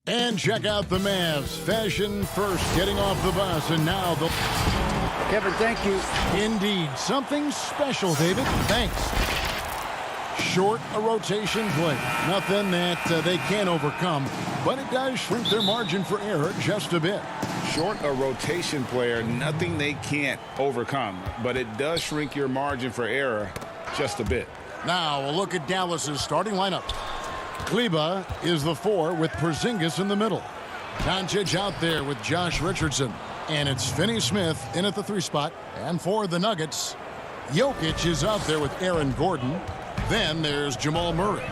And check out the Mavs. Fashion first, getting off the bus, and now the... Kevin, thank you. Indeed. Something special, David. Thanks. Short a rotation play. Nothing that they can't overcome, but it does shrink their margin for error just a bit. Short a rotation player, nothing they can't overcome, but it does shrink your margin for error just a bit. Now, a look at Dallas's starting lineup. Kleba is the 4 with Porzingis in the middle. Doncic out there with Josh Richardson. And it's Finney-Smith in at the 3 spot. And for the Nuggets, Jokic is out there with Aaron Gordon. Then there's Jamal Murray.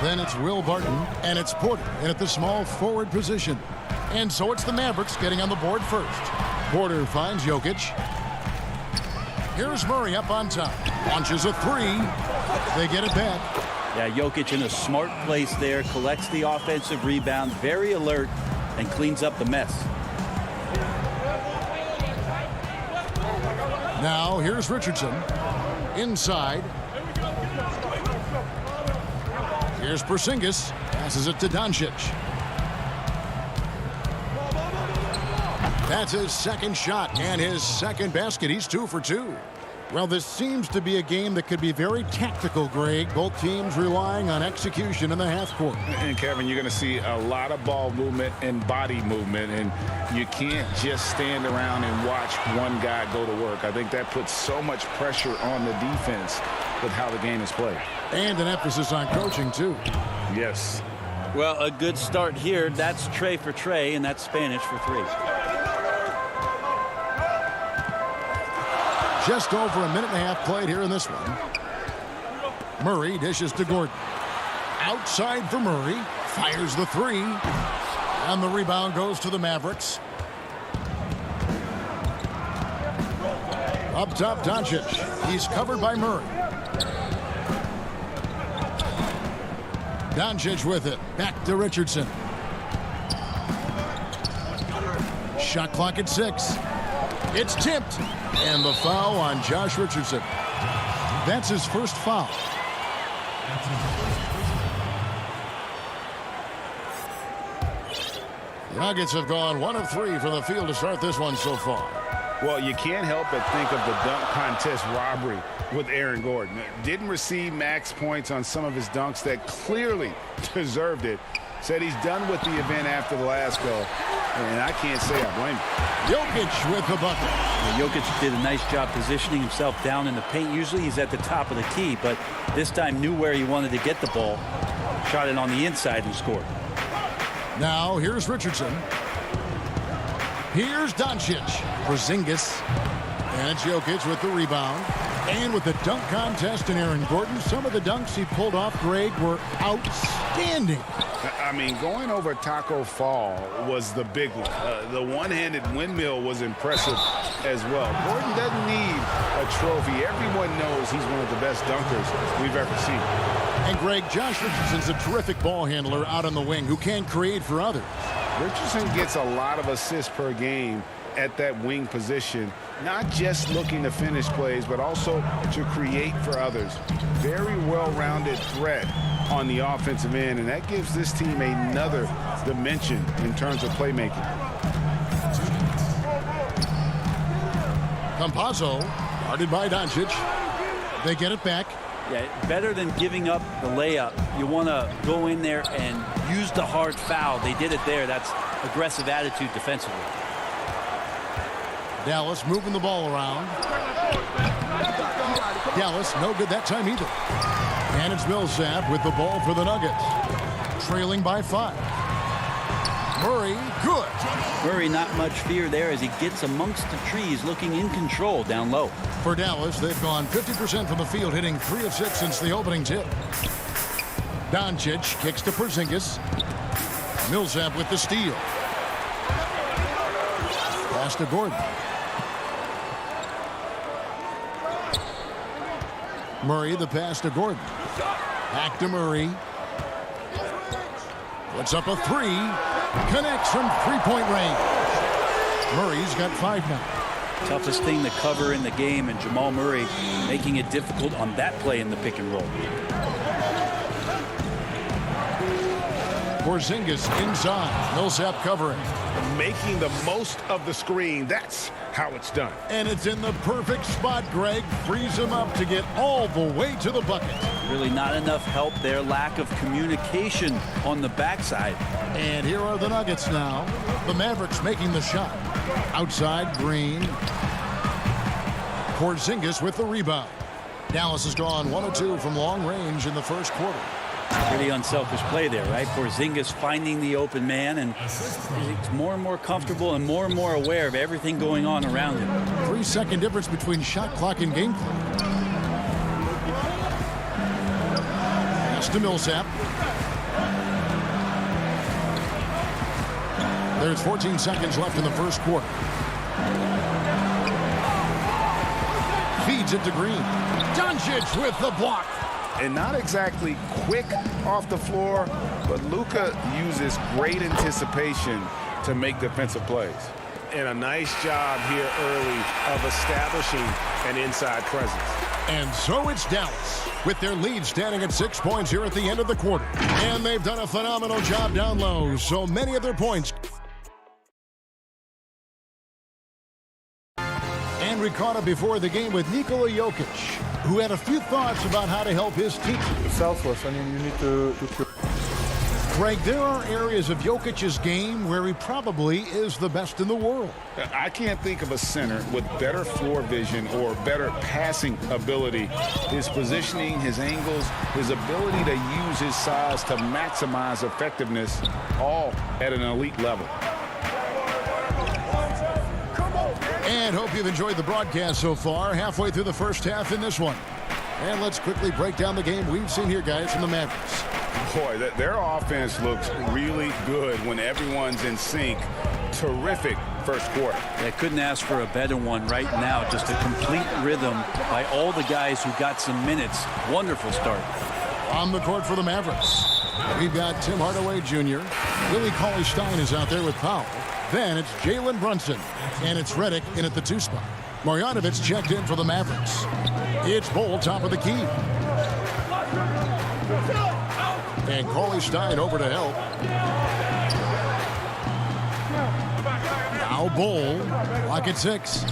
Then it's Will Barton. And it's Porter in at the small forward position. And so it's the Mavericks getting on the board first. Porter finds Jokic. Here's Murray up on top. Launches a 3. They get it back. Yeah, Jokic in a smart place there, collects the offensive rebound, very alert, and cleans up the mess. Now, here's Richardson. Inside. Here's Porzingis. Passes it to Doncic. That's his second shot and his second basket. He's 2 for 2. Well, this seems to be a game that could be very tactical, Greg. Both teams relying on execution in the half court. And, Kevin, you're going to see a lot of ball movement and body movement, and you can't just stand around and watch one guy go to work. I think that puts so much pressure on the defense with how the game is played. And an emphasis on coaching, too. Yes. Well, a good start here. That's Trey for Trey, and that's Spanish for 3. Just over a minute and a half played here in this one. Murray dishes to Gordon. Outside for Murray. Fires the 3. And the rebound goes to the Mavericks. Up top, Doncic. He's covered by Murray. Doncic with it. Back to Richardson. Shot clock at 6. It's tipped. And the foul on Josh Richardson. That's his first foul. The Nuggets have gone 1 of 3 from the field to start this one so far. Well, you can't help but think of the dunk contest robbery with Aaron Gordon. Didn't receive max points on some of his dunks that clearly deserved it. Said he's done with the event after the last go. And I can't say I blame him. Jokic with the bucket. Yeah, Jokic did a nice job positioning himself down in the paint. Usually he's at the top of the key, but this time knew where he wanted to get the ball. Shot it on the inside and scored. Now here's Richardson. Here's Doncic. Porzingis. And it's Jokic with the rebound. And with the dunk contest and Aaron Gordon, some of the dunks he pulled off, Greg, were outstanding. I mean, going over Taco Fall was the big one. The one-handed windmill was impressive as well. Gordon doesn't need a trophy. Everyone knows he's one of the best dunkers we've ever seen. And, Greg, Josh Richardson's a terrific ball handler out on the wing who can create for others. Richardson gets a lot of assists per game at that wing position, not just looking to finish plays, but also to create for others. Very well-rounded threat on the offensive end, and that gives this team another dimension in terms of playmaking. Campazzo, guarded by Doncic. They get it back. Yeah, better than giving up the layup. You want to go in there and use the hard foul. They did it there. That's aggressive attitude defensively. Dallas moving the ball around. Dallas no good that time either. And it's Millsap with the ball for the Nuggets. Trailing by 5. Murray, good. Murray, not much fear there as he gets amongst the trees, looking in control down low. For Dallas, they've gone 50% from the field, hitting 3 of 6 since the opening tip. Doncic kicks to Porzingis. Millsap with the steal. Pass to Gordon. Murray, the pass to Gordon. Back to Murray. Puts up a 3. Connects from 3-point range. Murray's got 5 now. Toughest thing to cover in the game, and Jamal Murray making it difficult on that play in the pick and roll. Porzingis inside. Millsap covering. Making the most of the screen. That's how it's done. And it's in the perfect spot, Greg. Frees him up to get all the way to the bucket. Really not enough help there. Lack of communication on the backside. And here are the Nuggets now. The Mavericks making the shot. Outside, Green. Porzingis with the rebound. Dallas has gone 1 of 2 from long range in the first quarter. Pretty unselfish play there, right? Porzingis finding the open man, and he's more and more comfortable and more aware of everything going on around him. 3-second difference between shot clock and game clock. Pass to Millsap. There's 14 seconds left in the first quarter. Feeds it to Green. Jokic with the block. And not exactly quick off the floor, but Luka uses great anticipation to make defensive plays. And a nice job here early of establishing an inside presence. And so it's Dallas, with their lead standing at 6 points here at the end of the quarter. And they've done a phenomenal job down low, so many of their points. And we caught up before the game with Nikola Jokic, who had a few thoughts about how to help his team. Selfless. I mean, you need to Greg, there are areas of Jokic's game where he probably is the best in the world. I can't think of a center with better floor vision or better passing ability. His positioning, his angles, his ability to use his size to maximize effectiveness, all at an elite level. And hope you've enjoyed the broadcast so far. Halfway through the first half in this one. And let's quickly break down the game we've seen here, guys, from the Mavericks. Boy, their offense looks really good when everyone's in sync. Terrific first quarter. I couldn't ask for a better one right now. Just a complete rhythm by all the guys who got some minutes. Wonderful start. On the court for the Mavericks, we've got Tim Hardaway Jr. Willie Cauley-Stein is out there with Powell. Then it's Jalen Brunson. And it's Redick in at the 2 spot. Marjanovic checked in for the Mavericks. It's Bol top of the key. And Cauley-Stein over to help. Now Bol, lock at 6.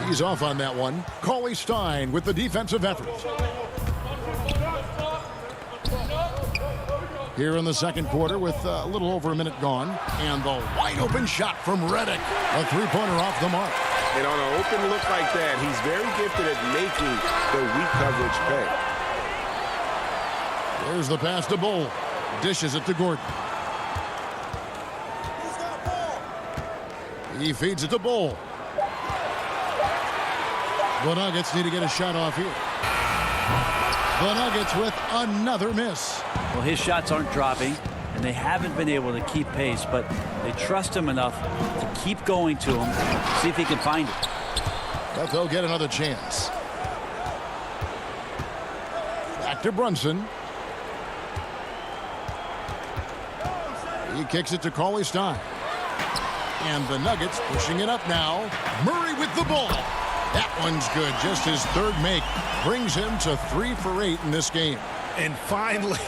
He's off on that one. Cauley-Stein with the defensive effort. Here in the second quarter with a little over a minute gone. And the wide open shot from Redick. A 3-pointer off the mark. And on an open look like that, he's very gifted at making the weak coverage pay. There's the pass to Bol. Dishes it to Gordon. He feeds it to Bol. The Nuggets need to get a shot off here. The Nuggets with another miss. Well, his shots aren't dropping, and they haven't been able to keep pace, but they trust him enough to keep going to him, see if he can find it. But they'll get another chance. Back to Brunson. He kicks it to Cauley-Stein. And the Nuggets pushing it up now. Murray with the ball. That one's good. Just his third make brings him to 3 for 8 in this game. And finally,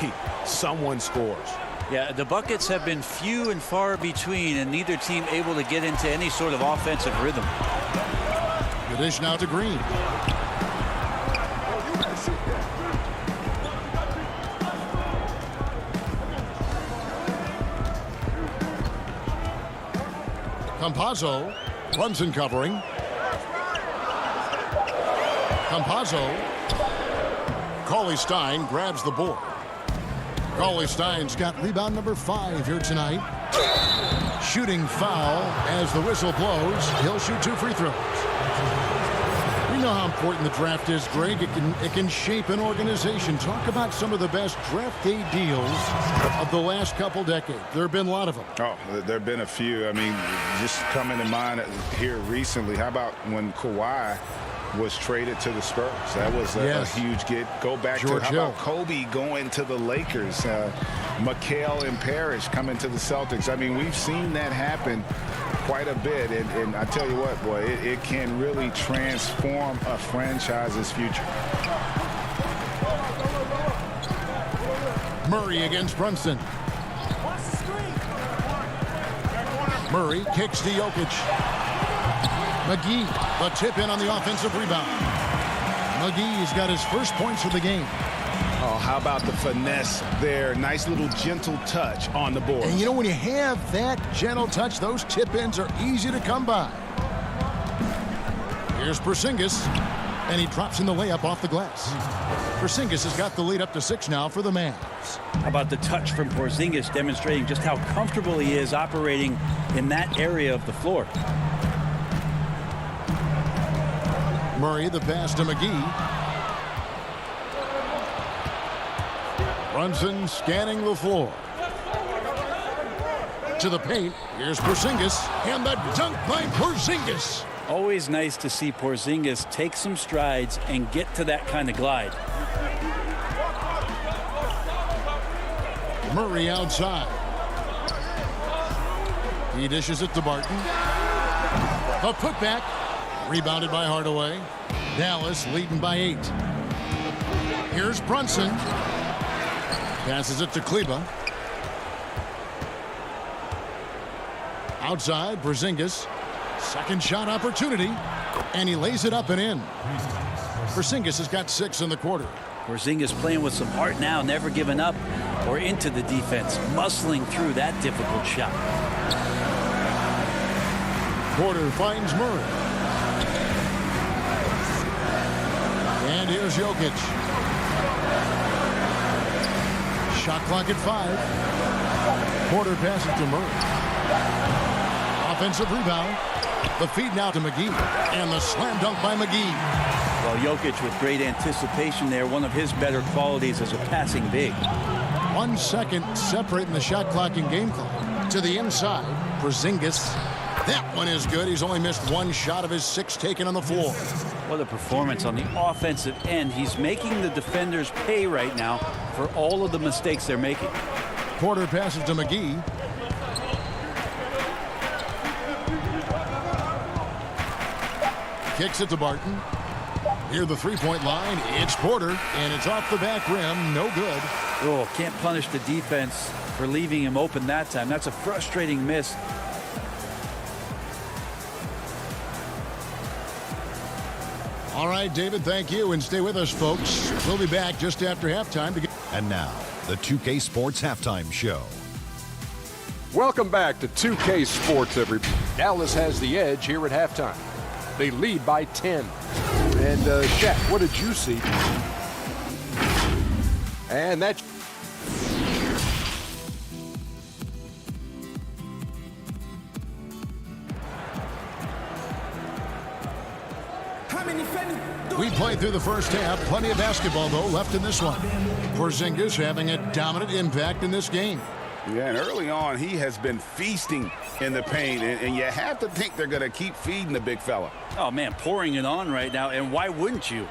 someone scores. Yeah, the buckets have been few and far between, and neither team able to get into any sort of offensive rhythm. The dish now to Green. Campazzo. Brunson covering. Campazzo. Cauley-Stein grabs the board. Cauley-Stein's got rebound number 5 here tonight. Shooting foul as the whistle blows. He'll shoot 2 free throws. We know how important the draft is, Greg. It can shape an organization. Talk about some of the best draft day deals of the last couple decades. There have been a lot of them. Oh, there have been a few. I mean, just coming to mind here recently. How about when Kawhi was traded to the Spurs? That was a huge get. Go back George to how Hill. about Kobe going to the Lakers? McHale and Parrish coming to the Celtics. I mean, we've seen that happen quite a bit, and I tell you what, boy, it can really transform a franchise's future. Murray against Brunson. Murray kicks to Jokic. McGee, the tip in on the offensive rebound. McGee's got his first points of the game. Oh, how about the finesse there? Nice little gentle touch on the board. And you know, when you have that gentle touch, those tip-ins are easy to come by. Here's Porzingis, and he drops in the layup off the glass. Porzingis has got the lead up to 6 now for the Mavs. How about the touch from Porzingis, demonstrating just how comfortable he is operating in that area of the floor. Murray, the pass to McGee. Brunson scanning the floor. To the paint. Here's Porzingis. And the dunk by Porzingis. Always nice to see Porzingis take some strides and get to that kind of glide. Murray outside. He dishes it to Barton. A putback. Rebounded by Hardaway. Dallas leading by 8. Here's Brunson. Passes it to Kleber. Outside, Porzingis. Second shot opportunity. And he lays it up and in. Porzingis has got 6 in the quarter. Porzingis playing with some heart now, never giving up or into the defense, muscling through that difficult shot. Porter finds Murray. And here's Jokic. Shot clock at 5. Porter passes to Murray. Offensive rebound. The feed now to McGee. And the slam dunk by McGee. Well, Jokic with great anticipation there, one of his better qualities as a passing big. 1 second separating the shot clock and game clock. To the inside, Porzingis. That one is good. He's only missed 1 shot of his 6 taken on the floor. What a performance on the offensive end. He's making the defenders pay right now for all of the mistakes they're making. Porter passes to McGee. Kicks it to Barton. Near the three-point line, it's Porter, and it's off the back rim. No good. Oh, can't punish the defense for leaving him open that time. That's a frustrating miss. All right, David, thank you, and stay with us, folks. We'll be back just after halftime. And now, the 2K Sports Halftime Show. Welcome back to 2K Sports, everybody. Dallas has the edge here at halftime. They lead by 10. And, Shaq, what did you see? And that... We played through the first half. Plenty of basketball, though, left in this one. Porzingis having a dominant impact in this game. Yeah, and early on, he has been feasting in the paint, and you have to think they're going to keep feeding the big fella. Oh, man, pouring it on right now, and why wouldn't you?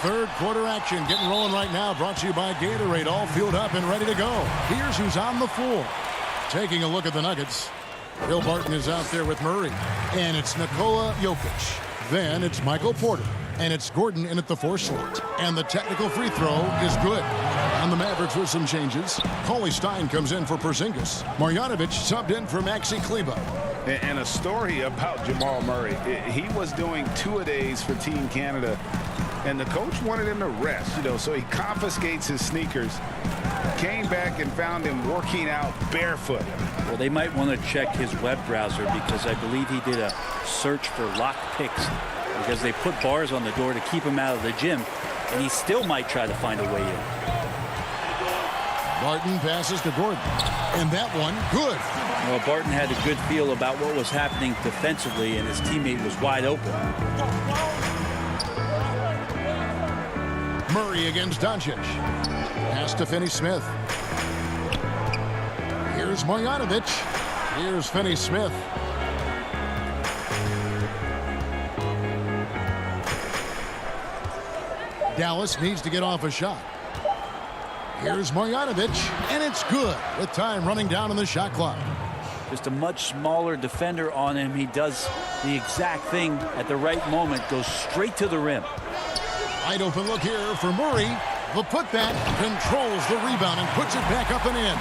Third quarter action getting rolling right now. Brought to you by Gatorade. All fueled up and ready to go. Here's who's on the floor. Taking a look at the Nuggets. Bill Barton is out there with Murray. And it's Nikola Jokic. Then it's Michael Porter. And it's Gordon in at the 4 slot. And the technical free throw is good. On the Mavericks with some changes. Cauley Stein comes in for Porzingis. Marjanovic subbed in for Maxi Kleber. And a story about Jamal Murray. He was doing 2-a-days for Team Canada. And the coach wanted him to rest, so he confiscates his sneakers. Came back and found him working out barefoot. Well, they might want to check his web browser because I believe he did a search for lock picks because they put bars on the door to keep him out of the gym, and he still might try to find a way in. Barton passes to Gordon. And that one, good. Well, Barton had a good feel about what was happening defensively, and his teammate was wide open. Murray against Doncic. Pass to Finney-Smith. Here's Marjanovic. Here's Finney-Smith. Dallas needs to get off a shot. Here's Marjanovic, and it's good with time running down on the shot clock. Just a much smaller defender on him. He does the exact thing at the right moment, goes straight to the rim. Wide open look here for Murray, The putback controls the rebound and puts it back up and in.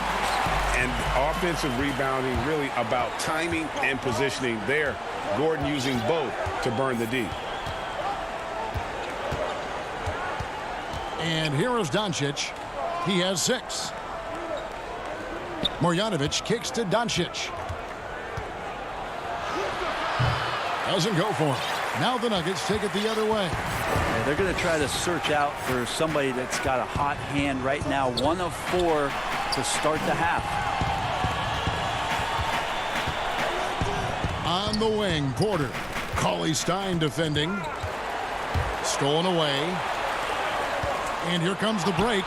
And offensive rebounding really about timing and positioning there. Gordon using both to burn the D. And here is Doncic. He has 6. Marjanovic kicks to Doncic. Doesn't go for it. Now the Nuggets take it the other way. Yeah, they're going to try to search out for somebody that's got a hot hand right now. 1 of 4 to start the half. On the wing, Porter. Cauley Stein defending. Stolen away. And here comes the break.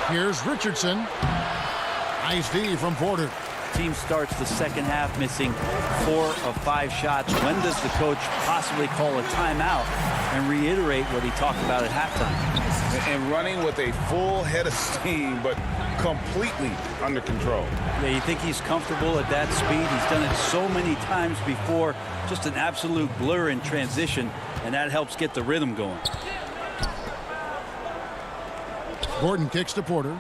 Here's Richardson. Nice D from Porter. Team starts the second half missing 4 of 5 shots. When does the coach possibly call a timeout and reiterate what he talked about at halftime? And running with a full head of steam, but completely under control. Yeah, you think he's comfortable at that speed? He's done it so many times before. Just an absolute blur in transition, and that helps get the rhythm going. Gordon kicks to Porter.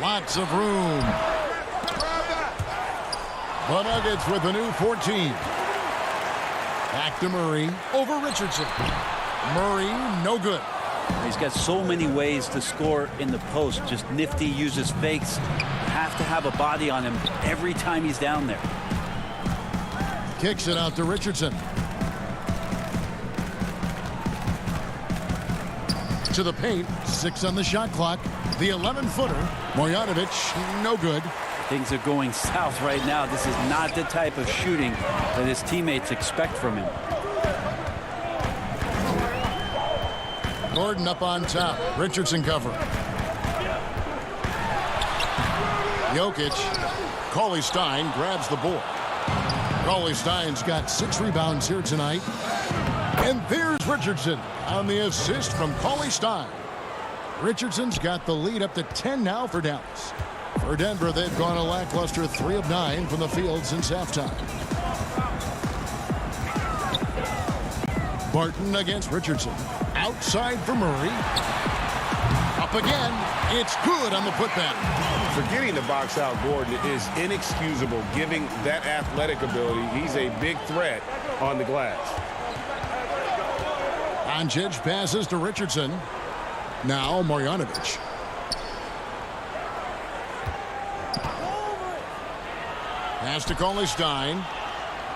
Lots of room. The Nuggets with a new 14. Back to Murray over Richardson. Murray, no good. He's got so many ways to score in the post. Just nifty, uses fakes. Have to have a body on him every time he's down there. Kicks it out to Richardson. To the paint, 6 on the shot clock. The 11-footer, Marjanovic, no good. Things are going south right now. This is not the type of shooting that his teammates expect from him. Gordon up on top. Richardson cover. Jokic. Cauley Stein grabs the board. Cauley Stein's got 6 rebounds here tonight. And there's Richardson on the assist from Cauley Stein. Richardson's got the lead up to 10 now for Dallas. For Denver, they've gone a lackluster 3 of 9 from the field since halftime. Barton against Richardson. Outside for Murray. Up again. It's good on the putback. Forgetting to box out Gordon is inexcusable, given that athletic ability. He's a big threat on the glass. Doncic passes to Richardson. Now Marjanovic. Pass to Cauley Stein.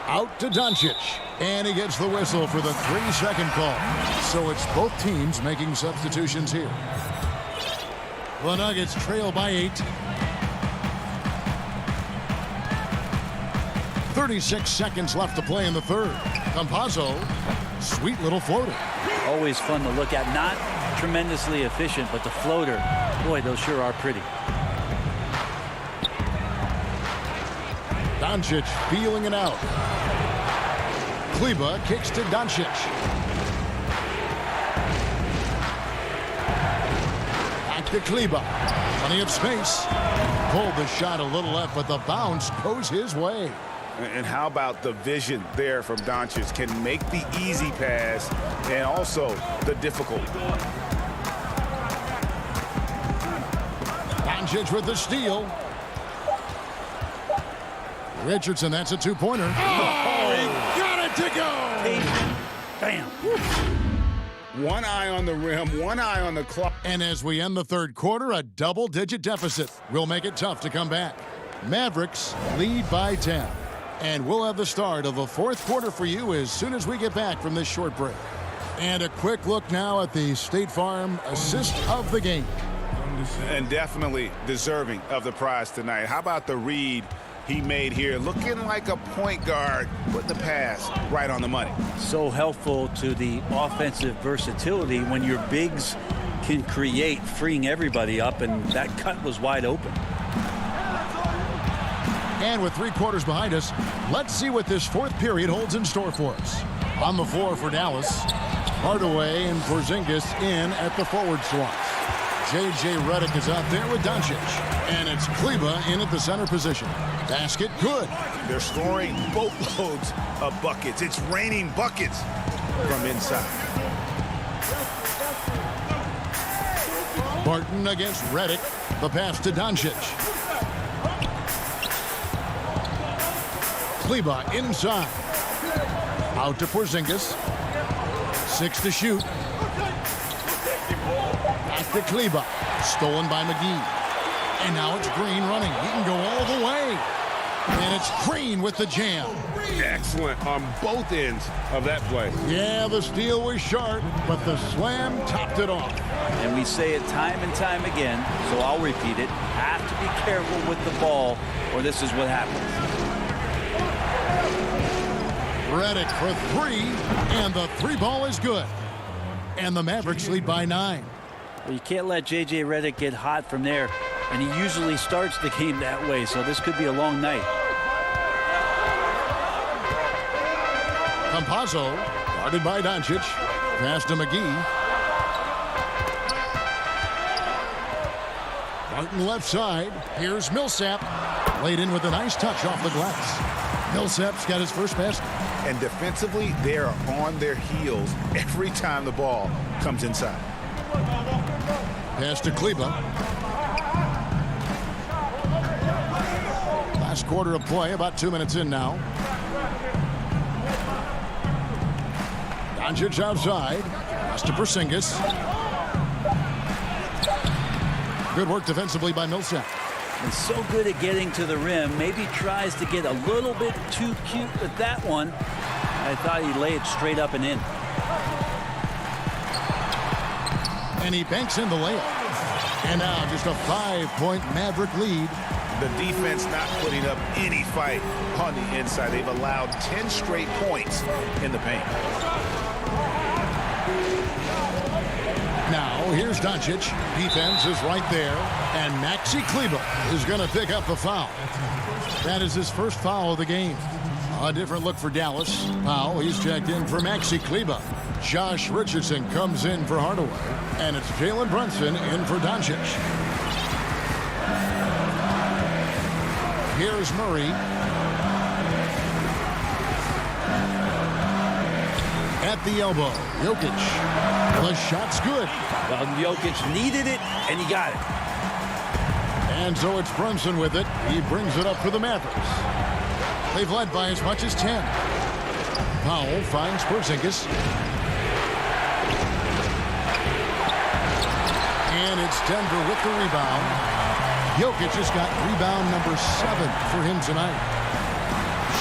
Out to Doncic. And he gets the whistle for the 3-second call. So it's both teams making substitutions here. The Nuggets trail by 8. 36 seconds left to play in the third. Campazzo, sweet little floater. Always fun to look at. Not tremendously efficient, but the floater, boy, those sure are pretty. Doncic feeling it out. Kleber kicks to Doncic. Back to Kleber. Plenty of space. Pulled the shot a little left, but the bounce goes his way. And how about the vision there from Doncic? Can make the easy pass and also the difficult. Doncic with the steal. Richardson, that's a 2-pointer. Oh, he got it to go! Bam! One eye on the rim, one eye on the clock. And as we end the third quarter, a double-digit deficit will make it tough to come back. Mavericks lead by 10. And we'll have the start of the fourth quarter for you as soon as we get back from this short break. And a quick look now at the State Farm assist of the game. And definitely deserving of the prize tonight. How about the read he made here? Looking like a point guard, putting the pass right on the money. So helpful to the offensive versatility when your bigs can create, freeing everybody up, and that cut was wide open. And with 3 quarters behind us, let's see what this fourth period holds in store for us. On the floor for Dallas, Hardaway and Porzingis in at the forward slots. J.J. Redick is out there with Doncic. And it's Kleber in at the center position. Basket good. They're scoring boatloads of buckets. It's raining buckets. from inside. Barton against Redick. The pass to Doncic. Kleber inside. Out to Porzingis. 6 to shoot. Back to Kleber. Stolen by McGee. And now it's Green running. He can go all the way. And it's Green with the jam. Excellent on both ends of that play. Yeah, the steal was sharp, but the slam topped it off. And we say it time and time again, so I'll repeat it. Have to be careful with the ball, or this is what happens. Redick for 3, and the 3 ball is good. And the Mavericks lead by 9. Well, you can't let J.J. Redick get hot from there, and he usually starts the game that way, so this could be a long night. Campazzo, guarded by Doncic. Pass to McGee. Barton left side. Here's Millsap. Laid in with a nice touch off the glass. Millsap's got his first basket. And defensively, they are on their heels every time the ball comes inside. Pass to Kleber. Last quarter of play, about 2 minutes in now. Doncic outside. Pass to Porzingis. Good work defensively by Millsap. And so good at getting to the rim. Maybe tries to get a little bit too cute with that one. I thought he'd lay it straight up and in. And he banks in the layup. And now just a 5-point Maverick lead. The defense not putting up any fight on the inside. They've allowed 10 straight points in the paint. Now, here's Doncic. Defense is right there. And Maxi Kleber is going to pick up the foul. That is his first foul of the game. A different look for Dallas. Powell, he's checked in for Maxi Kleber. Josh Richardson comes in for Hardaway. And it's Jalen Brunson in for Doncic. Here's Murray. At the elbow, Jokic. The shot's good. Well, Jokic needed it, and he got it. And so it's Brunson with it. He brings it up for the Mavericks. They've led by as much as 10. Powell finds Porzingis. And it's Denver with the rebound. Jokic has got rebound number 7 for him tonight.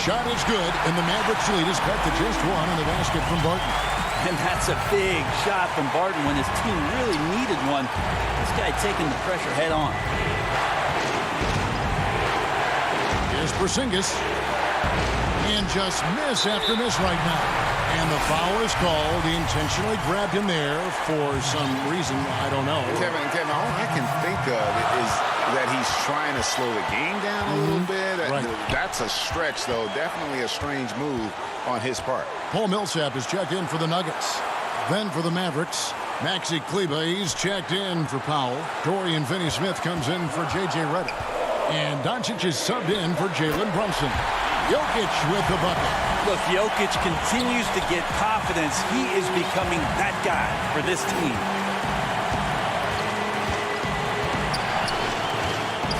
Shot is good, and the Mavericks lead is cut to just 1 on the basket from Barton. And that's a big shot from Barton when his team really needed one. This guy taking the pressure head on. Here's Porzingis. And just miss after miss right now. And the foul is called. He intentionally grabbed him there for some reason. I don't know. Kevin, all I can think of is that he's trying to slow the game down a little bit. Right. That's a stretch, though. Definitely a strange move on his part. Paul Millsap is checked in for the Nuggets. Then for the Mavericks, Maxi Kleber, he's checked in for Powell. Dorian Finney-Smith comes in for J.J. Redick. And Doncic is subbed in for Jalen Brunson. Jokic with the bucket. Look, Jokic continues to get confidence. He is becoming that guy for this team.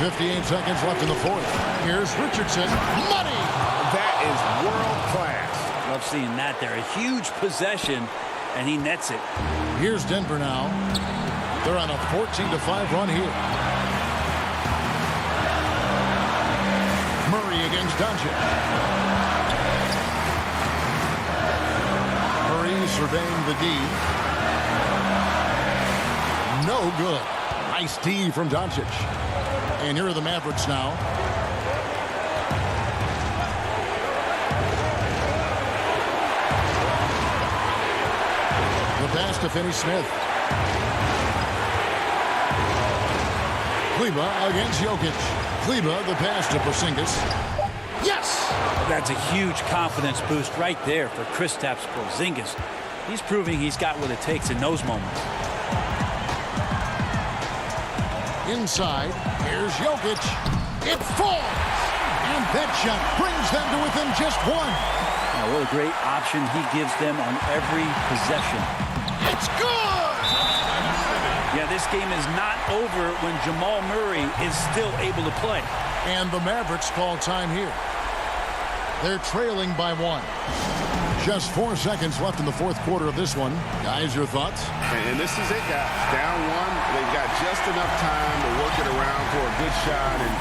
58 seconds left in the fourth. Here's Richardson. Money! That is world class. Love seeing that there. A huge possession, and he nets it. Here's Denver now. They're on a 14-5 run here. Murray against Doncic. Murray surveying the D. No good. Nice D from Doncic. And here are the Mavericks now. The pass to Finney-Smith. Kleber against Jokic. Kleber, the pass to Porzingis. Yes! That's a huge confidence boost right there for Kristaps Porzingis. He's proving he's got what it takes in those moments. Inside, here's Jokic. It falls! And that shot brings them to within just 1. Now, what a great option he gives them on every possession. It's good! Yeah, this game is not over when Jamal Murray is still able to play. And the Mavericks call time here. They're trailing by 1. Just 4 seconds left in the fourth quarter of this one. Guys, your thoughts? And this is it, guys. Down 1. They've got just enough time to work it around for a good shot, and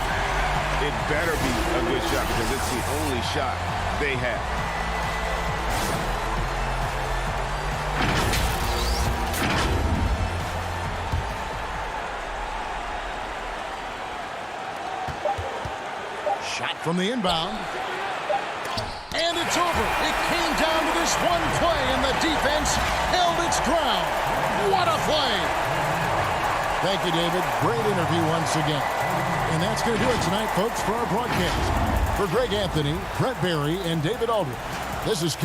it better be a good shot because it's the only shot they have. Shot from the inbound. And it's over. It came down to this one play, and the defense held its ground. What a play! Thank you, David. Great interview once again. And that's going to do it tonight, folks, for our broadcast. For Greg Anthony, Brett Barry, and David Aldridge, this is...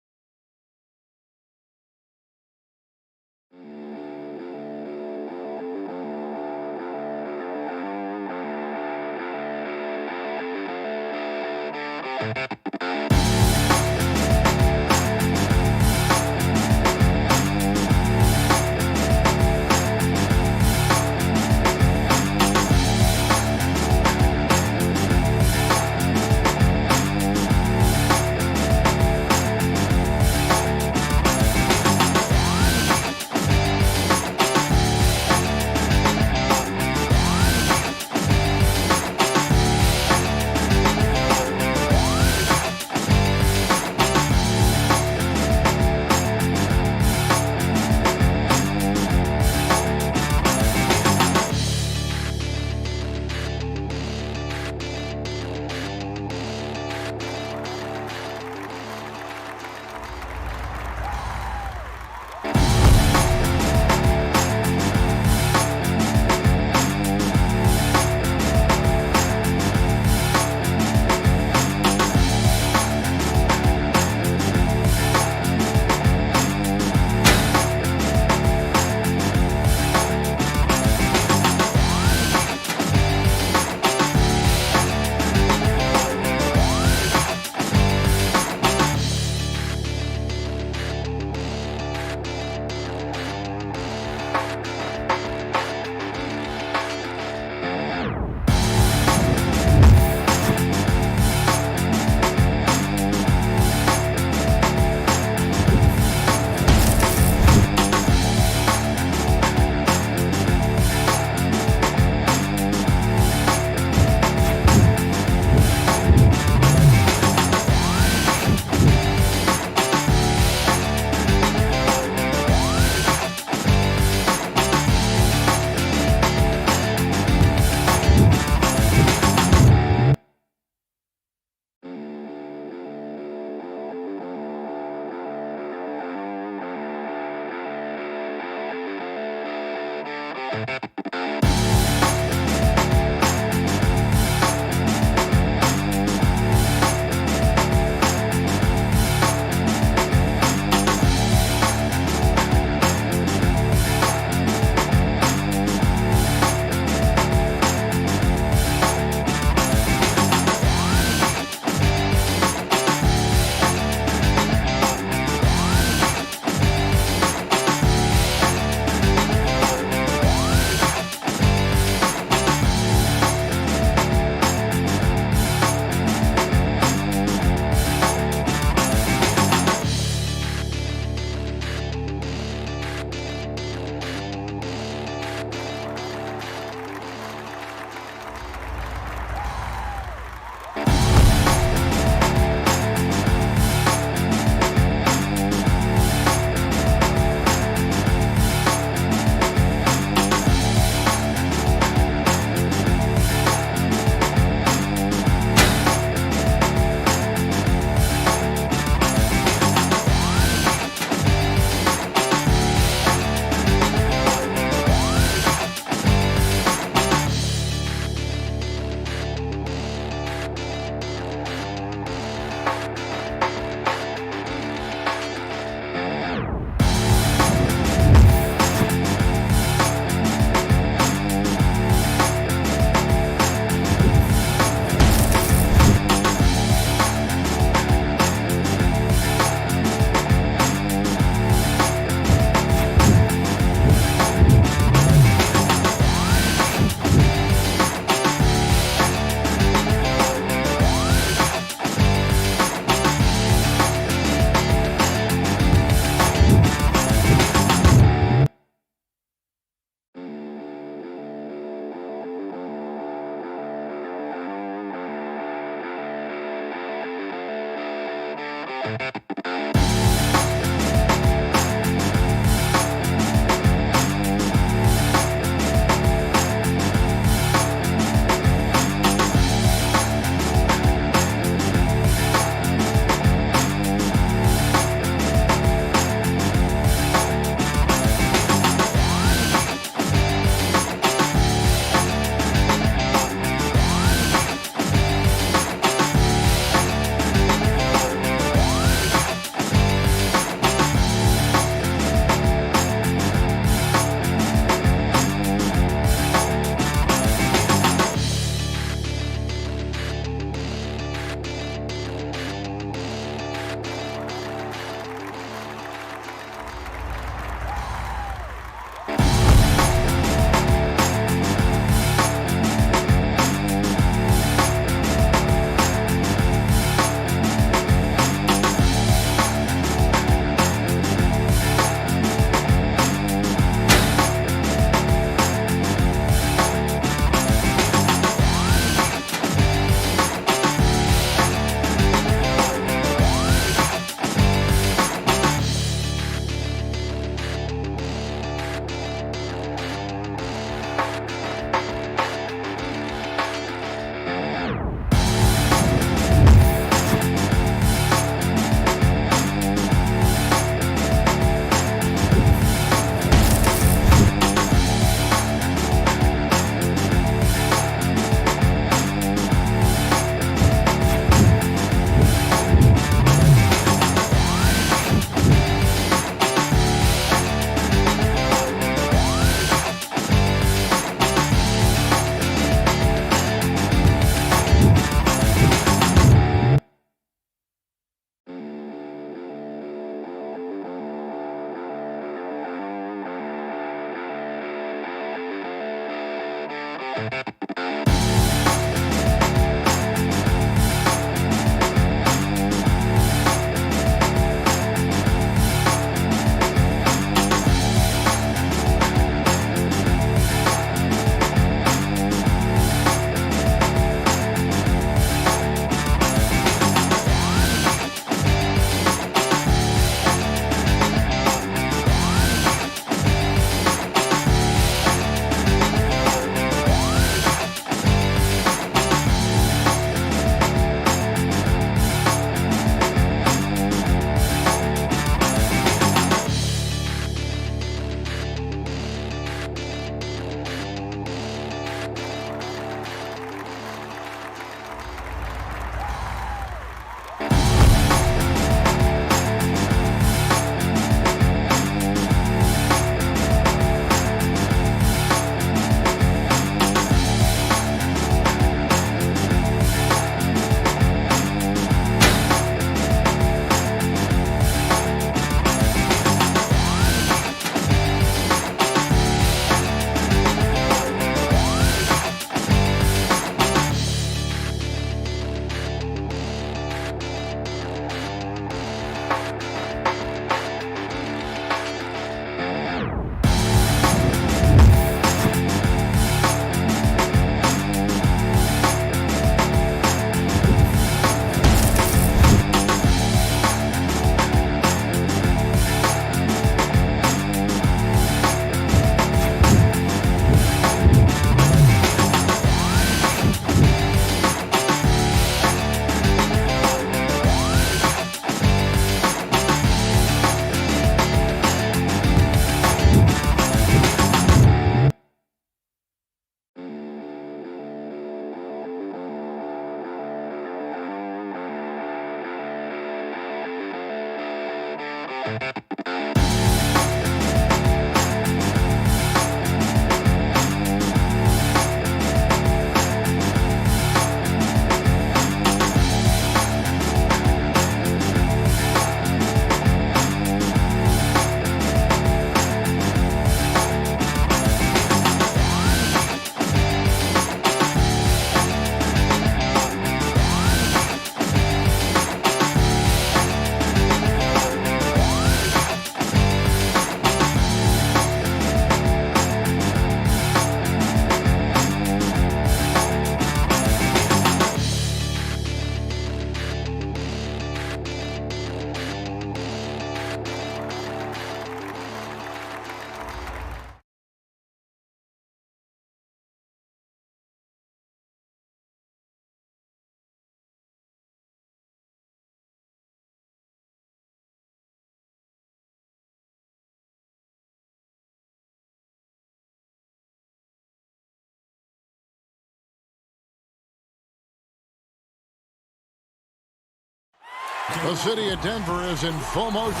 The city of Denver is in full motion.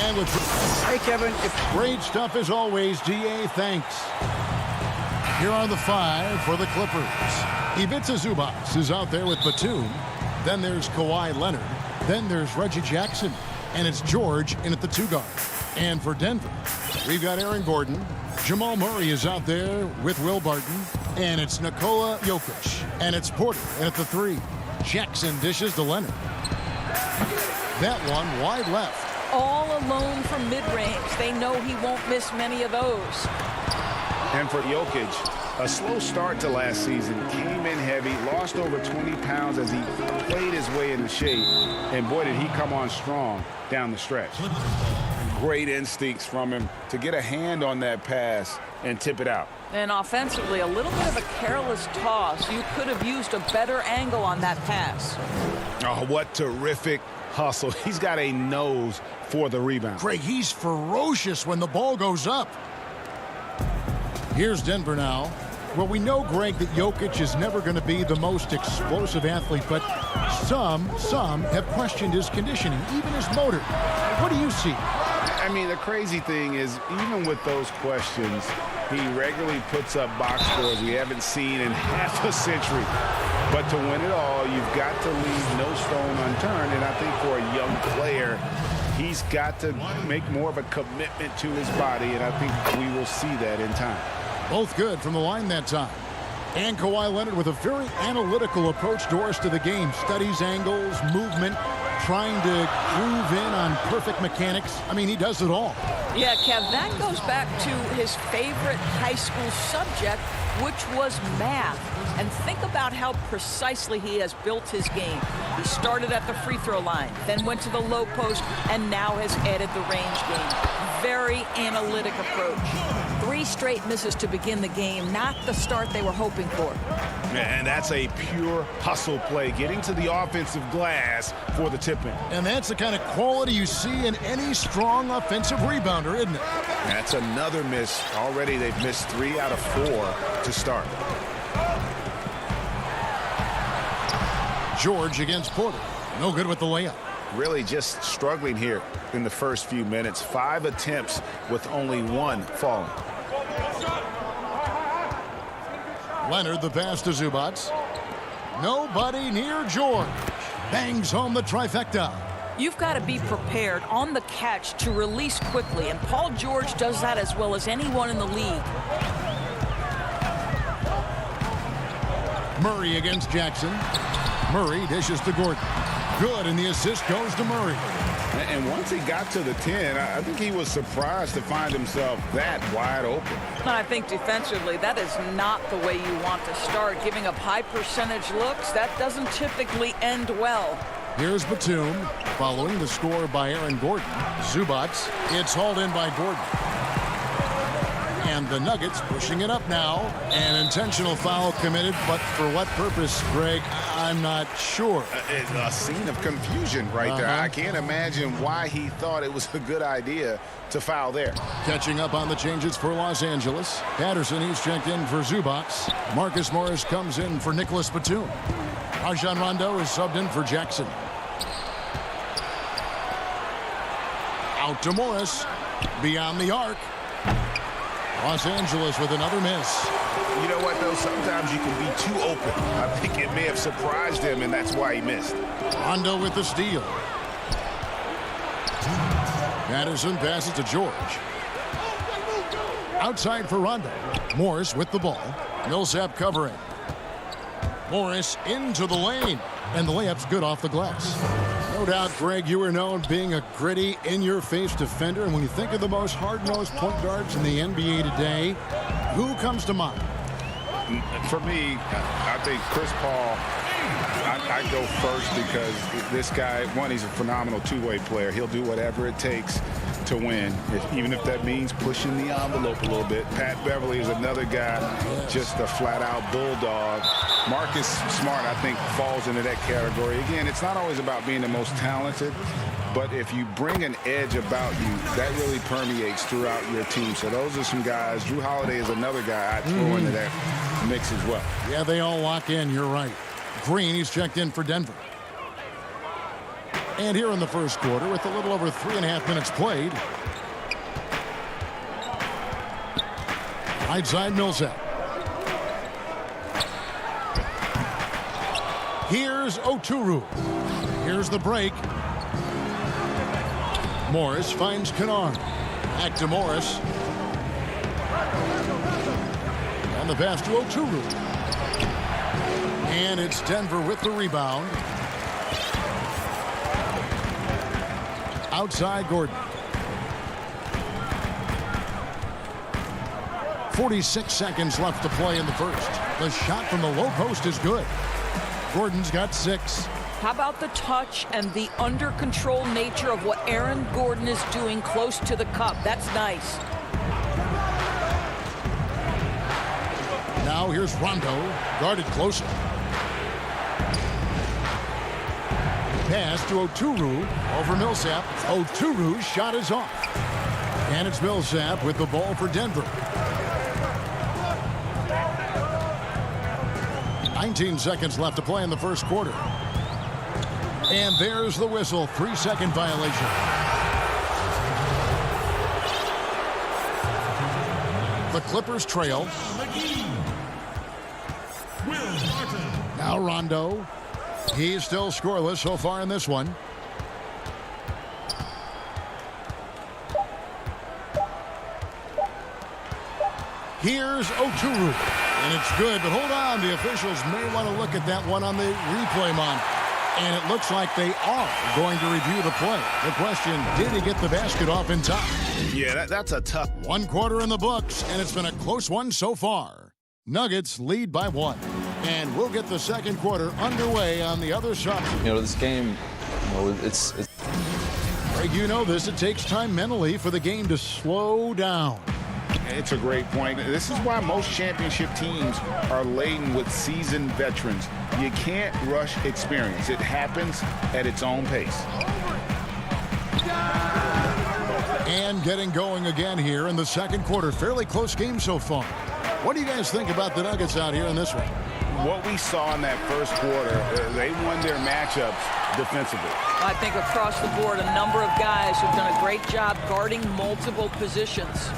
And with Hey, Kevin. great stuff as always, DA, thanks. Here are the 5 for the Clippers. Ivica Zubac is out there with Batum. Then there's Kawhi Leonard. Then there's Reggie Jackson. And it's George in at the 2 guard. And for Denver, we've got Aaron Gordon. Jamal Murray is out there with Will Barton. And it's Nikola Jokic. And it's Porter in at the 3. Jackson dishes to Leonard. That one wide left. All alone from mid-range. They know he won't miss many of those. And for Jokic, a slow start to last season, came in heavy, lost over 20 pounds as he played his way into shape. And boy, did he come on strong down the stretch. Great instincts from him to get a hand on that pass and tip it out. And offensively, a little bit of a careless toss. You could have used a better angle on that pass. Oh, what terrific hustle. He's got a nose for the rebound. Craig, he's ferocious when the ball goes up. Here's Denver now. Well, we know, Greg, that Jokic is never going to be the most explosive athlete, but some have questioned his conditioning, even his motor. What do you see? I mean, the crazy thing is, even with those questions, he regularly puts up box scores we haven't seen in half a century. But to win it all, you've got to leave no stone unturned. And I think for a young player, he's got to make more of a commitment to his body, and I think we will see that in time. Both good from the line that time. And Kawhi Leonard with a very analytical approach, Doris, to the game. Studies angles, movement, trying to groove in on perfect mechanics. I mean, he does it all. Yeah, Kev, that goes back to his favorite high school subject, which was math. And think about how precisely he has built his game. He started at the free throw line, then went to the low post, and now has added the range game. Very analytic approach. 3 straight misses to begin the game, not the start they were hoping for. And that's a pure hustle play, getting to the offensive glass for the tip-in. And that's the kind of quality you see in any strong offensive rebounder, isn't it? That's another miss. Already they've missed 3 out of 4 to start. George against Porter. No good with the layup. Really just struggling here in the first few minutes. 5 attempts with only 1 falling. Leonard, the pass to Zubac. Nobody near George. Bangs home the trifecta. You've got to be prepared on the catch to release quickly, and Paul George does that as well as anyone in the league. Murray against Jackson. Murray dishes to Gordon. Good, and the assist goes to Murray. And once he got to the 10, I think he was surprised to find himself that wide open. And I think defensively, that is not the way you want to start. Giving up high percentage looks, that doesn't typically end well. Here's Batum, following the score by Aaron Gordon. Zubac, it's hauled in by Gordon. And the Nuggets pushing it up now. An intentional foul committed, but for what purpose, Greg, I'm not sure. A scene of confusion right there. I can't imagine why he thought it was a good idea to foul there. Catching up on the changes for Los Angeles. Patterson, he's checked in for Zubac. Marcus Morris comes in for Nicholas Batum. Rajon Rondo is subbed in for Jackson. Out to Morris. Beyond the arc. Los Angeles with another miss. You know what, though? Sometimes you can be too open. I think it may have surprised him, and that's why he missed. Rondo with the steal. Patterson passes to George. Outside for Rondo. Morris with the ball. Millsap covering. Morris into the lane. And the layup's good off the glass. No doubt, Greg, you are known being a gritty, in-your-face defender. And when you think of the most hard-nosed point guards in the NBA today, who comes to mind? For me, I think Chris Paul, I go first because this guy, one, he's a phenomenal two-way player. He'll do whatever it takes to win, even if that means pushing the envelope a little bit. Pat Beverly is another guy, just a flat-out bulldog. Marcus Smart, I think, falls into that category. Again, it's not always about being the most talented, but if you bring an edge about you, that really permeates throughout your team. So those are some guys. Drew Holiday is another guy I'd throw into that mix as well. Yeah, they all lock in. You're right. Green, he's checked in for Denver. And here in the first quarter, with a little over 3.5 minutes played, right side Millsap. Here's Oturu. Here's the break. Morris finds Kennard. Back to Morris. And the pass to Oturu. And it's Denver with the rebound. Outside Gordon. 46 seconds left to play in the first. The shot from the low post is good. Gordon's got 6. How about the touch and the under control nature of what Aaron Gordon is doing close to the cup? That's nice. Now here's Rondo, guarded closer. Pass to Oturu over Millsap. Oturu's shot is off. And it's Millsap with the ball for Denver. 19 seconds left to play in the first quarter. And there's the whistle. 3-second violation. The Clippers trail. Now Rondo. He's still scoreless so far in this one. Here's Oturu. And it's good, but hold on. The officials may want to look at that one on the replay mon. And it looks like they are going to review the play. The question, did he get the basket off in time? Yeah, that's a tough. 1 quarter in the books, and it's been a close one so far. Nuggets lead by 1. And we'll get the second quarter underway on the other side. You know, this game, you know, it's Greg, you know this. It takes time mentally for the game to slow down. It's a great point. This is why most championship teams are laden with seasoned veterans. You can't rush experience. It happens at its own pace. And getting going again here in the second quarter. Fairly close game so far. What do you guys think about the Nuggets out here in this one? What we saw in that first quarter, they won their matchups defensively. I think across the board, a number of guys have done a great job guarding multiple positions.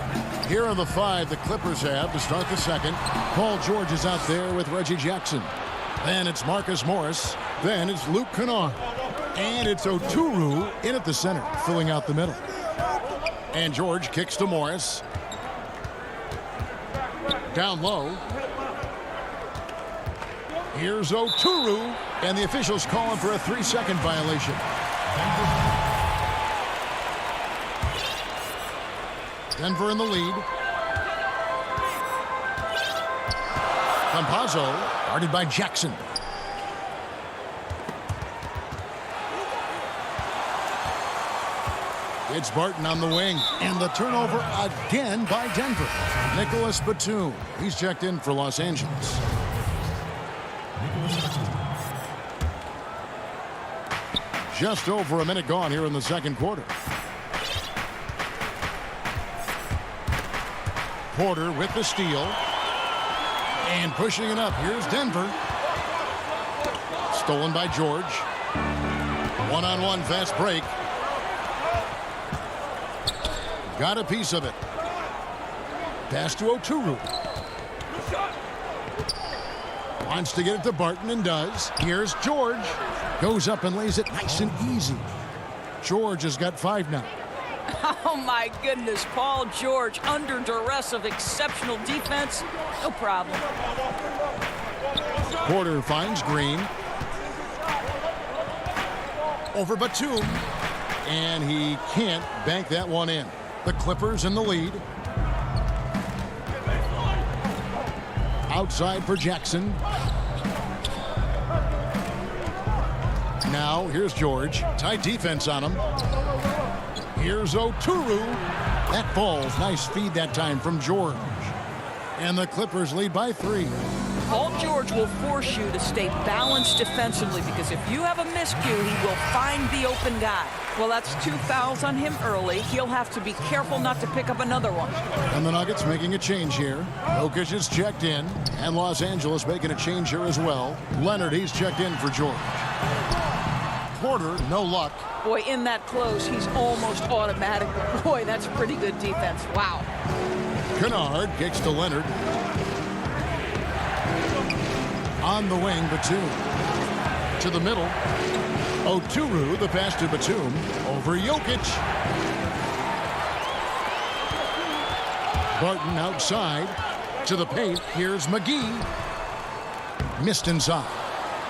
Here are the 5 the Clippers have to start the second. Paul George is out there with Reggie Jackson. Then it's Marcus Morris. Then it's Luke Kennard. And it's Oturu in at the center, filling out the middle. And George kicks to Morris. Down low. Here's Oturu. And the officials calling for a 3-second violation. Denver in the lead. Campazzo, guarded by Jackson. It's Barton on the wing. And the turnover again by Denver. Nicholas Batum. He's checked in for Los Angeles. Just over a minute gone here in the second quarter. Porter with the steal. And pushing it up. Here's Denver. Stolen by George. One-on-one fast break. Got a piece of it. Pass to Oturu. Wants to get it to Barton and does. Here's George. Goes up and lays it nice and easy. George has got 5 now. Oh, my goodness. Paul George under duress of exceptional defense. No problem. Porter finds Green. Over Batum. And he can't bank that one in. The Clippers in the lead. Outside for Jackson. Now, here's George. Tight defense on him. Here's Oturu. That falls. Nice feed that time from George. And the Clippers lead by 3. Paul George will force you to stay balanced defensively because if you have a miscue, he will find the open guy. Well, that's 2 fouls on him early. He'll have to be careful not to pick up another one. And the Nuggets making a change here. Jokic is checked in. And Los Angeles making a change here as well. Leonard, he's checked in for George. Porter, no luck. Boy, in that close, he's almost automatic. Boy, that's pretty good defense. Wow. Kennard kicks to Leonard. On the wing, Batum. To the middle. Oturu, the pass to Batum. Over Jokic. Barton outside. To the paint. Here's McGee. Missed inside.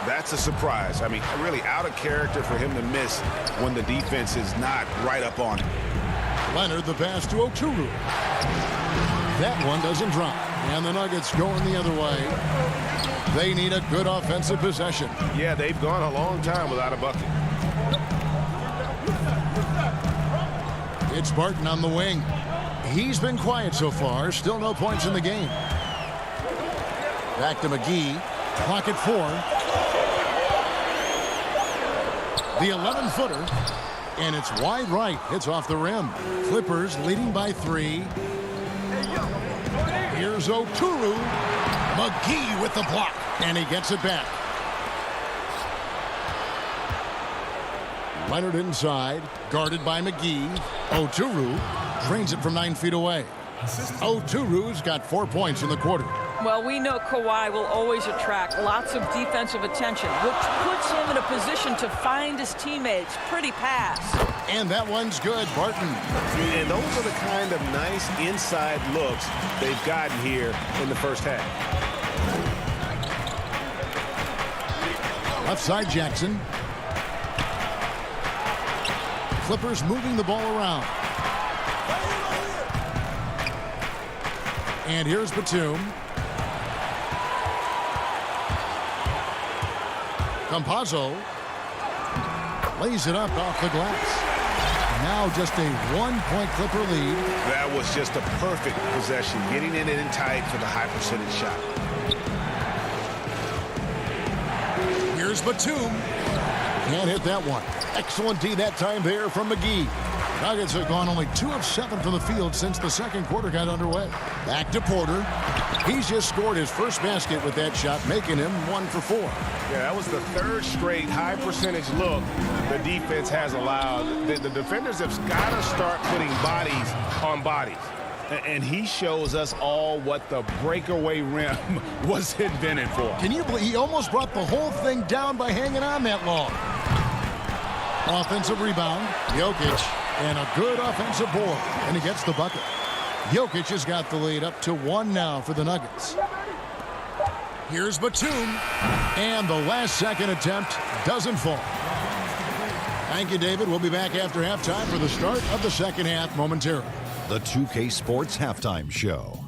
That's a surprise. I mean, really out of character for him to miss when the defense is not right up on him. Leonard, the pass to Oturu. That one doesn't drop. And the Nuggets going the other way. They need a good offensive possession. Yeah, they've gone a long time without a bucket. It's Barton on the wing. He's been quiet so far. Still no points in the game. Back to McGee. Clock at 4. The 11-footer. And it's wide right. It's off the rim. Clippers leading by 3. Here's Oturu. McGee with the block. And he gets it back. Leonard inside. Guarded by McGee. Oturu drains it from 9 feet away. Oturu's got 4 points in the quarter. Well, we know Kawhi will always attract lots of defensive attention, which puts him in a position to find his teammates. Pretty pass. And that one's good, Barton. And those are the kind of nice inside looks they've gotten here in the first half. Left side, Jackson. Clippers moving the ball around. And here's Batum. Campazzo lays it up off the glass. Now just a 1-point Clipper lead. That was just a perfect possession, getting it in tight for the high percentage shot. Here's Batum. Can't hit that one. Excellent D that time there from McGee. Nuggets have gone only 2 of 7 from the field since the second quarter got underway. Back to Porter. He's just scored his first basket with that shot, making him 1 for 4. Yeah, that was the 3rd straight high percentage look the defense has allowed. The defenders have got to start putting bodies on bodies. And he shows us all what the breakaway rim was invented for. Can you believe he almost brought the whole thing down by hanging on that long? Offensive rebound. Jokic. And a good offensive board. And he gets the bucket. Jokic has got the lead up to 1 now for the Nuggets. Here's Batum. And the last second attempt doesn't fall. Thank you, David. We'll be back after halftime for the start of the second half momentarily. The 2K Sports Halftime Show.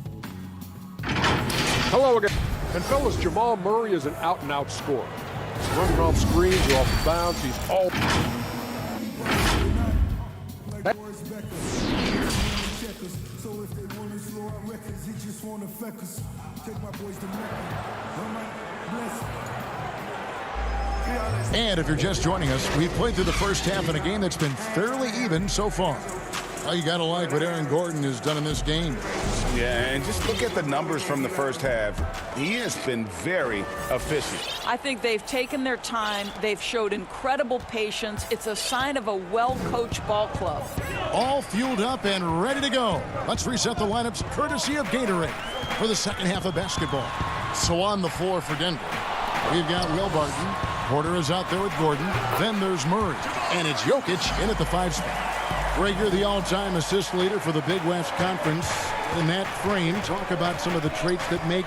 Hello again. And fellas, Jamal Murray is an out-and-out scorer. He's running off screens or off the bounce. He's all... And if you're just joining us, we've played through the first half in a game that's been fairly even so far. Well, you got to like what Aaron Gordon has done in this game. Yeah, and just look at the numbers from the first half. He has been very efficient. I think they've taken their time. They've showed incredible patience. It's a sign of a well-coached ball club. All fueled up and ready to go. Let's reset the lineups courtesy of Gatorade for the second half of basketball. So on the floor for Denver, we've got Will Barton. Porter is out there with Gordon. Then there's Murray. And it's Jokic in at the 5 spot. Rager, the all-time assist leader for the Big West Conference. In that frame, talk about some of the traits that make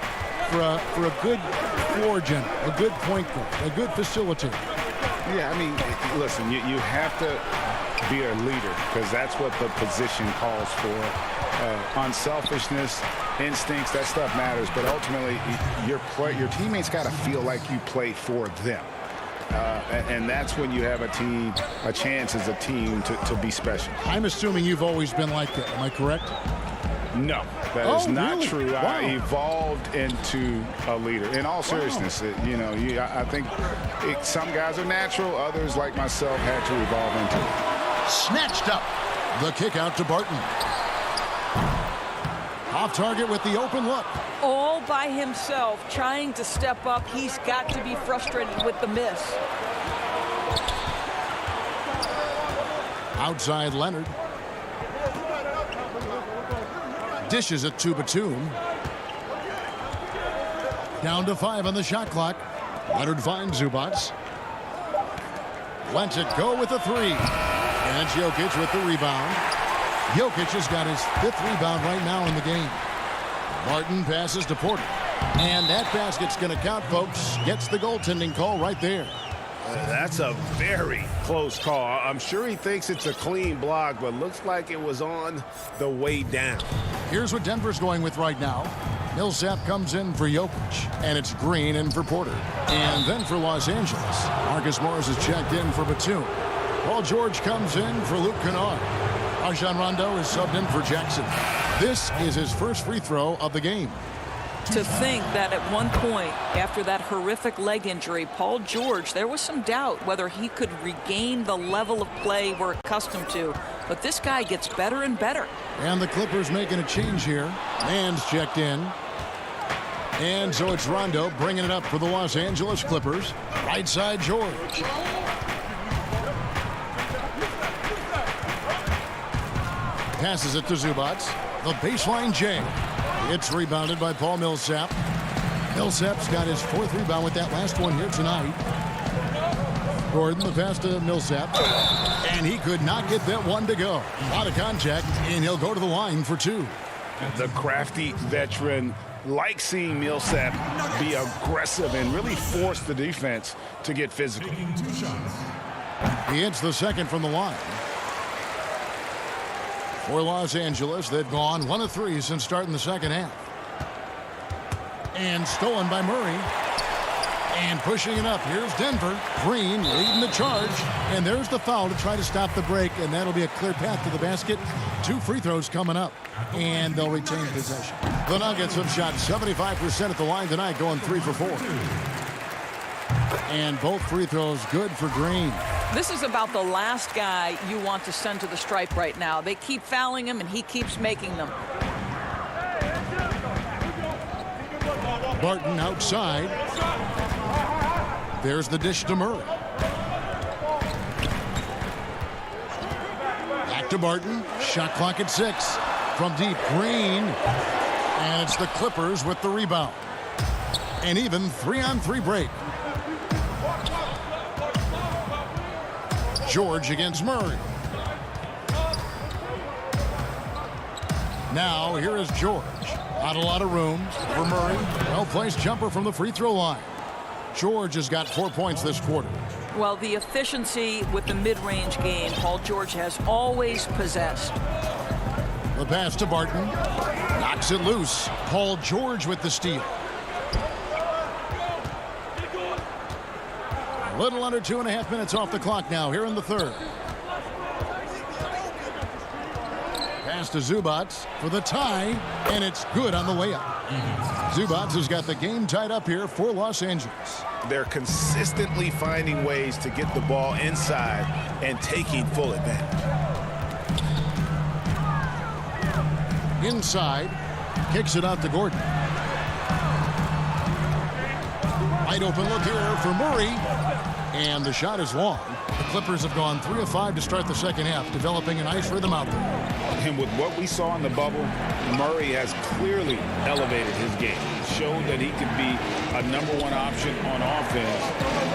for a good floor general, a good point guard, a good facilitator. Yeah, I mean, listen, you have to be a leader because that's what the position calls for. Unselfishness, instincts, that stuff matters. But ultimately, your teammates got to feel like you play for them. And that's when you have a chance as a team to be special. I'm assuming you've always been like that. Am I correct? No, that is not really? true. Wow. I evolved into a leader. In all seriousness, I think some guys are natural. Others, like myself, had to evolve into it. Snatched up. The kick out to Barton. Off target with the open look. All by himself, trying to step up. He's got to be frustrated with the miss. Outside Leonard. Dishes it to Batum. Down to 5 on the shot clock. Leonard finds Zubac. Lets it go with the 3. And it's Jokic with the rebound. Jokic has got his 5th rebound right now in the game. Martin passes to Porter. And that basket's going to count, folks. Gets the goaltending call right there. That's a very close call. I'm sure he thinks it's a clean block, but looks like it was on the way down. Here's what Denver's going with right now. Millsap comes in for Jokic, and it's Green in for Porter. And then for Los Angeles, Marcus Morris is checked in for Batum. Paul George comes in for Luke Kennard. Rajon Rondo is subbed in for Jackson. This is his first free throw of the game. To think that at one point, after that horrific leg injury, Paul George, there was some doubt whether he could regain the level of play we're accustomed to. But this guy gets better and better. And the Clippers making a change here. Mann's checked in. And so it's Rondo bringing it up for the Los Angeles Clippers. Right side George. Passes it to Zubac. The baseline J. It's rebounded by Paul Millsap. Millsap's got his 4th rebound with that last one here tonight. Gordon, the pass to Millsap. And he could not get that one to go. A lot of contact, and he'll go to the line for 2. The crafty veteran likes seeing Millsap be aggressive and really force the defense to get physical. He hits the 2nd from the line. For Los Angeles, they've gone 1 of 3 since starting the second half. And stolen by Murray. And pushing it up. Here's Denver. Green leading the charge. And there's the foul to try to stop the break. And that'll be a clear path to the basket. 2 free throws coming up. And they'll retain possession. The Nuggets have shot 75% at the line tonight, going 3 for 4. And both free throws good for Green. This is about the last guy you want to send to the stripe right now. They keep fouling him, and he keeps making them. Barton outside. There's the dish to Murray. Back to Barton. Shot clock at 6. From deep, Green. And it's the Clippers with the rebound. An even 3-on-3 break. George against Murray. Now here is George. Not a lot of room for Murray. Well-placed jumper from the free throw line. George has got 4 points this quarter. Well, the efficiency with the mid-range game, Paul George has always possessed. The pass to Barton. Knocks it loose. Paul George with the steal. A little under 2.5 minutes off the clock now here in the 3rd. Pass to Zubac for the tie, and it's good on the way up. Zubac has got the game tied up here for Los Angeles. They're consistently finding ways to get the ball inside and taking full advantage. Inside, kicks it out to Gordon. Wide open look here for Murray. And the shot is long. The Clippers have gone 3 of 5 to start the second half, developing a nice rhythm out there. And with what we saw in the bubble, Murray has clearly elevated his game. Showed that he could be a #1 option on offense.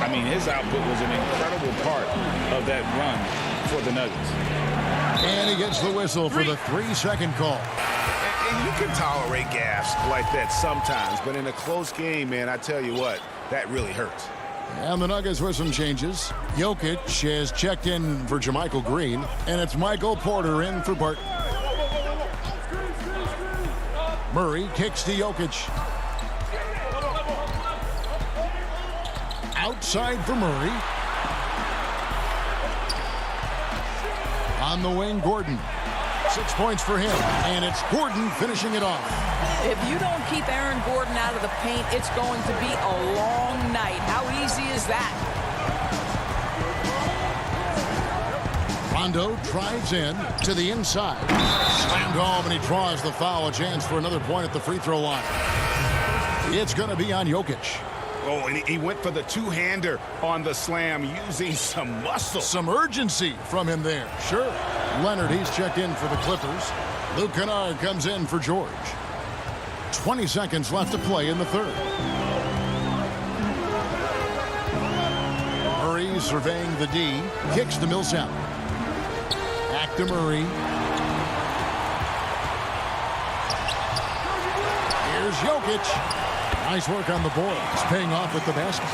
I mean, his output was an incredible part of that run for the Nuggets. And he gets the whistle for the 3-second call. And you can tolerate gaffes like that sometimes, but in a close game, man, I tell you what, that really hurts. And the Nuggets with some changes. Jokic has checked in for Jermichael Green, and it's Michael Porter in for Barton. Murray kicks to Jokic. Outside for Murray. On the wing, Gordon. 6 points for him, and it's Gordon finishing it off. If you don't keep Aaron Gordon out of the paint, it's going to be a long night. How easy is that? Rondo drives in to the inside. Slammed home, and he draws the foul. A chance for another point at the free throw line. It's going to be on Jokic. Oh, and he went for the two-hander on the slam using some muscle. Some urgency from him there. Sure. Leonard, he's checked in for the Clippers. Luke Kennard comes in for George. 20 seconds left to play in the third. Murray surveying the D. Kicks to Millsap. Back to Murray. Here's Jokic. Nice work on the boards, paying off with the basket.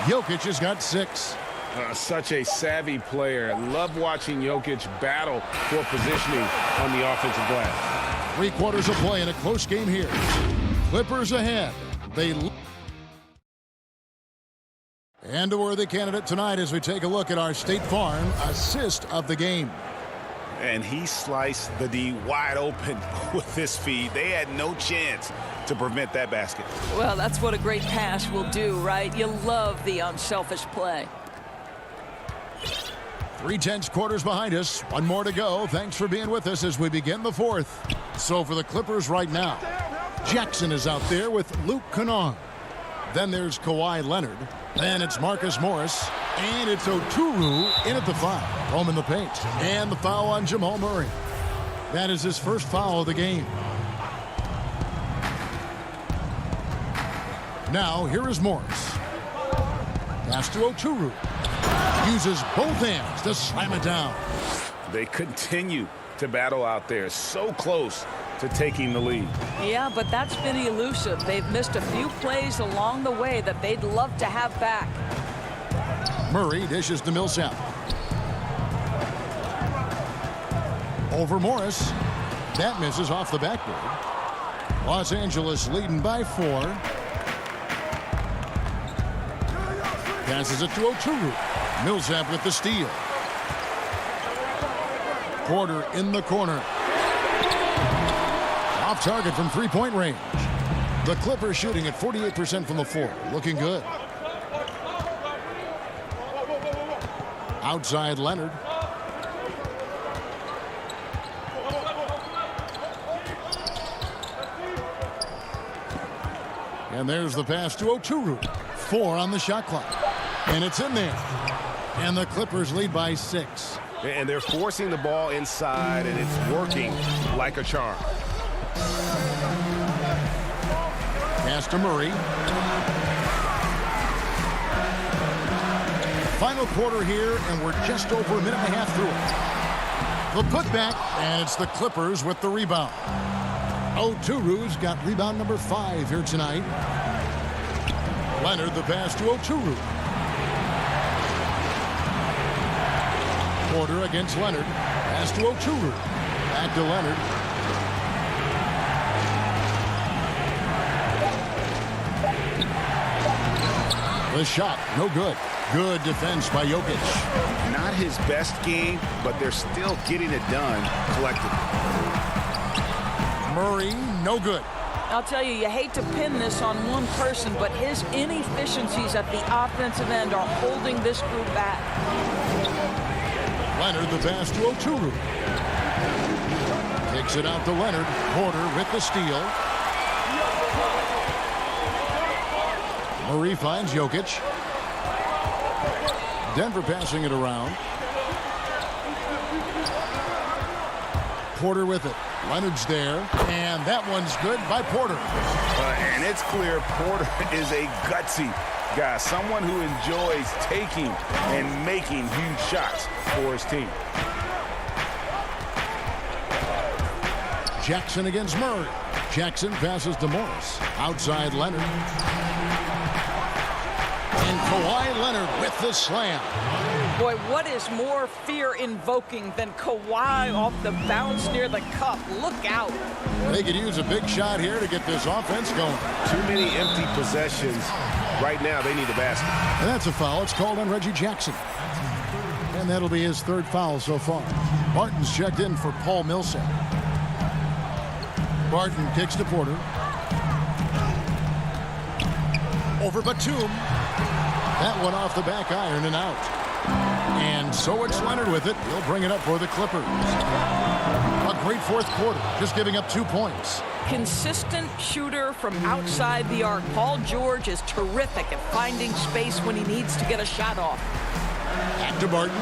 Jokic has got 6. Such a savvy player. Love watching Jokic battle for positioning on the offensive glass. 3 quarters of play in a close game here. Clippers ahead. And a worthy candidate tonight as we take a look at our State Farm assist of the game. And he sliced the D wide open with his feed. They had no chance to prevent that basket. Well, that's what a great pass will do, right? You love the unselfish play. 3/10 quarters behind us. 1 more to go. Thanks for being with us as we begin the fourth. So for the Clippers right now, Jackson is out there with Luke Kennard. Then there's Kawhi Leonard. Then it's Marcus Morris. And it's Oturu in at the foul. Home in the paint. And the foul on Jamal Murray. That is his first foul of the game. Now, here is Morris. Pass to Oturu. Uses both hands to slam it down. They continue to battle out there. So close to taking the lead. Yeah, but that's been elusive. They've missed a few plays along the way that they'd love to have back. Murray dishes to Millsap. Over Morris. That misses off the backboard. Los Angeles leading by 4. Passes it to Oturu. Millsap with the steal. Porter in the corner. Off target from three-point range. The Clippers shooting at 48% from the floor. Looking good. Outside Leonard. And there's the pass to Oturu. 4 on the shot clock. And it's in there. And the Clippers lead by 6. And they're forcing the ball inside, and it's working like a charm. Pass to Murray. Final quarter here, and we're just over a minute and a half through it. The putback, and it's the Clippers with the rebound. Oturu's got rebound number 5 here tonight. Leonard the pass to Oturu. Porter against Leonard. Pass to Oturu. Back to Leonard. The shot, no good. Good defense by Jokic. Not his best game, but they're still getting it done collectively. Murray, no good. I'll tell you, you hate to pin this on one person, but his inefficiencies at the offensive end are holding this group back. Leonard the pass to Oturu. Kicks it out to Leonard. Porter with the steal. Murray finds Jokic. Denver passing it around. Porter with it. Leonard's there, and that one's good by Porter. And it's clear Porter is a gutsy guy, someone who enjoys taking and making huge shots for his team. Jackson against Murray. Jackson passes to Morris. Outside Leonard. And Kawhi Leonard with the slam. Boy, what is more fear-invoking than Kawhi off the bounce near the cup? Look out. They could use a big shot here to get this offense going. Too many empty possessions. Right now, they need a basket. And that's a foul. It's called on Reggie Jackson. And that'll be his 3rd foul so far. Barton's checked in for Paul Millsap. Barton kicks to Porter. Over Batum. That one off the back iron and out. And so it's Leonard with it. He'll bring it up for the Clippers. A great 4th quarter, just giving up 2 points. consistent shooter from outside the arc. Paul George is terrific at finding space when he needs to get a shot off. Back to Barton.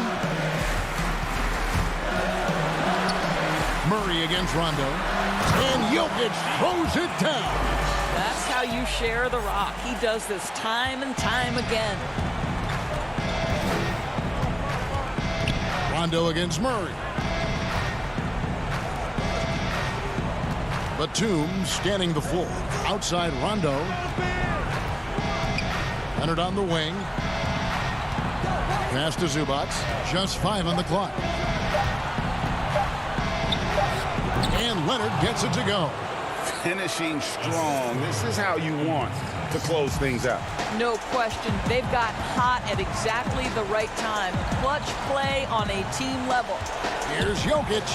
Murray against Rondo. And Jokic throws it down. That's how you share the rock. He does this time and time again. Rondo against Murray. Batum scanning the floor. Outside Rondo. Leonard on the wing. Pass to Zubac. Just 5 on the clock. And Leonard gets it to go. Finishing strong. This is how you want to close things out. No question. They've got hot at exactly the right time. Clutch play on a team level. Here's Jokic.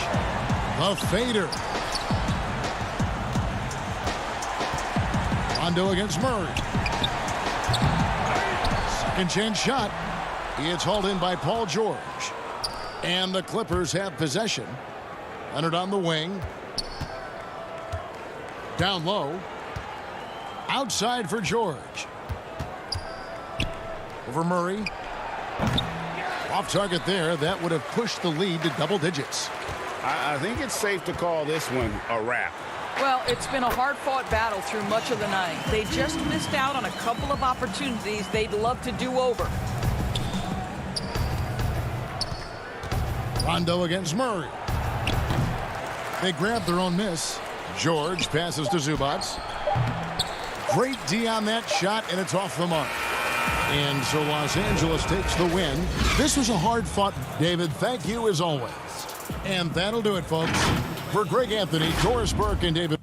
The fader. Rondo against Murray. Second chance shot. It's hauled in by Paul George. And the Clippers have possession. Leonard on the wing. Down low. Outside for George. Over Murray. Off target there. That would have pushed the lead to double digits. I think it's safe to call this one a wrap. Well, it's been a hard-fought battle through much of the night. They just missed out on a couple of opportunities they'd love to do over. Rondo against Murray. They grab their own miss. George passes to Zubac. Great D on that shot, and it's off the mark. And so Los Angeles takes the win. This was a hard-fought, David. Thank you as always. And that'll do it, folks. For Greg Anthony, Doris Burke, and David.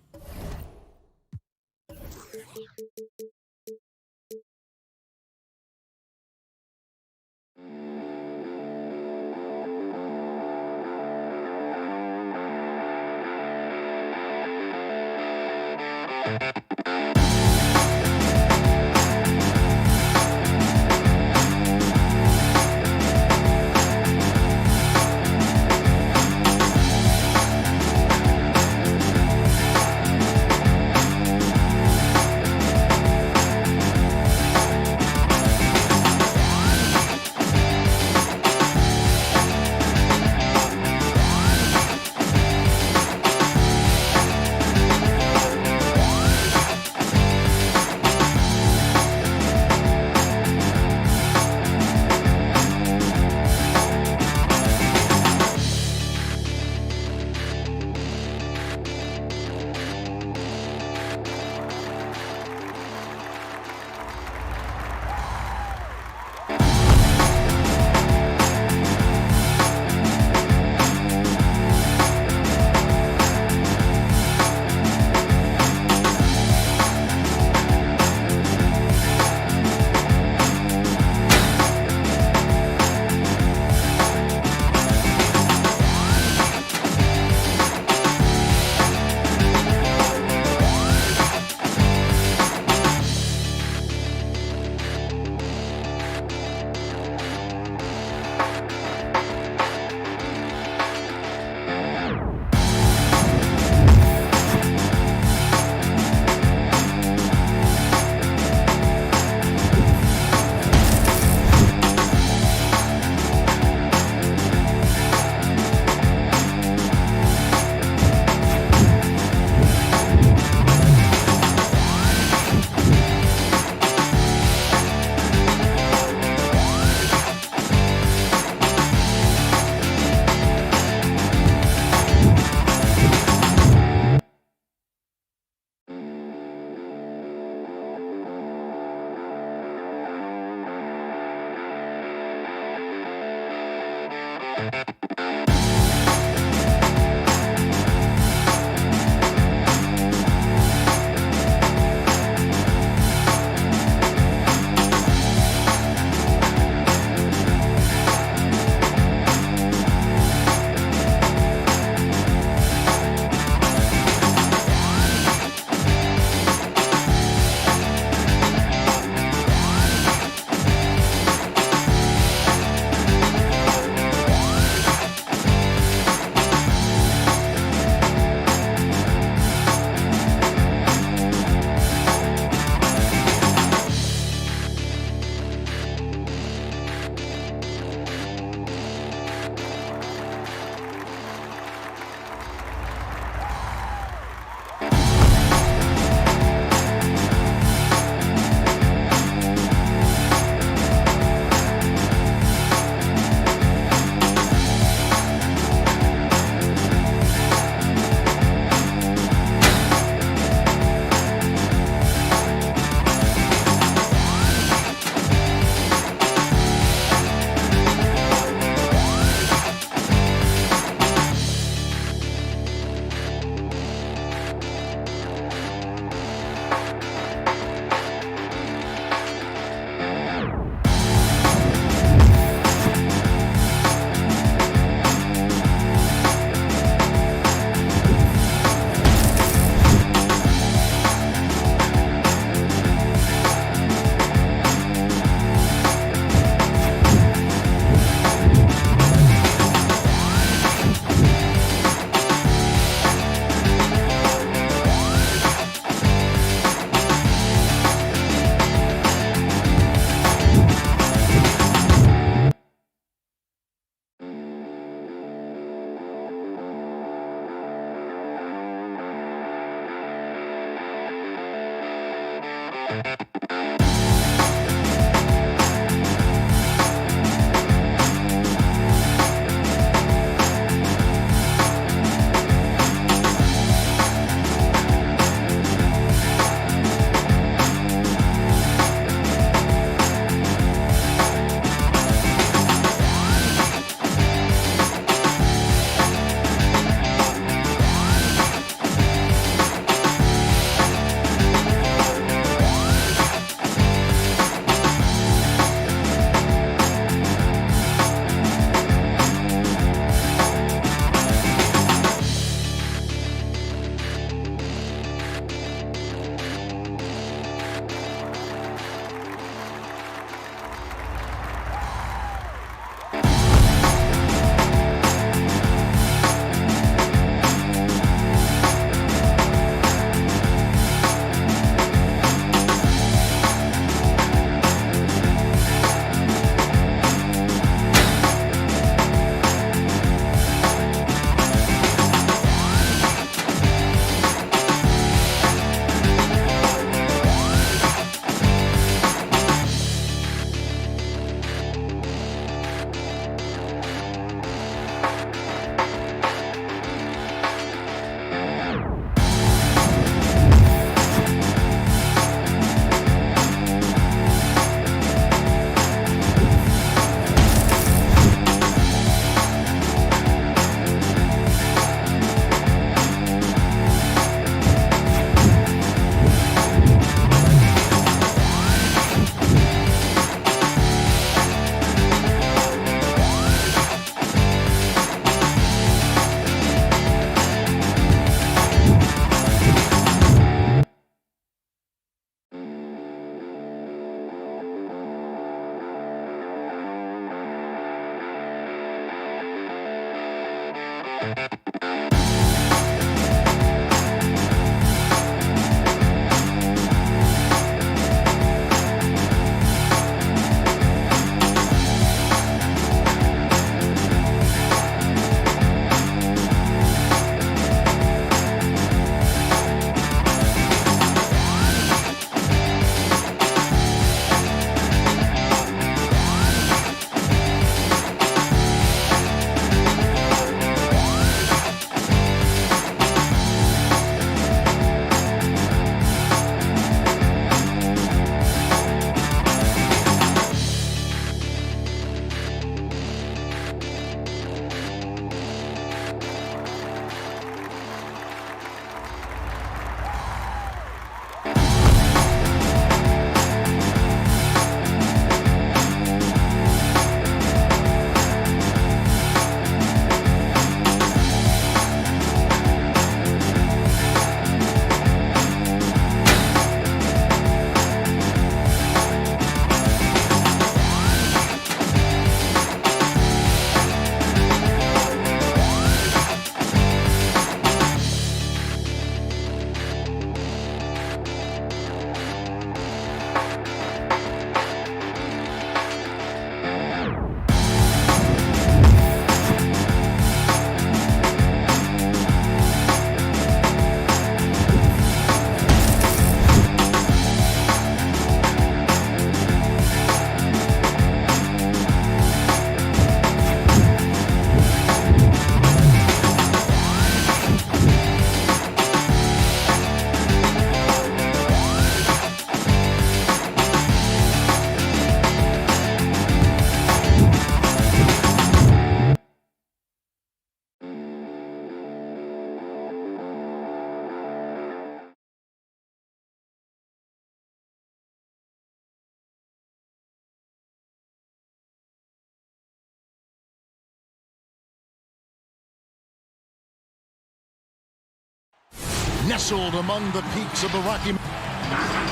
Nestled among the peaks of the Rocky Mountains.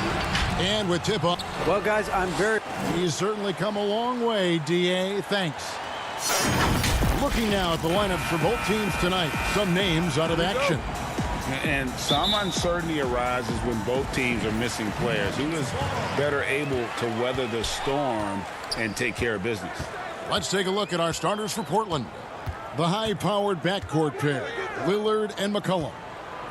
And with tip-off. Well, guys, He's certainly come a long way, D.A. Thanks. Looking now at the lineups for both teams tonight. Some names out of action. And some uncertainty arises when both teams are missing players. Who is better able to weather the storm and take care of business? Let's take a look at our starters for Portland. The high-powered backcourt pair, Lillard and McCollum.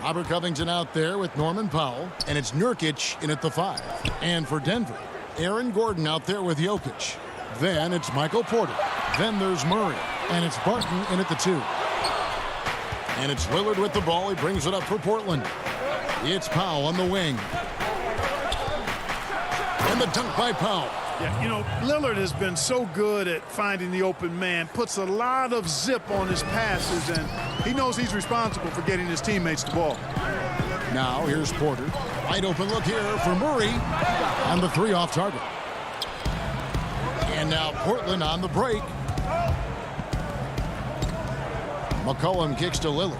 Robert Covington out there with Norman Powell, and it's Nurkic in at the 5. And for Denver, Aaron Gordon out there with Jokic. Then it's Michael Porter. Then there's Murray, and it's Barton in at the 2. And it's Lillard with the ball. He brings it up for Portland. It's Powell on the wing. And the dunk by Powell. Yeah, you know, Lillard has been so good at finding the open man, puts a lot of zip on his passes, and he knows he's responsible for getting his teammates the ball. Now here's Porter. Wide open look here for Murray. And the 3 off target. And now Portland on the break. McCollum kicks to Lillard.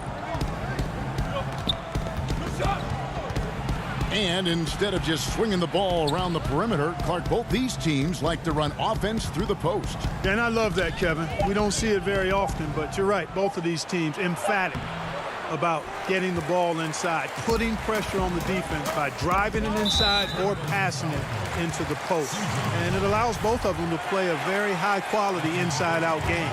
And instead of just swinging the ball around the perimeter, Clark, both these teams like to run offense through the post. Yeah, and I love that, Kevin. We don't see it very often, but you're right. Both of these teams emphatic about getting the ball inside, putting pressure on the defense by driving it inside or passing it into the post. And it allows both of them to play a very high-quality inside-out game.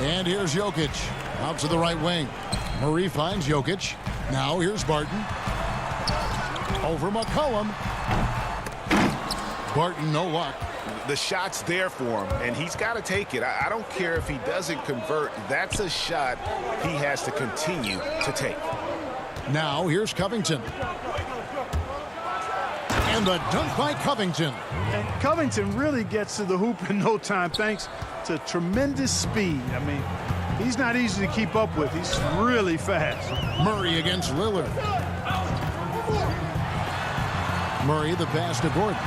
And here's Jokic out to the right wing. Murray finds Jokic. Now here's Barton. Over McCollum. Barton, no luck. The shot's there for him, and he's got to take it. I don't care if he doesn't convert. That's a shot he has to continue to take. Now here's Covington. And the dunk by Covington. And Covington really gets to the hoop in no time thanks to tremendous speed. I mean, he's not easy to keep up with. He's really fast. Murray against Lillard. Murray the pass to Gordon.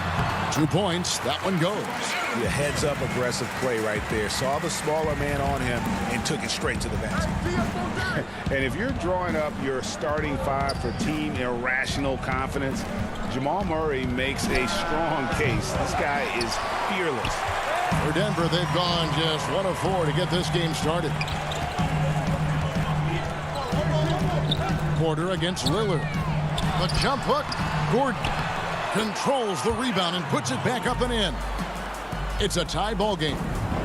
2 points. That one goes. Yeah, heads-up aggressive play right there. Saw the smaller man on him and took it straight to the basket. And if you're drawing up your starting five for team irrational confidence, Jamal Murray makes a strong case. This guy is fearless. For Denver, they've gone just 1 of 4 to get this game started. Porter against Lillard. The jump hook. Gordon controls the rebound and puts it back up and in. It's a tie ball game.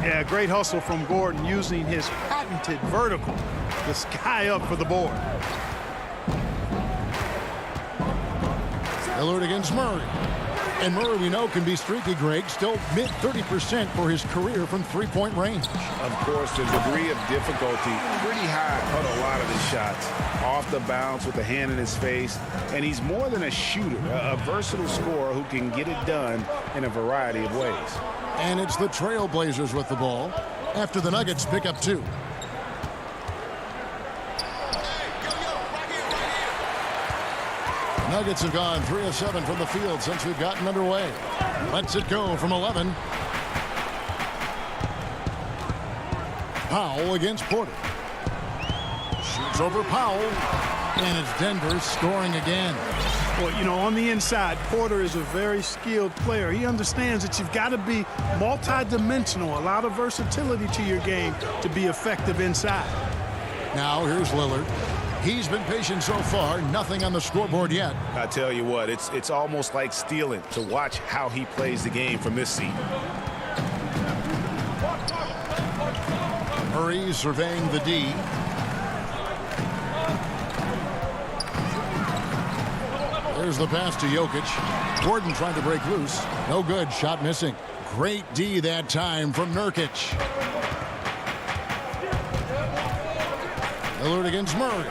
Yeah, great hustle from Gordon using his patented vertical to sky up for the board. Lillard against Murray. And Murray, we know, can be streaky, Greg. Still mid 30% for his career from three-point range. Of course, the degree of difficulty pretty high on a lot of his shots. Off the bounce with a hand in his face. And he's more than a shooter, a versatile scorer who can get it done in a variety of ways. And it's the Trailblazers with the ball after the Nuggets pick up 2. Nuggets have gone 3 of 7 from the field since we've gotten underway. Lets it go from 11. Powell against Porter. Shoots over Powell. And it's Denver scoring again. Well, you know, on the inside, Porter is a very skilled player. He understands that you've got to be multi-dimensional, a lot of versatility to your game to be effective inside. Now here's Lillard. He's been patient so far. Nothing on the scoreboard yet. I tell you what, it's almost like stealing to watch how he plays the game from this seat. Murray surveying the D. There's the pass to Jokic. Gordon trying to break loose. No good. Shot missing. Great D that time from Nurkic. Lillard against Murray.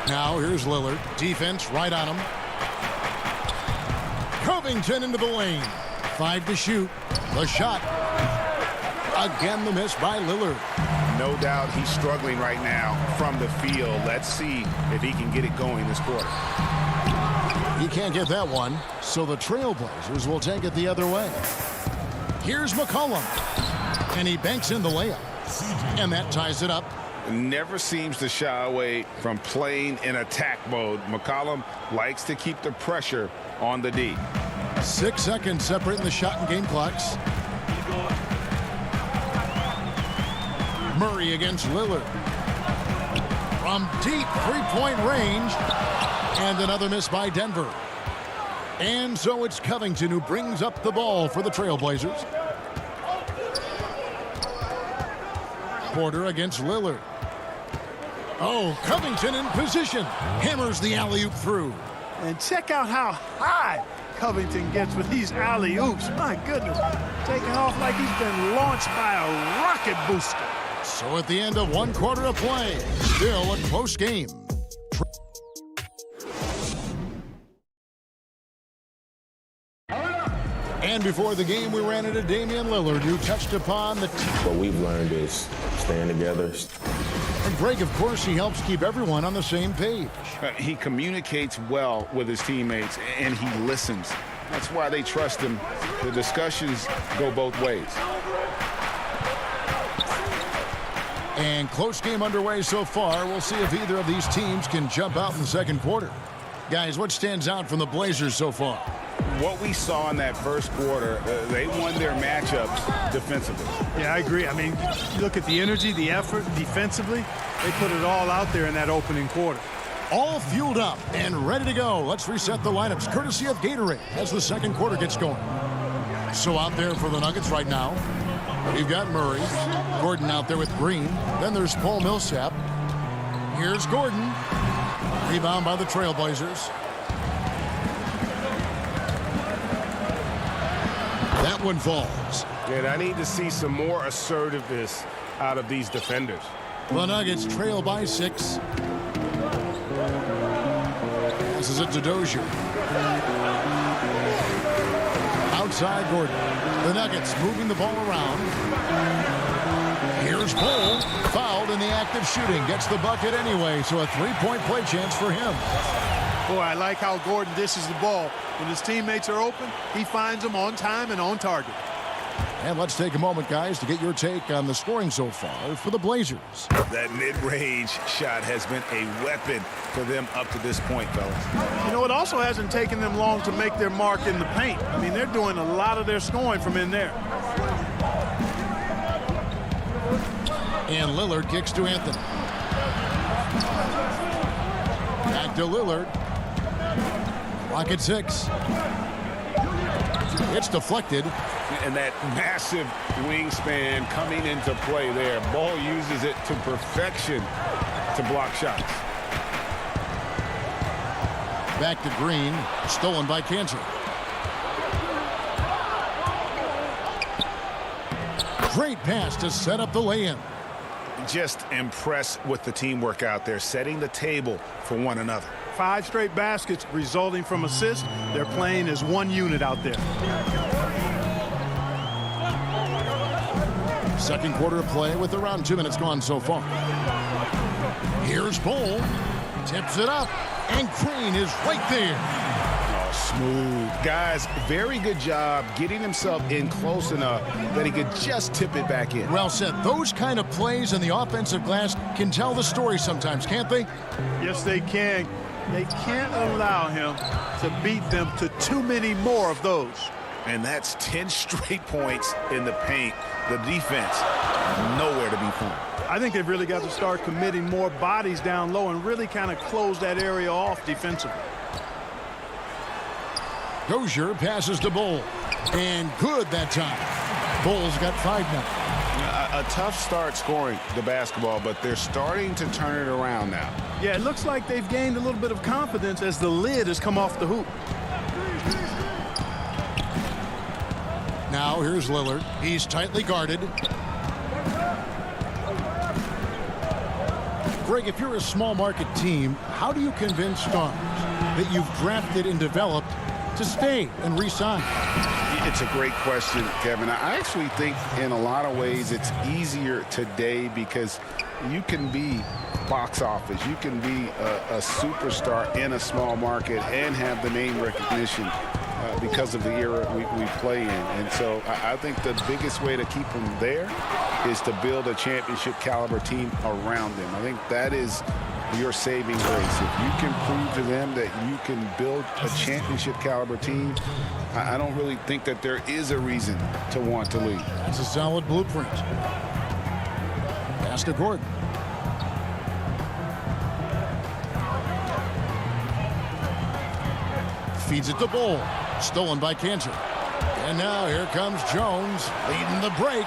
Now here's Lillard. Defense right on him. Covington into the lane. 5 to shoot. The shot. Again the miss by Lillard. No doubt he's struggling right now from the field. Let's see if he can get it going this quarter. He can't get that one, so the Trailblazers will take it the other way. Here's McCollum. And he banks in the layup. And that ties it up. Never seems to shy away from playing in attack mode. McCollum likes to keep the pressure on the D. 6 seconds separating the shot and game clocks. Murray against Lillard. From deep three-point range. And another miss by Denver. And so it's Covington who brings up the ball for the Trailblazers. Porter against Lillard. Oh, Covington in position. Hammers the alley-oop through. And check out how high Covington gets with these alley-oops. My goodness. Taking off like he's been launched by a rocket booster. So at the end of 1 quarter of play, still a close game. And before the game, we ran into Damian Lillard, who touched upon the... What we've learned is staying together. And Greg, of course, he helps keep everyone on the same page. He communicates well with his teammates, and he listens. That's why they trust him. The discussions go both ways. And close game underway so far. We'll see if either of these teams can jump out in the second quarter. Guys, what stands out from the Blazers so far? What we saw in that first quarter, they won their matchups defensively. Yeah, I agree. I mean, you look at the energy, the effort defensively. They put it all out there in that opening quarter. All fueled up and ready to go. Let's reset the lineups courtesy of Gatorade as the second quarter gets going. So out there for the Nuggets right now, we've got Murray. Gordon out there with Green. Then there's Paul Millsap. Here's Gordon. Rebound by the Trailblazers. That one falls. And I need to see some more assertiveness out of these defenders. The Nuggets trail by 6. This is it to Dozier. Outside Gordon. The Nuggets moving the ball around. Here's Cole. Fouled in the act of shooting. Gets the bucket anyway, so a 3-point play chance for him. Boy, I like how Gordon dishes the ball. When his teammates are open, he finds them on time and on target. And let's take a moment, guys, to get your take on the scoring so far for the Blazers. That mid-range shot has been a weapon for them up to this point, fellas. You know, it also hasn't taken them long to make their mark in the paint. I mean, they're doing a lot of their scoring from in there. And Lillard kicks to Anthony. Back to Lillard. Rocket 6. It's deflected. And that massive wingspan coming into play there. Ball uses it to perfection to block shots. Back to Green. Stolen by Cantor. Great pass to set up the lay-in. Just impressed with the teamwork out there, setting the table for one another. 5 straight baskets resulting from assists. They're playing as one unit out there. Second quarter of play with around 2 minutes gone so far. Here's Bull. Tips it up. And Green is right there. Oh, smooth. Guys, very good job getting himself in close enough that he could just tip it back in. Well said. Those kind of plays in the offensive glass can tell the story sometimes, can't they? Yes, they can. They can't allow him to beat them to too many more of those. And that's 10 straight points in the paint. The defense, nowhere to be found. I think they've really got to start committing more bodies down low and really kind of close that area off defensively. Dozier passes to Bull. And good that time. Bull's got 5 now. A tough start scoring the basketball, but they're starting to turn it around now. Yeah, it looks like they've gained a little bit of confidence as the lid has come off the hoop. Now here's Lillard. He's tightly guarded. Greg, if you're a small market team, how do you convince stars that you've drafted and developed to stay and re-sign? It's a great question, Kevin. I actually think in a lot of ways it's easier today because you can be box office. You can be a superstar in a small market and have the name recognition because of the era we play in. And so I think the biggest way to keep them there is to build a championship caliber team around them. I think that is your saving grace. If you can prove to them that you can build a championship caliber team, I don't really think that there is a reason to want to leave. That's a solid blueprint. Pass to Gordon. Feeds it to Bull. Stolen by Cantor. And now here comes Jones leading the break.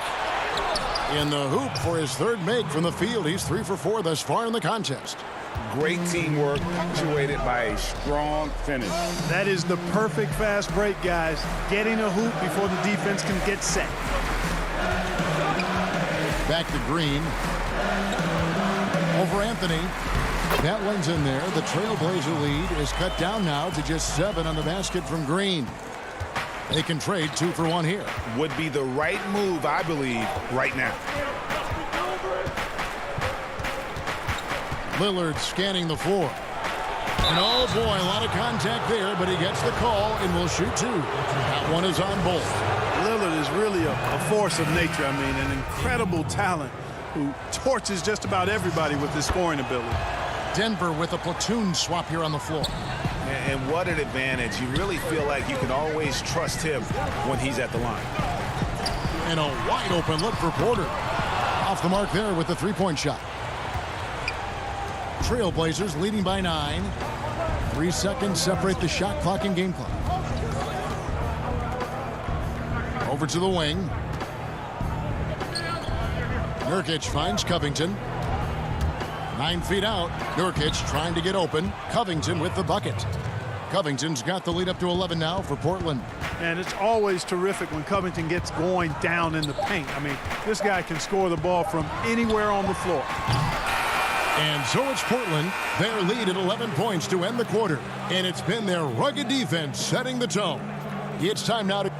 In the hoop for his third make from the field. He's 3 for 4 thus far in the contest. Great teamwork punctuated by a strong finish. That is the perfect fast break, guys. Getting a hoop before the defense can get set. Back to Green. Over Anthony. That one's in there. The Trailblazer lead is cut down now to just 7 on the basket from Green. They can trade 2 for 1 here. Would be the right move, I believe, right now. Lillard scanning the floor. And oh boy, a lot of contact there, but he gets the call and will shoot 2. That one is on Bull. Lillard is really a force of nature. I mean, an incredible talent who torches just about everybody with his scoring ability. Denver with a platoon swap here on the floor. And what an advantage. You really feel like you can always trust him when he's at the line. And a wide open look for Porter. Off the mark there with the 3-point shot. Trailblazers leading by 9. 3 seconds separate the shot clock and game clock. Over to the wing. Jokic finds Covington. 9 feet out. Jokic trying to get open. Covington with the bucket. Covington's got the lead up to 11 now for Portland. And it's always terrific when Covington gets going down in the paint. I mean, this guy can score the ball from anywhere on the floor. And so it's Portland. Their lead at 11 points to end the quarter. And it's been their rugged defense setting the tone. It's time now to...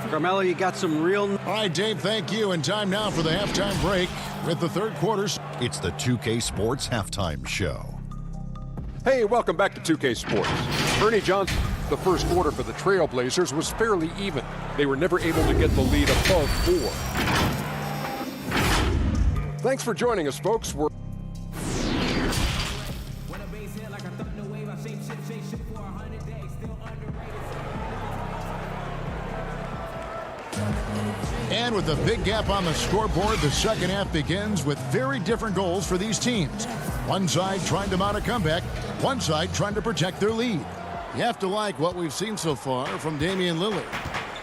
Carmelo, you got some real... All right, Dave, thank you. And time now for the halftime break with the third quarter. It's the 2K Sports Halftime Show. Hey, welcome back to 2K Sports. Ernie Johnson, the first quarter for the Trailblazers was fairly even. They were never able to get the lead above 4. Thanks for joining us, folks. And with a big gap on the scoreboard, the second half begins with very different goals for these teams. One side trying to mount a comeback, one side trying to protect their lead. You have to like what we've seen so far from Damian Lillard.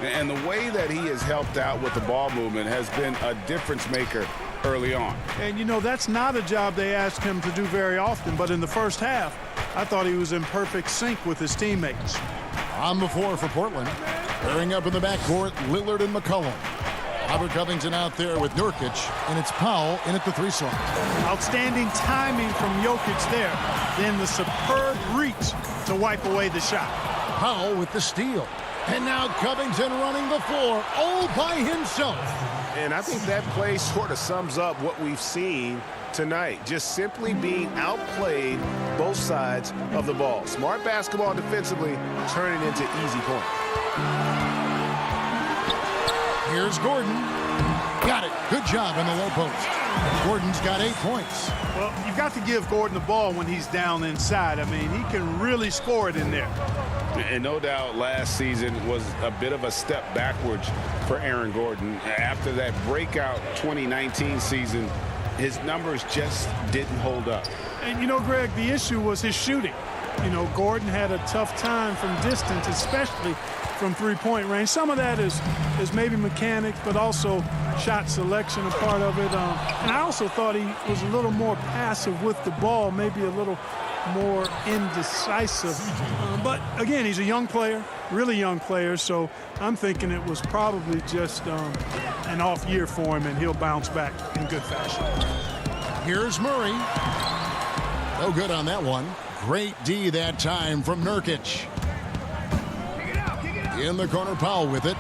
And the way that he has helped out with the ball movement has been a difference maker early on. And, you know, that's not a job they ask him to do very often, but in the first half, I thought he was in perfect sync with his teammates. On the floor for Portland. Pairing up in the backcourt, Lillard and McCollum. Robert Covington out there with Jokic, and it's Powell in at the 3 slot. Outstanding timing from Jokic there. Then the superb reach to wipe away the shot. Powell with the steal. And now Covington running the floor all by himself. And I think that play sort of sums up what we've seen tonight. Just simply being outplayed both sides of the ball. Smart basketball defensively, turning into easy points. Here's Gordon. Got it. Good job in the low post. Gordon's got 8 points. Well, you've got to give Gordon the ball when he's down inside. I mean, he can really score it in there. And no doubt last season was a bit of a step backwards for Aaron Gordon. After that breakout 2019 season, his numbers just didn't hold up. And, you know, Greg, the issue was his shooting. You know, Gordon had a tough time from distance, especially from three-point range. Some of that is maybe mechanics, but also shot selection a part of it. And I also thought he was a little more passive with the ball, maybe a little more indecisive. But, again, he's a young player, really young player, so I'm thinking it was probably just an off year for him, and he'll bounce back in good fashion. Here's Murray. No good on that one. Great D that time from Nurkic. In the corner, Powell with it.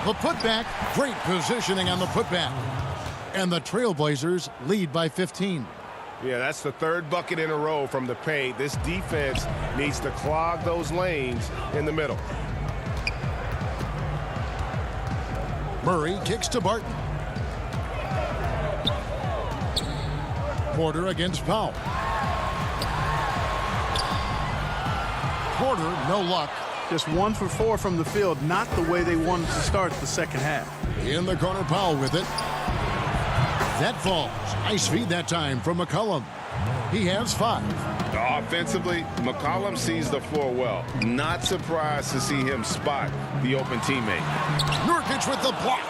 The putback, great positioning on the putback. And the Trailblazers lead by 15. Yeah, that's the third bucket in a row from the paint. This defense needs to clog those lanes in the middle. Murray kicks to Barton. Porter against Powell. Porter, no luck. Just 1 for 4 from the field, not the way they wanted to start the second half. In the corner, Powell with it. That falls. Nice feed that time from McCollum. He has 5. Offensively, McCollum sees the floor well. Not surprised to see him spot the open teammate. Nurkic with the block.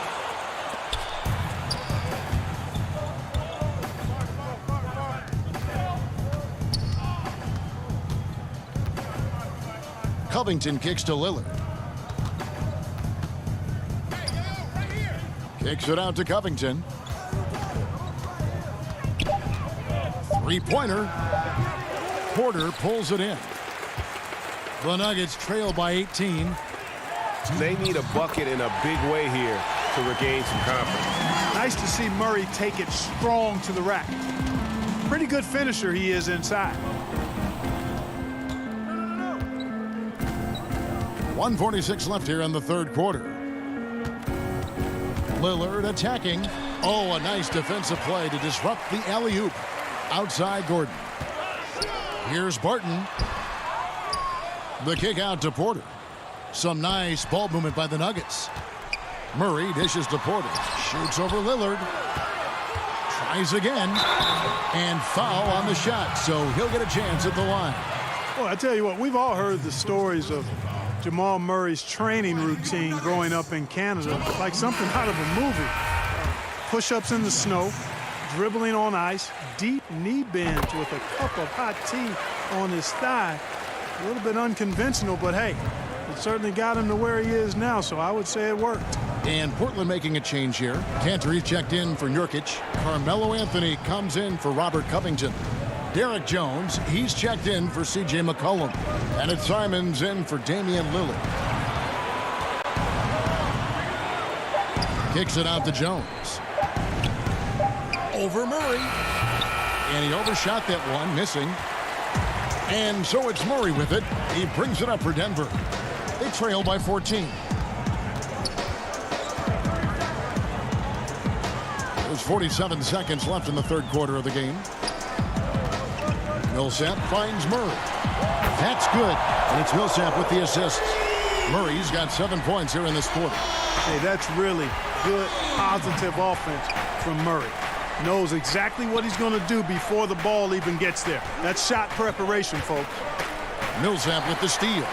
Covington kicks to Lillard. Kicks it out to Covington. Three-pointer. Porter pulls it in. The Nuggets trail by 18. They need a bucket in a big way here to regain some confidence. Nice to see Murray take it strong to the rack. Pretty good finisher he is inside. 1:46 left here in the third quarter. Lillard attacking. Oh, a nice defensive play to disrupt the alley-oop. Outside Gordon. Here's Barton. The kick out to Porter. Some nice ball movement by the Nuggets. Murray dishes to Porter. Shoots over Lillard. Tries again. And foul on the shot, so he'll get a chance at the line. Well, I tell you what, we've all heard the stories of Jamal Murray's training routine growing up in Canada, like something out of a movie. Push-ups in the snow, dribbling on ice, deep knee bends with a cup of hot tea on his thigh. A little bit unconventional, but hey, it certainly got him to where he is now, so I would say it worked. And Portland making a change here. Cantor checked in for Jokic. Carmelo Anthony comes in for Robert Covington. Derek Jones, he's checked in for C.J. McCollum. And it's Simons in for Damian Lillard. Kicks it out to Jones. Over Murray. And he overshot that one, missing. And so it's Murray with it. He brings it up for Denver. They trail by 14. There's 47 seconds left in the third quarter of the game. Millsap finds Murray. That's good. And it's Millsap with the assists. Murray's got 7 points here in this quarter. Hey, that's really good, positive offense from Murray. Knows exactly what he's going to do before the ball even gets there. That's shot preparation, folks. Millsap with the steal.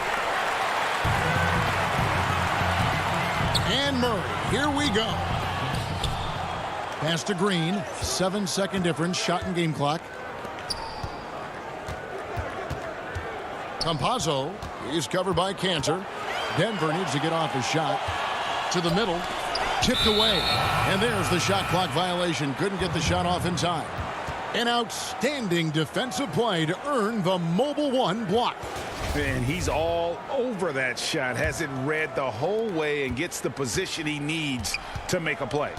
And Murray, here we go. Pass to Green, 7-second difference, shot and game clock. Campazzo is covered by Cantor. Denver needs to get off his shot. To the middle, tipped away. And there's the shot clock violation. Couldn't get the shot off in time. An outstanding defensive play to earn the mobile one block. And he's all over that shot. Has it read the whole way and gets the position he needs to make a play.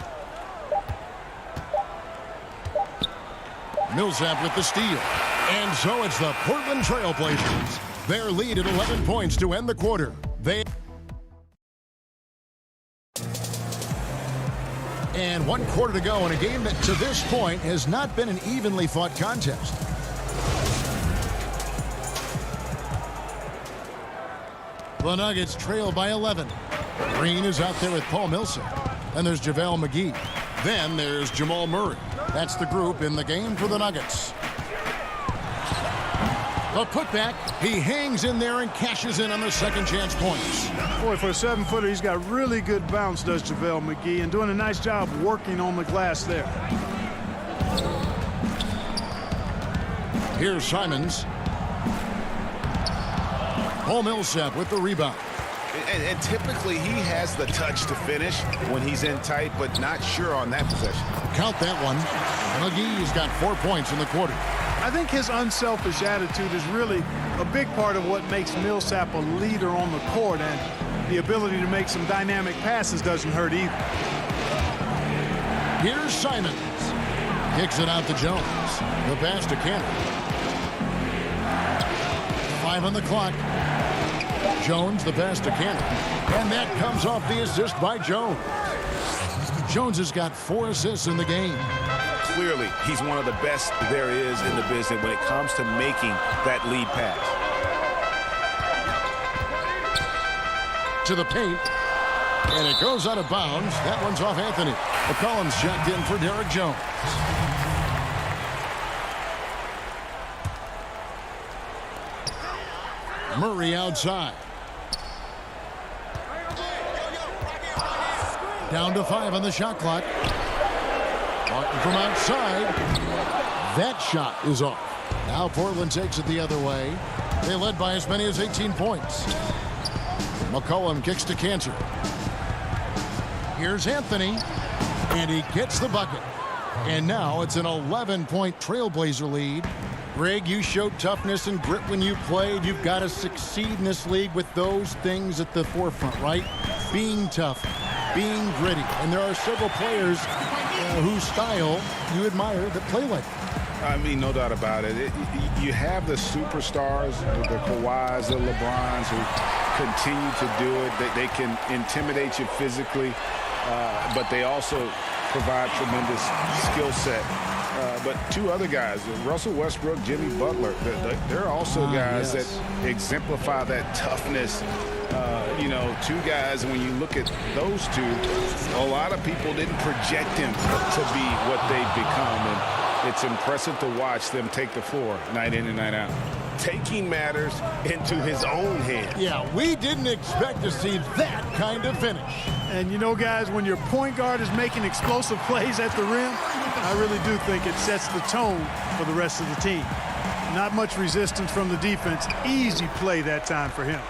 Millsap with the steal. And so it's the Portland Trail Blazers. Their lead at 11 points to end the quarter. And 1 quarter to go in a game that to this point has not been an evenly fought contest. The Nuggets trail by 11. Green is out there with Paul Millsap. And there's JaVale McGee. Then there's Jamal Murray. That's the group in the game for the Nuggets. The putback, he hangs in there and cashes in on the second chance points. Boy, for a 7-footer, he's got really good bounce, does JaVale McGee, and doing a nice job working on the glass there. Here's Simons. Paul Millsap with the rebound. And typically he has the touch to finish when he's in tight, but not sure on that possession. Count that one. McGee's got 4 points in the quarter. I think his unselfish attitude is really a big part of what makes Millsap a leader on the court, and the ability to make some dynamic passes doesn't hurt either. Here's Simons. Kicks it out to Jones. The pass to Cantor. 5 on the clock. Jones, the pass to Cantor. And that comes off the assist by Jones. Jones has got 4 assists in the game. Clearly, he's one of the best there is in the business when it comes to making that lead pass. To the paint. And it goes out of bounds. That one's off Anthony. McCollum's checked in for Derek Jones. Murray outside. Down to 5 on the shot clock. Martin from outside. That shot is off. Now Portland takes it the other way. They led by as many as 18 points. McCollum kicks to Cantor. Here's Anthony. And he gets the bucket. And now it's an 11-point Trailblazer lead. Greg, you showed toughness and grit when you played. You've got to succeed in this league with those things at the forefront, right? Being tough, being gritty. And there are several players whose style you admire that play like that. I mean, no doubt about it. You have the superstars, the Kawhis, the LeBrons who continue to do it. They can intimidate you physically, but they also provide tremendous skill set. But 2 other guys, Russell Westbrook, Jimmy Butler, they're also guys that exemplify that toughness. 2 guys, when you look at those 2, a lot of people didn't project them to be what they've become. And it's impressive to watch them take the floor night in and night out. Taking matters into his own hands. Yeah, we didn't expect to see that kind of finish. And guys, when your point guard is making explosive plays at the rim, I really do think it sets the tone for the rest of the team. Not much resistance from the defense. Easy play that time for him.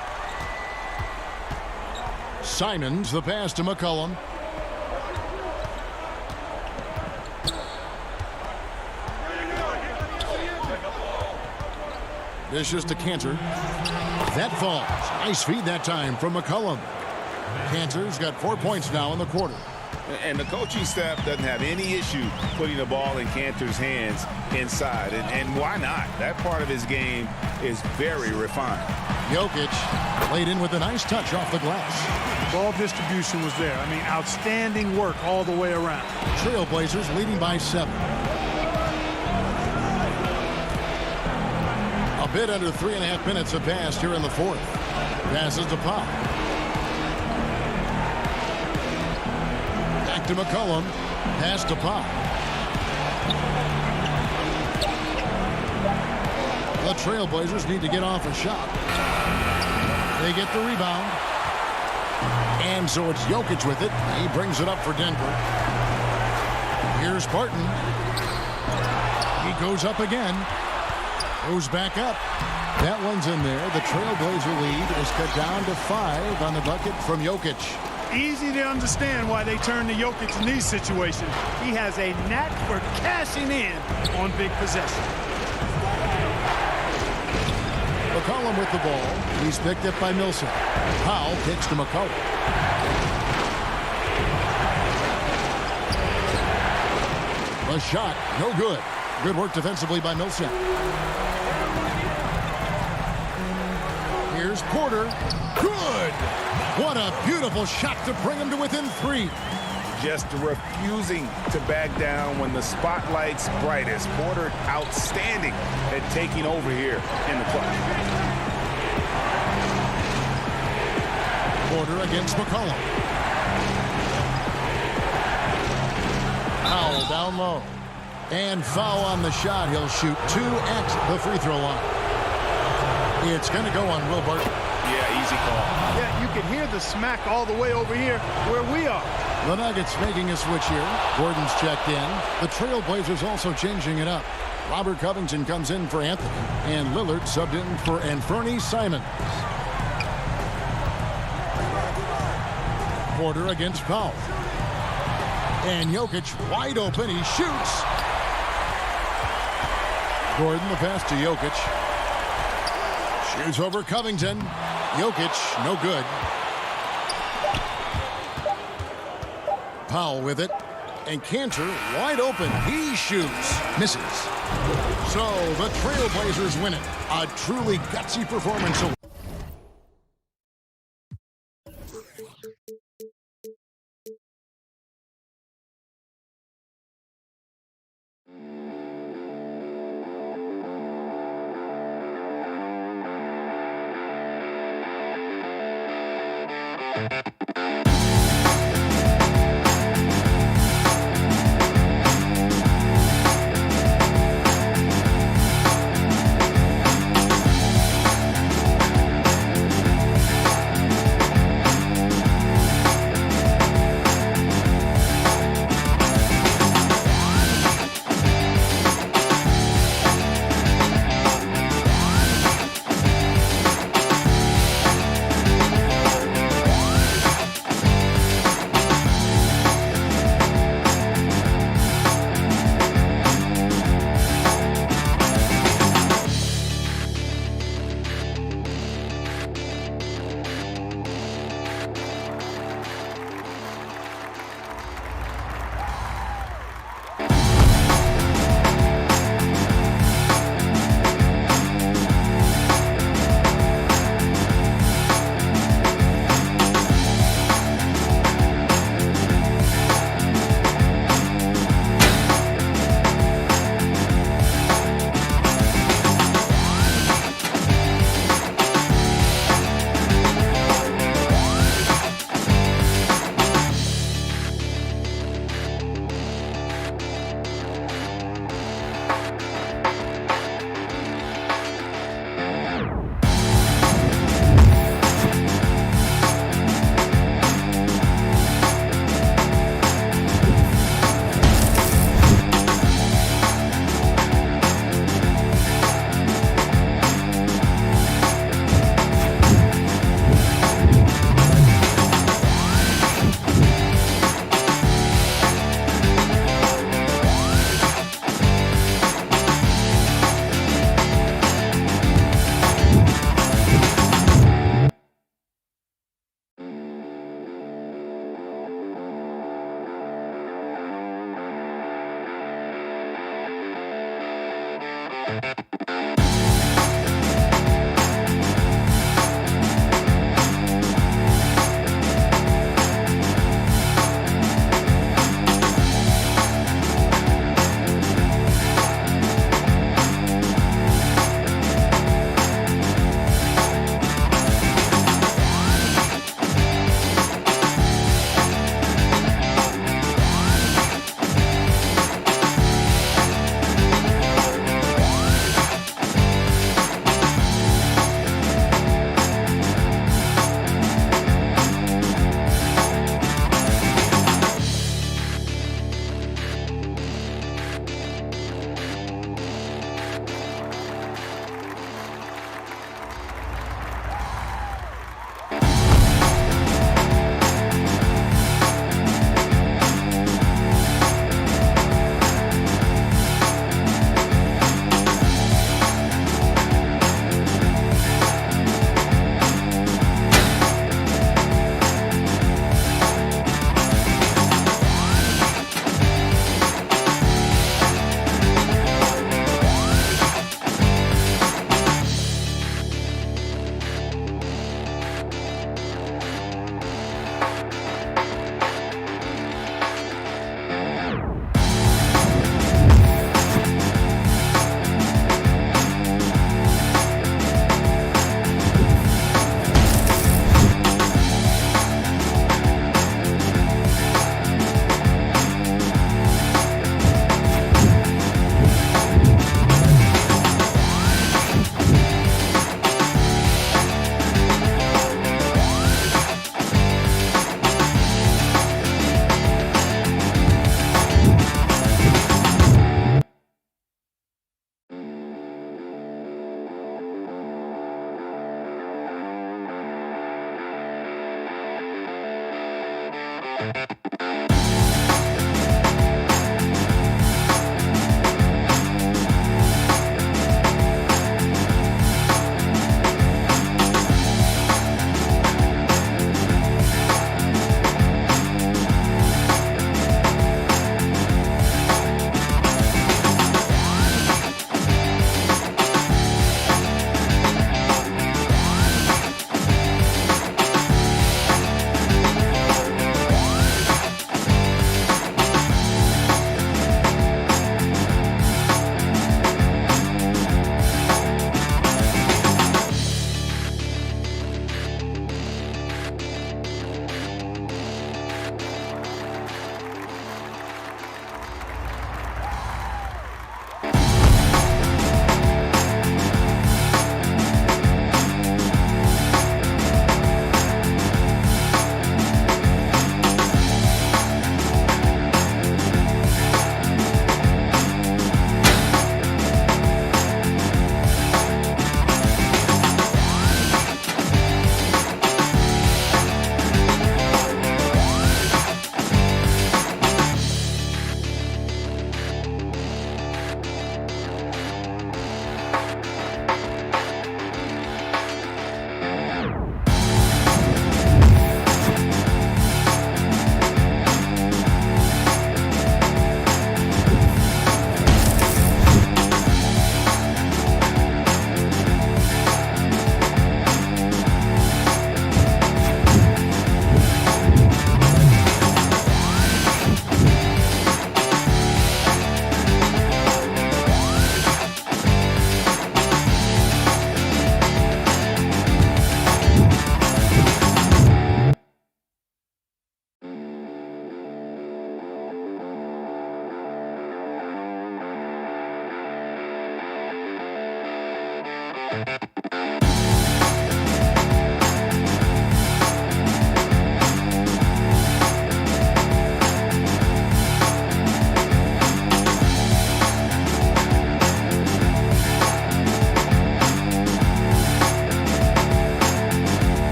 Simons, the pass to McCollum. Vicious to Cantor. That falls. Nice feed that time from McCollum. Cantor's got 4 points now in the quarter. And the coaching staff doesn't have any issue putting the ball in Cantor's hands inside. And why not? That part of his game is very refined. Jokic laid in with a nice touch off the glass. Ball distribution was there. I mean, outstanding work all the way around. Trailblazers leading by 7. A bit under 3.5 minutes have passed here in the fourth. Passes to Powell. Back to McCollum. Pass to Powell. The Trailblazers need to get off a shot. They get the rebound. And so it's Jokic with it. He brings it up for Denver. Here's Barton. He goes up again. Goes back up. That one's in there. The Trailblazer lead is cut down to 5 on the bucket from Jokic. Easy to understand why they turn to Jokic in these situations. He has a knack for cashing in on big possessions. McCollum with the ball. He's picked up by Millsap. Powell kicks to McCollum. A shot, no good. Good work defensively by Millsap. Here's Porter. Good! What a beautiful shot to bring him to within 3. Just refusing to back down when the spotlight's brightest. Porter outstanding at taking over here in the clutch. Porter against McCollum. Powell down low. And foul on the shot. He'll shoot 2 at the free throw line. It's going to go on Will Barton. Yeah, easy call. Yeah, you can hear the smack all the way over here where we are. The Nuggets making a switch here. Gordon's checked in. The Trailblazers also changing it up. Robert Covington comes in for Anthony. And Lillard subbed in for Anthony Simons. Porter against Powell. And Jokic wide open. He shoots. Gordon the pass to Jokic. Shoots over Covington. Jokic, no good. Powell with it. And Cantor wide open. He shoots. Misses. So the Trailblazers win it. A truly gutsy performance.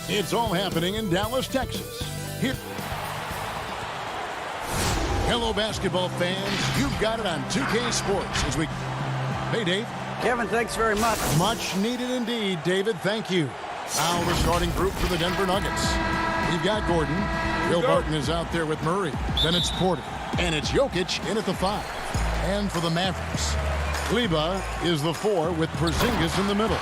It's all happening in Dallas, Texas. Here. Hello, basketball fans. You've got it on 2K Sports as we... Hey, Dave. Kevin, thanks very much. Much needed indeed, David. Thank you. Now the starting group for the Denver Nuggets. We've got Gordon. Will Barton is out there with Murray. Then it's Porter. And it's Jokic in at the 5. And for the Mavericks, Kleber is the 4 with Porzingis in the middle.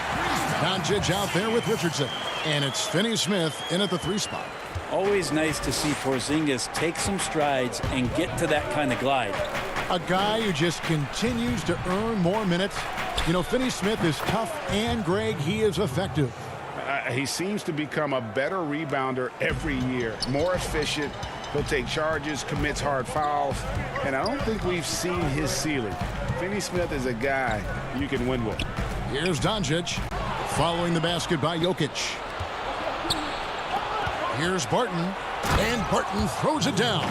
Doncic out there with Richardson. And it's Finney Smith in at the 3 spot. Always nice to see Porzingis take some strides and get to that kind of glide. A guy who just continues to earn more minutes. You know, Finney Smith is tough, and Greg, he is effective. He seems to become a better rebounder every year, more efficient. He'll take charges, commits hard fouls, and I don't think we've seen his ceiling. Finney Smith is a guy you can win with. Here's Doncic, following the basket by Jokic. Here's Barton, and Barton throws it down.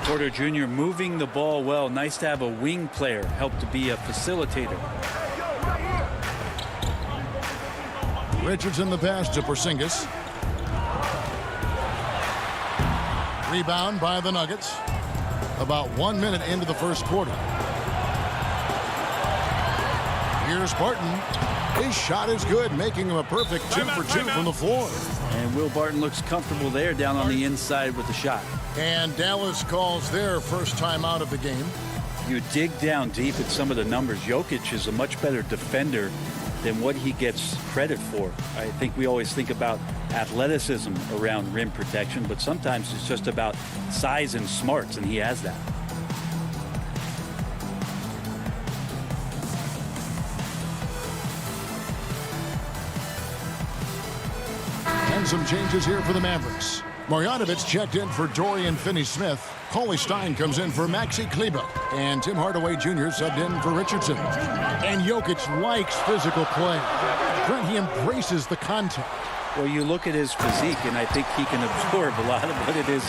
Porter Jr. moving the ball well. Nice to have a wing player help to be a facilitator. Richardson the pass to Porzingis. Rebound by the Nuggets. About 1 minute into the first quarter. Here's Barton. His shot is good, making him a perfect 2 for 2 from the floor. And Will Barton looks comfortable there down on the inside with the shot. And Dallas calls their first time out of the game. You dig down deep at some of the numbers. Jokic is a much better defender than what he gets credit for. I think we always think about athleticism around rim protection, but sometimes it's just about size and smarts, and he has that. And some changes here for the Mavericks. Marjanovic checked in for Dorian Finney-Smith. Cauley Stein comes in for Maxi Kleber. And Tim Hardaway Jr. subbed in for Richardson. And Jokic likes physical play. Brent, he embraces the contact. Well, you look at his physique, and I think he can absorb a lot of what it is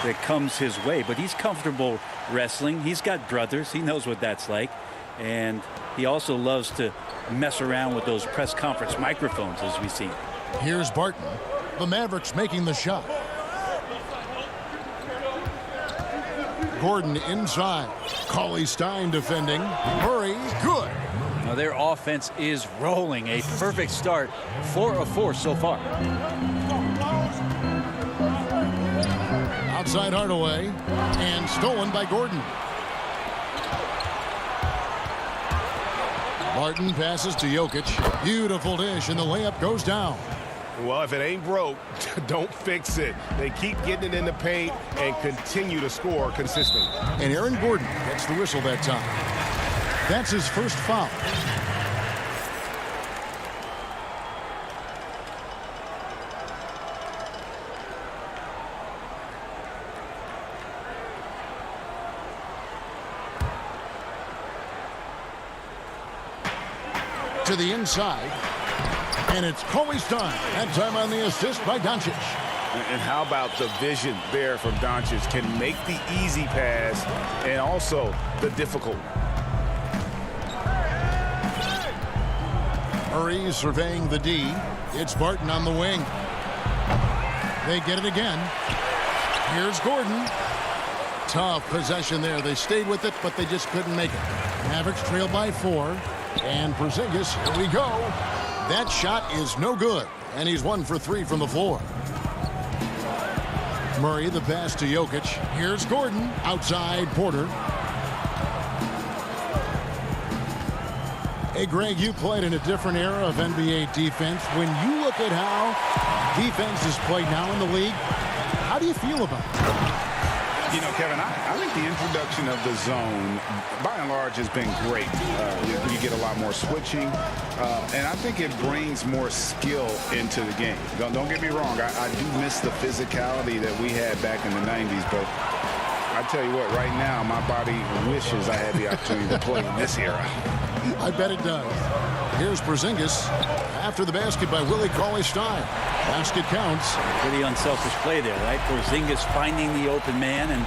that comes his way. But he's comfortable wrestling. He's got brothers. He knows what that's like. And he also loves to mess around with those press conference microphones, as we see. Here's Barton. The Mavericks making the shot. Gordon inside. Cauley Stein defending. Murray, good. Now their offense is rolling. A perfect start. 4 of 4 so far. Outside Hardaway. And stolen by Gordon. Martin passes to Jokic. Beautiful dish, and the layup goes down. Well, if it ain't broke, don't fix it. They keep getting it in the paint and continue to score consistently. And Aaron Gordon gets the whistle that time. That's his first foul. To the inside. And it's CLA Stein. That time on the assist by Doncic. And how about the vision there from Doncic? Can make the easy pass and also the difficult. Murray surveying the D. It's Barton on the wing. They get it again. Here's Gordon. Tough possession there. They stayed with it, but they just couldn't make it. Mavericks trail by 4. And Porzingis, here we go. That shot is no good, and he's 1 for 3 from the floor. Murray, the pass to Jokic. Here's Gordon, outside Porter. Hey, Greg, you played in a different era of NBA defense. When you look at how defense is played now in the league, how do you feel about it? You know, Kevin, I think the introduction of the zone, by and large, has been great. You get a lot more switching, and I think it brings more skill into the game. Don't get me wrong. I do miss the physicality that we had back in the 90s, but I tell you what, right now, my body wishes I had the opportunity to play in this era. I bet it does. Here's Porzingis after the basket by Willie Cauley-Stein. Basket counts. Pretty unselfish play there, right? Porzingis finding the open man, and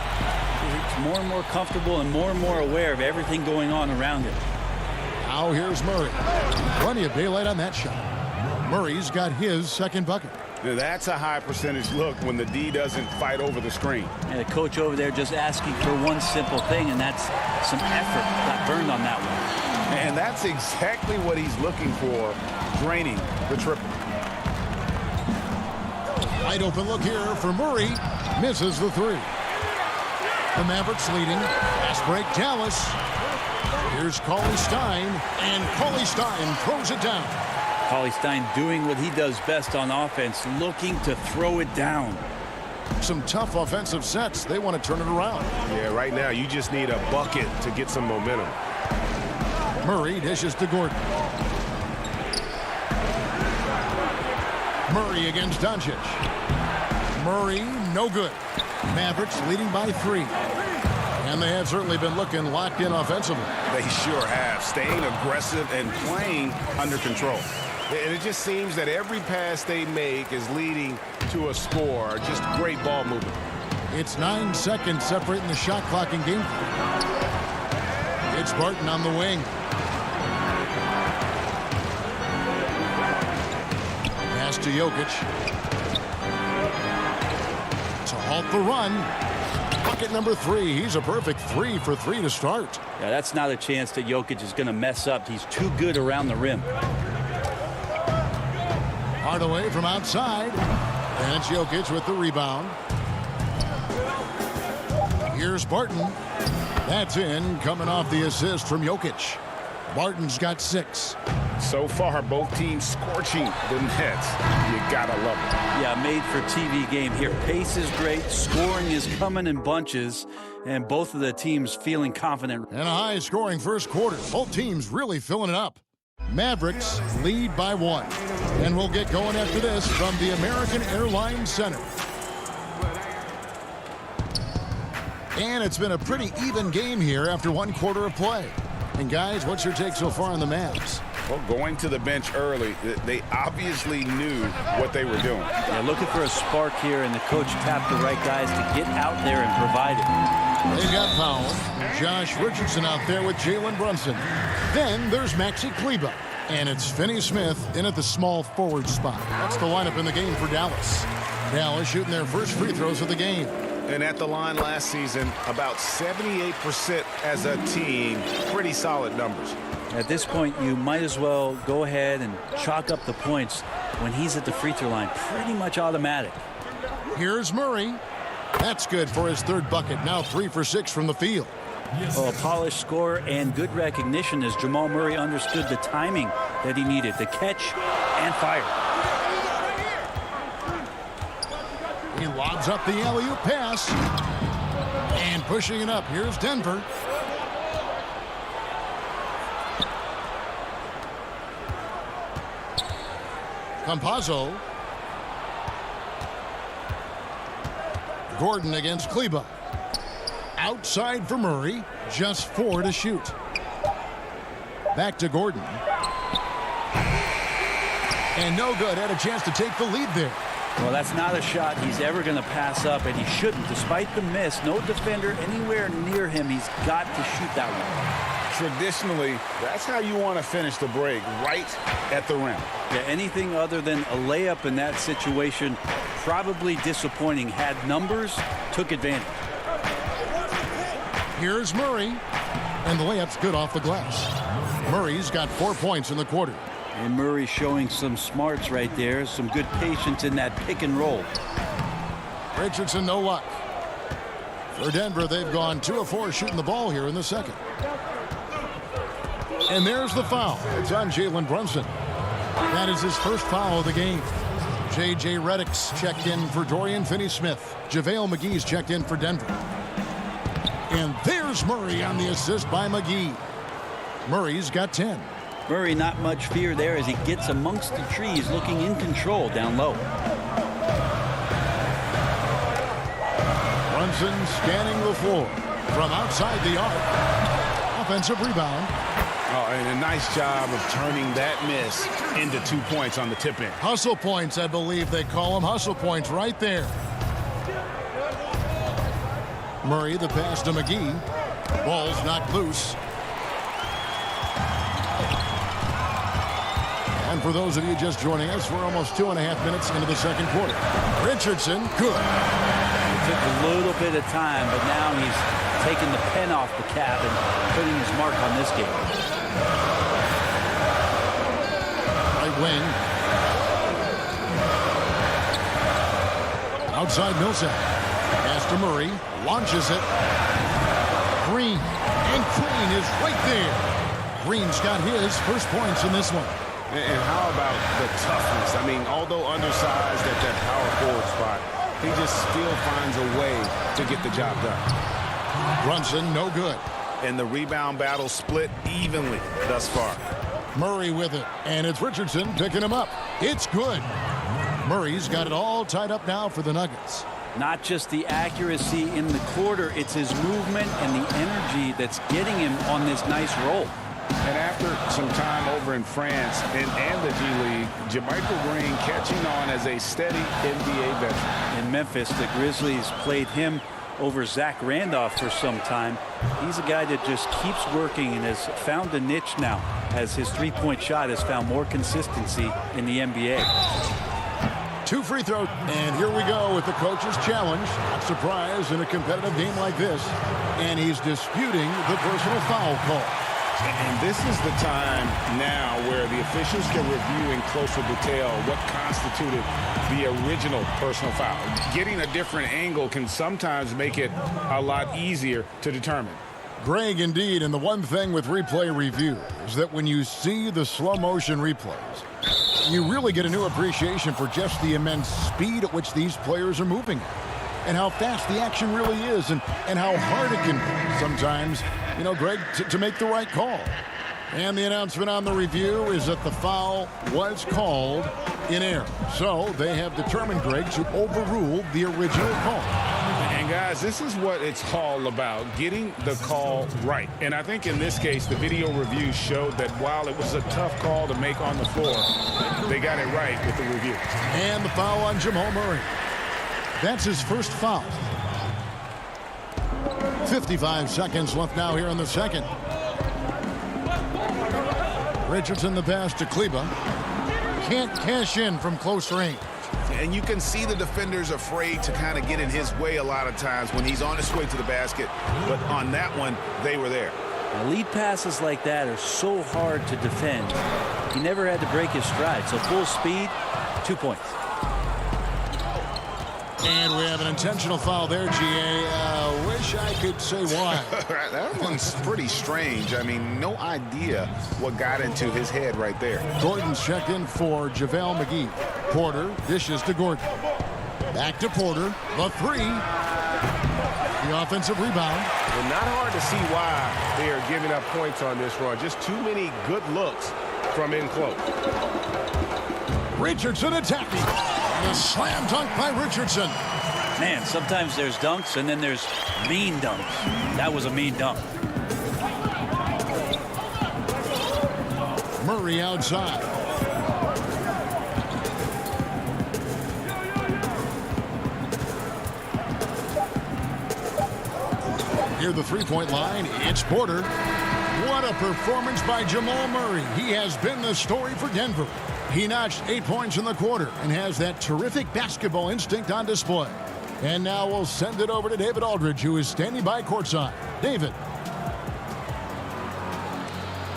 he's more and more comfortable and more aware of everything going on around him. Now here's Murray. Plenty of daylight on that shot. Murray's got his second bucket. Now that's a high percentage look when the D doesn't fight over the screen. And the coach over there just asking for one simple thing, and that's some effort. Got burned on that one. And that's exactly what he's looking for, draining the triple. Wide open look here for Murray. Misses the 3. The Mavericks leading. Fast break, Dallas. Here's Cauley-Stein, and Cauley-Stein throws it down. Cauley-Stein doing what he does best on offense, looking to throw it down. Some tough offensive sets. They want to turn it around. Yeah, right now you just need a bucket to get some momentum. Murray dishes to Gordon. Murray against Doncic. Murray, no good. Mavericks leading by 3. And they have certainly been looking locked in offensively. They sure have, staying aggressive and playing under control. And it just seems that every pass they make is leading to a score. Just great ball movement. It's 9 seconds separating the shot clock and game. It's Barton on the wing. Pass to Jokic. To halt the run. Bucket number 3. He's a perfect 3 for 3 to start. Yeah, that's not a chance that Jokic is going to mess up. He's too good around the rim. Hardaway from outside. And it's Jokic with the rebound. Here's Barton. That's in, coming off the assist from Jokic. Barton's got 6. So far, both teams scorching the nets. You gotta love it. Yeah, made for TV game here. Pace is great. Scoring is coming in bunches. And both of the teams feeling confident. And a high-scoring first quarter. Both teams really filling it up. Mavericks lead by 1. And we'll get going after this from the American Airlines Center. And it's been a pretty even game here after 1 quarter of play. And guys, what's your take so far on the Mavs? Well, going to the bench early, they obviously knew what they were doing. Yeah, looking for a spark here, and the coach tapped the right guys to get out there and provide it. They've got Powell, Josh Richardson out there with Jalen Brunson. Then there's Maxi Kleber. And it's Finney Smith in at the small forward spot. That's the lineup in the game for Dallas. Dallas shooting their first free throws of the game. And at the line last season, about 78% as a team. Pretty solid numbers. At this point, you might as well go ahead and chalk up the points when he's at the free throw line. Pretty much automatic. Here's Murray. That's good for his 3rd bucket. Now 3 for 6 from the field. A polished scorer and good recognition as Jamal Murray understood the timing that he needed to catch and fire. He lobs up the alley-oop pass. And pushing it up, here's Denver. Campazzo. Gordon against Kleba. Outside for Murray. Just 4 to shoot. Back to Gordon. And no good. Had a chance to take the lead there. Well, that's not a shot he's ever going to pass up, and he shouldn't. Despite the miss, no defender anywhere near him. He's got to shoot that one. Traditionally, that's how you want to finish the break, right at the rim. Yeah, anything other than a layup in that situation, probably disappointing. Had numbers, took advantage. Here's Murray. And the layup's good off the glass. Murray's got 4 points in the quarter. And Murray showing some smarts right there. Some good patience in that pick and roll. Richardson, no luck. For Denver, they've gone 2 of 4 shooting the ball here in the second. And there's the foul. It's on Jalen Brunson. That is his first foul of the game. J.J. Redick's checked in for Dorian Finney-Smith. JaVale McGee's checked in for Denver. And there's Murray on the assist by McGee. Murray's got 10. Murray, not much fear there as he gets amongst the trees, looking in control down low. Brunson scanning the floor from outside the arc. Offensive rebound. Oh, and a nice job of turning that miss into 2 points on the tip-in. Hustle points, I believe they call them. Hustle points right there. Murray, the pass to McGee. Ball's knocked loose. And for those of you just joining us, we're almost 2.5 minutes into the second quarter. Richardson, good. It took a little bit of time, but now he's taking the pen off the cap and putting his mark on this game. Right wing. Outside Millsap. Pass to Murray. Launches it. Green. And Green is right there. Green's got his first points in this one. And how about the toughness? I mean, although undersized at that power forward spot, he just still finds a way to get the job done. Brunson, no good. And the rebound battle split evenly thus far. Murray with it, and it's Richardson picking him up. It's good. Murray's got it all tied up now for the Nuggets. Not just the accuracy in the quarter, it's his movement and the energy that's getting him on this nice roll. And after some time over in France and the G League, JaMychal Green catching on as a steady NBA veteran. In Memphis, the Grizzlies played him over Zach Randolph for some time. He's a guy that just keeps working and has found a niche now as his three-point shot has found more consistency in the NBA. 2 free throws. And here we go with the coach's challenge. Not surprised in a competitive game like this. And he's disputing the personal foul call. And this is the time now where the officials can review in closer detail what constituted the original personal foul. Getting a different angle can sometimes make it a lot easier to determine. Greg, indeed, and the one thing with replay review is that when you see the slow motion replays, you really get a new appreciation for just the immense speed at which these players are moving and how fast the action really is and how hard it can be sometimes, you know, Greg, to make the right call. And the announcement on the review is that the foul was called in error. So they have determined, Greg, to overrule the original call. And guys, this is what it's all about, getting the call right. And I think in this case, the video review showed that while it was a tough call to make on the floor, they got it right with the review. And the foul on Jamal Murray. That's his first foul. 55 seconds left now here in the second. Richardson the pass to Kleba. Can't cash in from close range. And you can see the defenders afraid to kind of get in his way a lot of times when he's on his way to the basket. But on that one, they were there. Lead passes like that are so hard to defend. He never had to break his stride. So full speed, 2 points. And we have an intentional foul there, GA. Wish I could say why. That one's pretty strange. I mean, no idea what got into his head right there. Gordon's checked in for JaVale McGee. Porter dishes to Gordon. Back to Porter. The three. The offensive rebound. And not hard to see why they are giving up points on this run. Just too many good looks from in close. Richardson attacking. And a slam dunk by Richardson. Man, sometimes there's dunks and then there's mean dunks. That was a mean dunk. Murray outside. Near the three-point line, it's Porter. What a performance by Jamal Murray. He has been the story for Denver. He notched 8 points in the quarter and has that terrific basketball instinct on display. And now we'll send it over to David Aldridge, who is standing by courtside. David.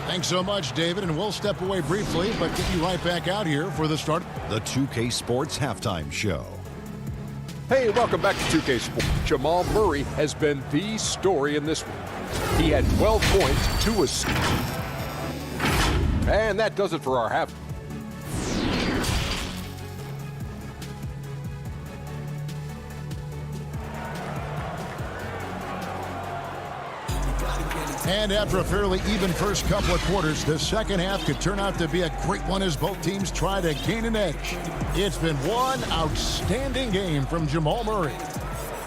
Thanks so much, David, and we'll step away briefly, but get you right back out here for the start. The 2K Sports Halftime Show. Hey, welcome back to 2K Sports. Jamal Murray has been the story in this one. He had 12 points, 2 assists. And that does it for our half. And after a fairly even first couple of quarters, the second half could turn out to be a great one as both teams try to gain an edge. It's been one outstanding game from Jamal Murray.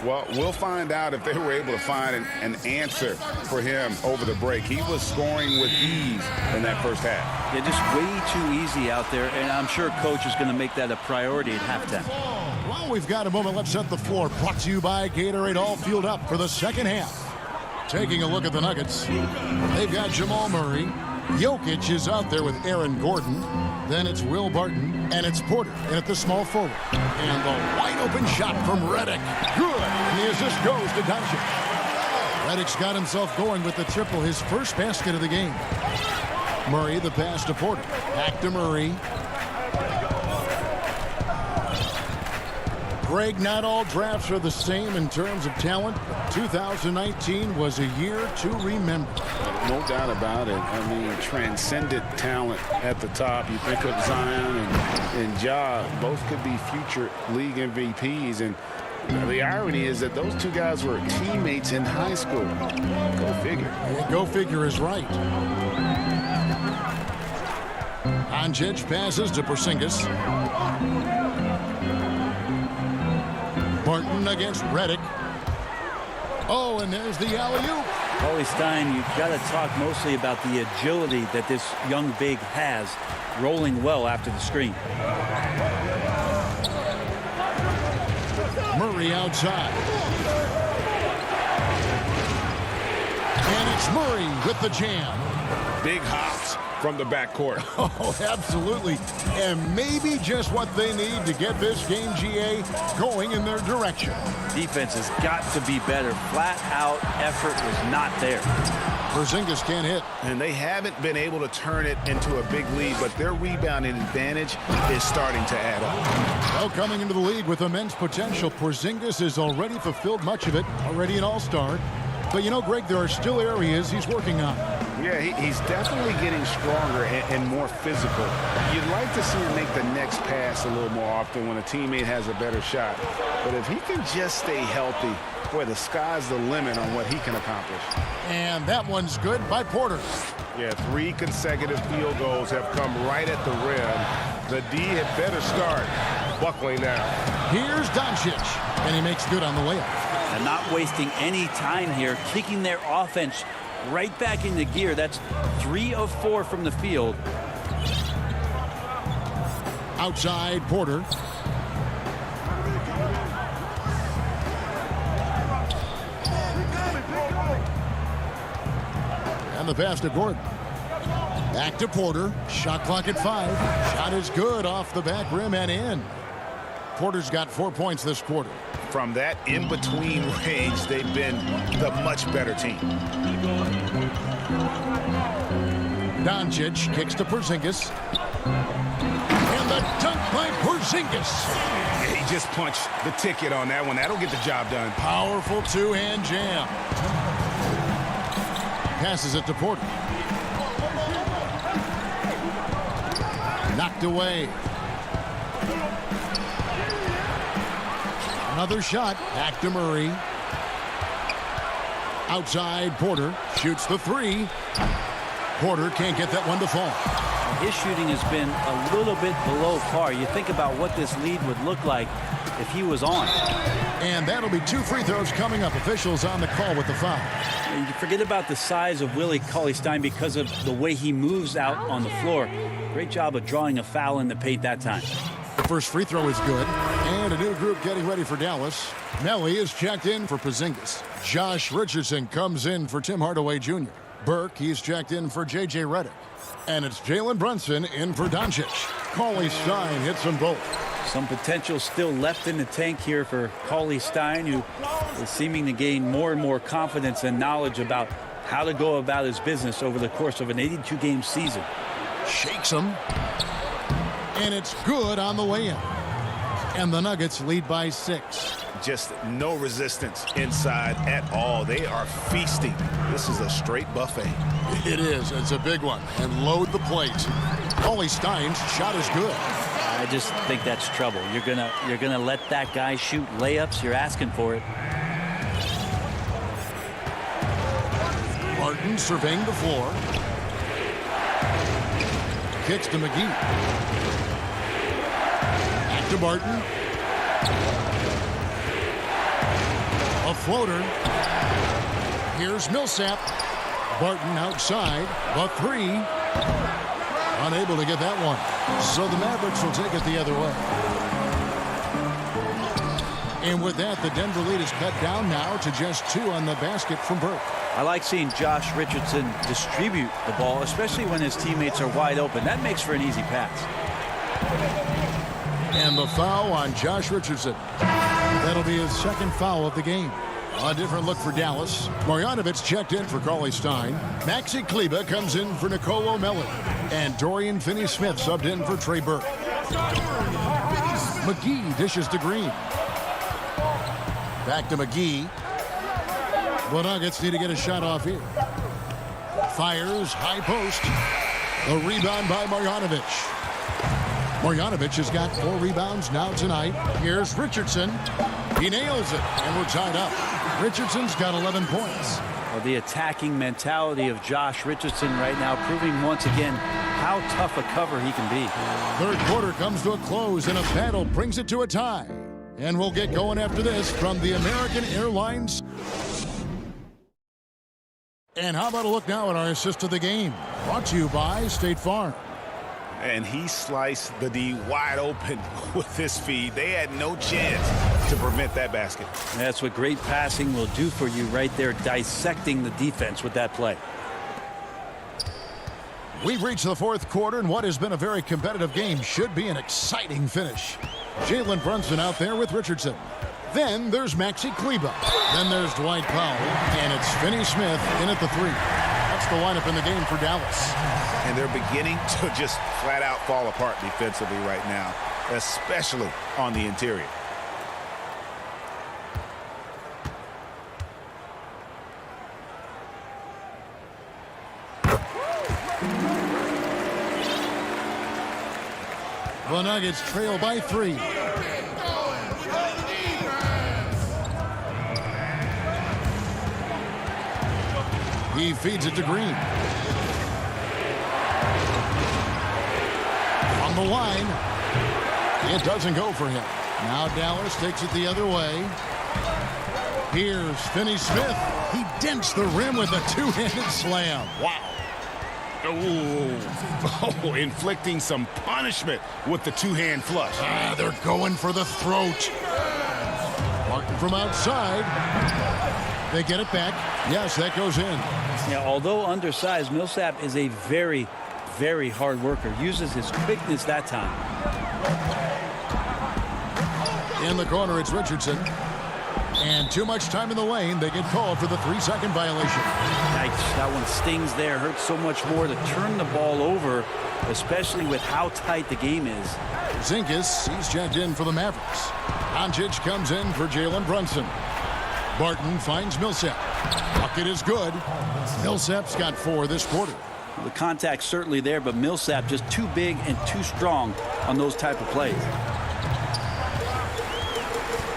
Well, we'll find out if they were able to find an answer for him over the break. He was scoring with ease in that first half. Yeah, just way too easy out there, and I'm sure Coach is going to make that a priority at halftime. Well, we've got a moment. Let's set the floor. Brought to you by Gatorade, all fueled up for the second half. Taking a look at the Nuggets, they've got Jamal Murray. Jokic is out there with Aaron Gordon. Then it's Will Barton, and it's Porter in at the small forward. And the wide-open shot from Redick. Good. And the assist goes to Doncic. Redick's got himself going with the triple, his first basket of the game. Murray, the pass to Porter. Back to Murray. Greg, not all drafts are the same in terms of talent. 2019 was a year to remember. No doubt about it. I mean, transcendent talent at the top. You think of Zion and Ja, both could be future league MVPs. And the irony is that those two guys were teammates in high school. Go figure. Yeah, go figure is right. Doncic passes to Porzingis. Barton against Redick. Oh, and there's the alley-oop. Paulie Stein, you've got to talk mostly about the agility that this young big has, rolling well after the screen. Murray outside. And it's Murray with the jam. Big hops from the backcourt. Oh, absolutely. And maybe just what they need to get this game, GA, going in their direction. Defense has got to be better. Flat out effort was not there. Porzingis can't hit. And they haven't been able to turn it into a big lead, but their rebounding advantage is starting to add up. Well, coming into the league with immense potential, Porzingis has already fulfilled much of it, already an all-star. But, you know, Greg, there are still areas he's working on. Yeah, he's definitely getting stronger and more physical. You'd like to see him make the next pass a little more often when a teammate has a better shot. But if he can just stay healthy, boy, the sky's the limit on what he can accomplish. And that one's good by Porter. Yeah, 3 consecutive field goals have come right at the rim. The D had better start buckling now. Here's Doncic, and he makes good on the layup. And not wasting any time here, kicking their offense right back into gear. That's 3 of 4 from the field. Outside, Porter. And the pass to Gordon. Back to Porter. Shot clock at 5. Shot is good off the back rim and in. Porter's got 4 points this quarter. From that in-between range, they've been the much better team. Doncic kicks to Porzingis. And the dunk by Porzingis. Yeah, he just punched the ticket on that one. That'll get the job done. Powerful two-hand jam. Passes it to Porter. Knocked away. Another shot. Back to Murray. Outside, Porter shoots the three. Porter can't get that one to fall. His shooting has been a little bit below par. You think about what this lead would look like if he was on. And that'll be 2 free throws coming up. Officials on the call with the foul. And you forget about the size of Willie Cauley-Stein because of the way he moves out on the floor. Great job of drawing a foul in the paint that time. The first free throw is good. And a new group getting ready for Dallas. Melly is checked in for Porzingis. Josh Richardson comes in for Tim Hardaway Jr. Burke, he's checked in for J.J. Redick. And it's Jalen Brunson in for Doncic. Cauley-Stein hits them both. Some potential still left in the tank here for Cauley-Stein, who is seeming to gain more and more confidence and knowledge about how to go about his business over the course of an 82-game season. Shakes him. And it's good on the way in. And the Nuggets lead by 6. Just no resistance inside at all. They are feasting. This is a straight buffet. It is. It's a big one. And load the plate. Cauley-Stein's shot is good. I just think that's trouble. You're gonna let that guy shoot layups. You're asking for it. Martin surveying the floor. Kicks to McGee. Back to Barton. A floater. Here's Millsap. Barton outside. The three. Unable to get that one. So the Mavericks will take it the other way. And with that, the Denver lead is cut down now to just 2 on the basket from Burke. I like seeing Josh Richardson distribute the ball, especially when his teammates are wide open. That makes for an easy pass. And the foul on Josh Richardson. That'll be his second foul of the game. A different look for Dallas. Marjanovic checked in for Cauley-Stein. Maxi Kleber comes in for Nicolo Melli. And Dorian Finney-Smith subbed in for Trey Burke. McGee dishes to Green. Back to McGee. The Nuggets need to get a shot off here. Fires, high post. The rebound by Marjanovic. Marjanovic has got 4 rebounds now tonight. Here's Richardson. He nails it, and we're tied up. Richardson's got 11 points. Well, the attacking mentality of Josh Richardson right now, proving once again how tough a cover he can be. Third quarter comes to a close, and a battle brings it to a tie. And we'll get going after this from the American Airlines. And how about a look now at our assist of the game? Brought to you by State Farm. And he sliced the D wide open with his feed. They had no chance to prevent that basket. That's what great passing will do for you right there, dissecting the defense with that play. We've reached the fourth quarter, and what has been a very competitive game should be an exciting finish. Jalen Brunson out there with Richardson. Then there's Maxi Kleber. Then there's Dwight Powell, and it's Finney-Smith in at the 3. That's the lineup in the game for Dallas. And they're beginning to just flat out fall apart defensively right now, especially on the interior. The Nuggets trail by 3. He feeds it to Green. On the line. It doesn't go for him. Now Dallas takes it the other way. Here's Finney-Smith. He dents the rim with a 2-handed slam. Wow. Oh, inflicting some punishment with the 2-hand flush. They're going for the throat. Martin from outside. They get it back. Yes, that goes in. Yeah, although undersized, Millsap is a very, very hard worker. Uses his quickness that time. In the corner, it's Richardson. And too much time in the lane. They get called for the 3-second violation. Yikes, that one stings there. Hurts so much more to turn the ball over, especially with how tight the game is. Porzingis, he's checked in for the Mavericks. Doncic comes in for Jalen Brunson. Barton finds Millsap. Bucket is good. Millsap's got 4 this quarter. The contact's certainly there, but Millsap just too big and too strong on those type of plays.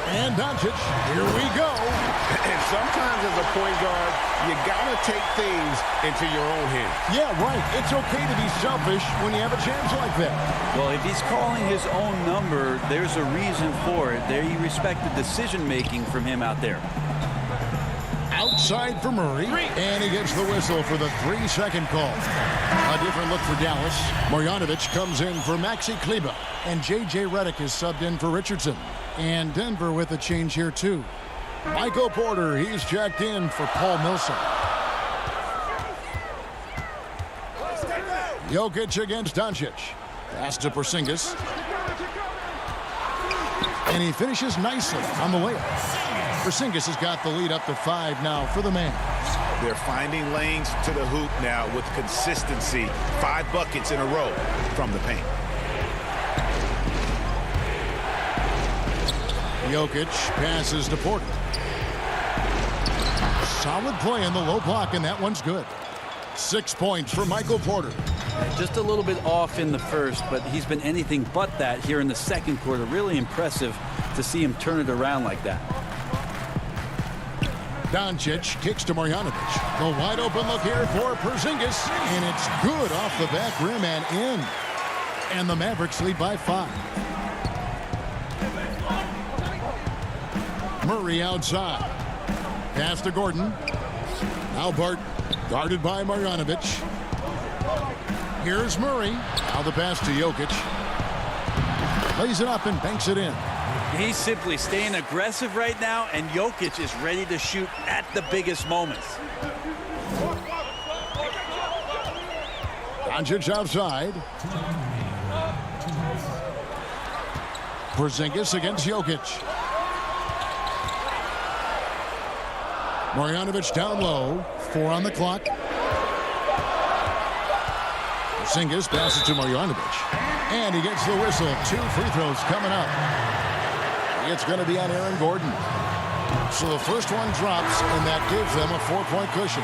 And Doncic, here we go. And sometimes as a point guard, you got to take things into your own hands. Yeah, right. It's okay to be selfish when you have a chance like that. Well, if he's calling his own number, there's a reason for it. There you respect the decision-making from him out there. Outside for Murray, and he gets the whistle for the 3-second call. A different look for Dallas. Marjanovic comes in for Maxi Kleber, and J.J. Redick is subbed in for Richardson. And Denver with a change here, too. Michael Porter, he's checked in for Paul Millsap. Jokic against Doncic. Pass to Porzingis. And he finishes nicely on the layup. Porzingis has got the lead up to 5 now for the Mavs. They're finding lanes to the hoop now with consistency. 5 buckets in a row from the paint. Jokic passes to Porter. Solid play in the low block, and that one's good. 6 points for Michael Porter. Just a little bit off in the first, but he's been anything but that here in the second quarter. Really impressive to see him turn it around like that. Doncic kicks to Marjanovic. The wide open look here for Porzingis, and it's good off the back rim and in. And the Mavericks lead by 5. Murray outside. Pass to Gordon. Now Bart guarded by Marjanovic. Here's Murray. Now the pass to Jokic. Lays it up and banks it in. He's simply staying aggressive right now, and Jokic is ready to shoot at the biggest moments. Doncic outside. Porzingis against Jokic. Marjanovic down low. 4 on the clock. Porzingis passes to Marjanovic. And he gets the whistle. 2 free throws coming up. It's going to be on Aaron Gordon. So the first one drops, and that gives them a 4-point cushion.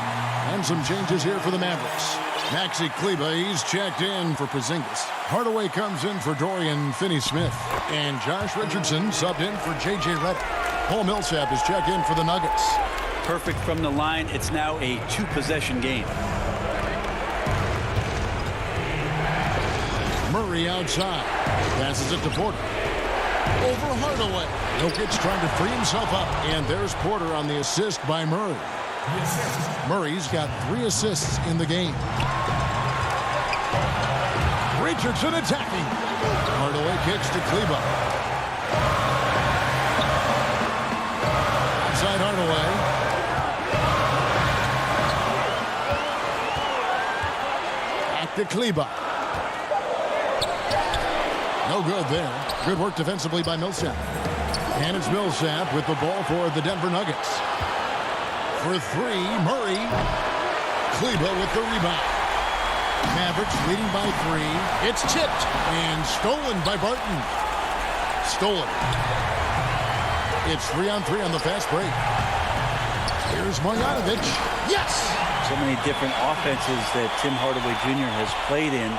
And some changes here for the Mavericks. Maxi Kleber, he's checked in for Porzingis. Hardaway comes in for Dorian Finney-Smith. And Josh Richardson subbed in for J.J. Redick. Paul Millsap is checked in for the Nuggets. Perfect from the line. It's now a 2-possession game. Murray outside. Passes it to Porter. Over Hardaway. Jokic trying to free himself up. And there's Porter on the assist by Murray. Murray's got 3 assists in the game. Richardson attacking. Hardaway kicks to Kleber. Outside Hardaway. Back to Kleber. No good there. Good work defensively by Millsap. And it's Millsap with the ball for the Denver Nuggets. For 3, Murray. Kleber with the rebound. Mavericks leading by 3. It's tipped and stolen by Barton. Stolen. It's 3-on-3 on the fast break. Here's Marjanovic. Yes! So many different offenses that Tim Hardaway Jr. has played in,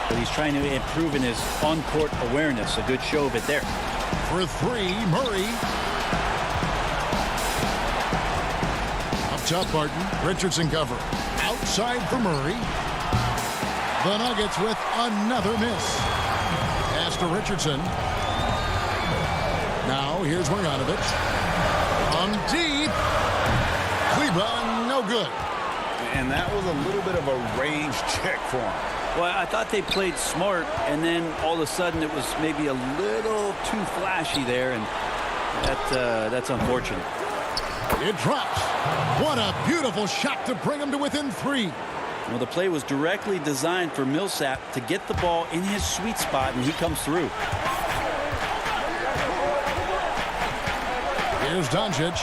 but he's trying to improve in his on-court awareness. A good show of it there. For 3, Murray. Up top, Barton. Richardson cover. Outside for Murray. The Nuggets with another miss. Pass to Richardson. Now here's Marjanovic. On deep. Kleber, no good. And that was a little bit of a range check for him. Well, I thought they played smart, and then all of a sudden it was maybe a little too flashy there, and that's unfortunate. It drops. What a beautiful shot to bring him to within 3. Well, the play was directly designed for Millsap to get the ball in his sweet spot, and he comes through. Here's Doncic.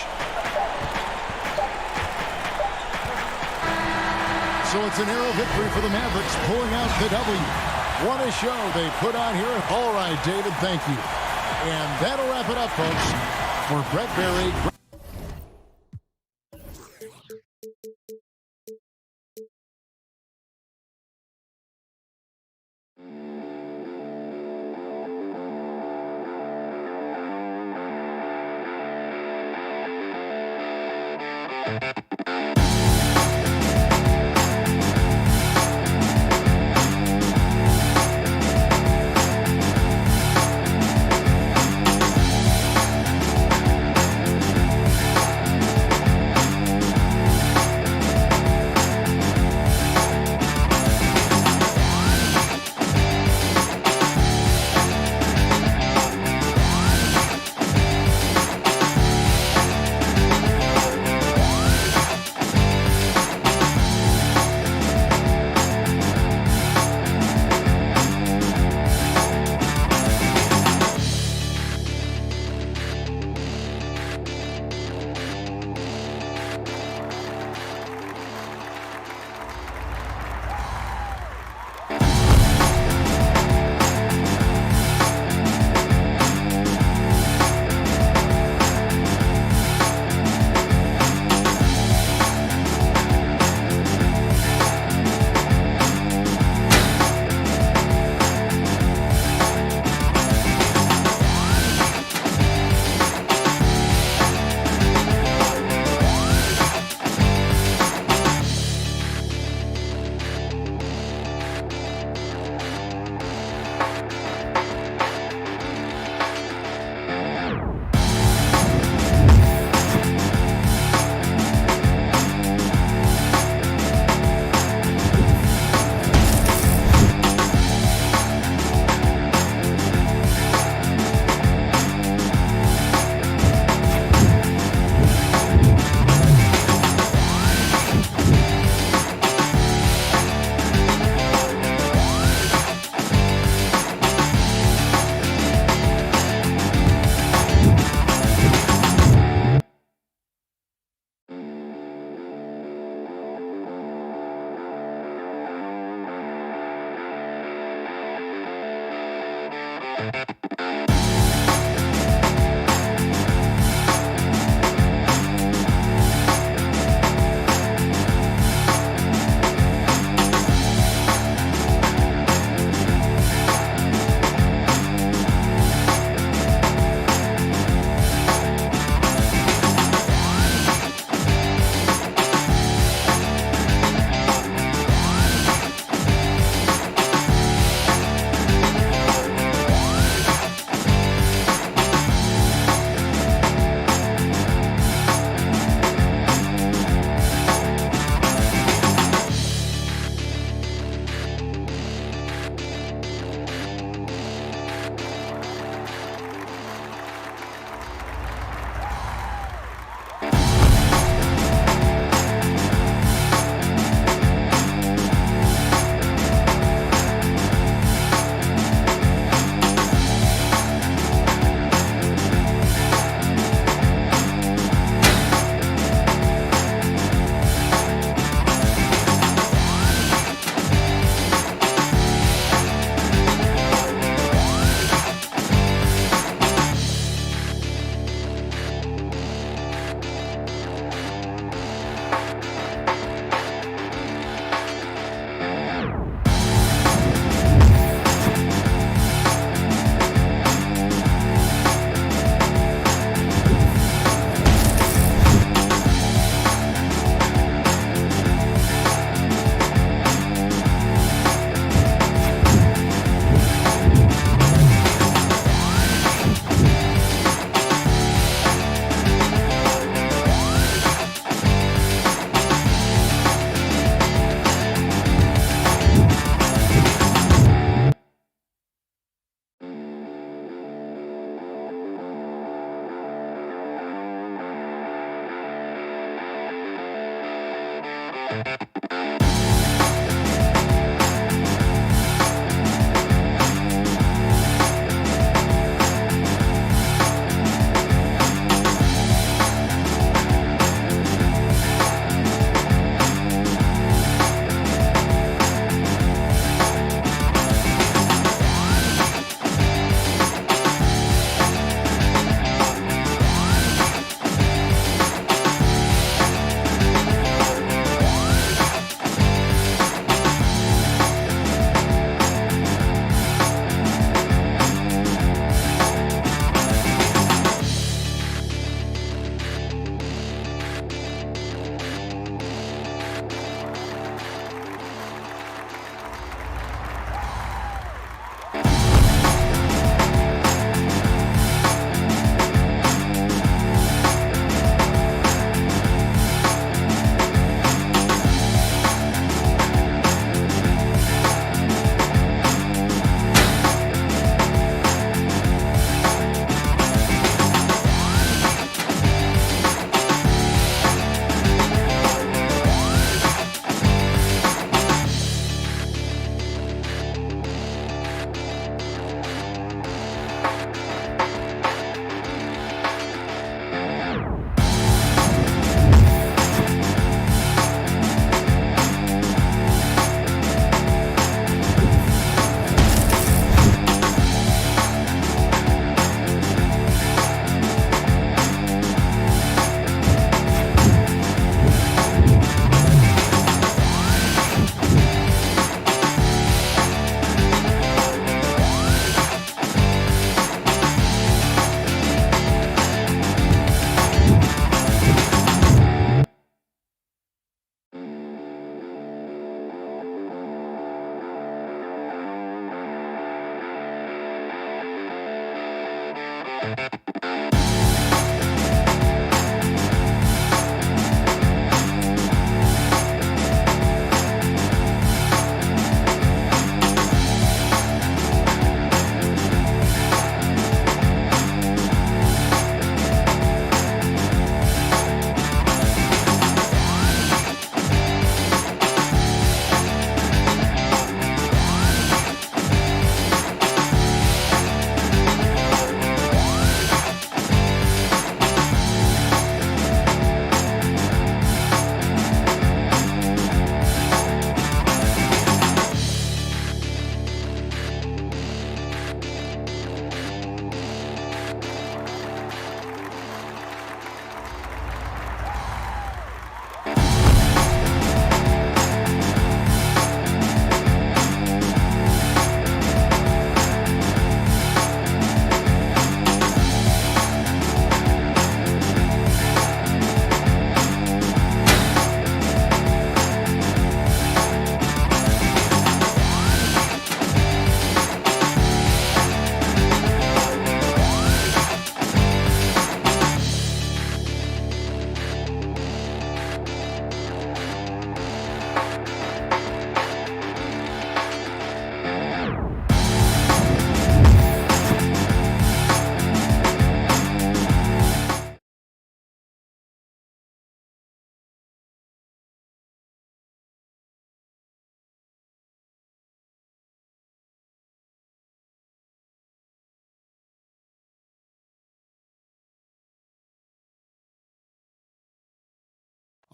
So it's an arrow victory for the Mavericks, pulling out the W. What a show they put on here. All right, David, thank you. And that'll wrap it up, folks. For Brett Berry.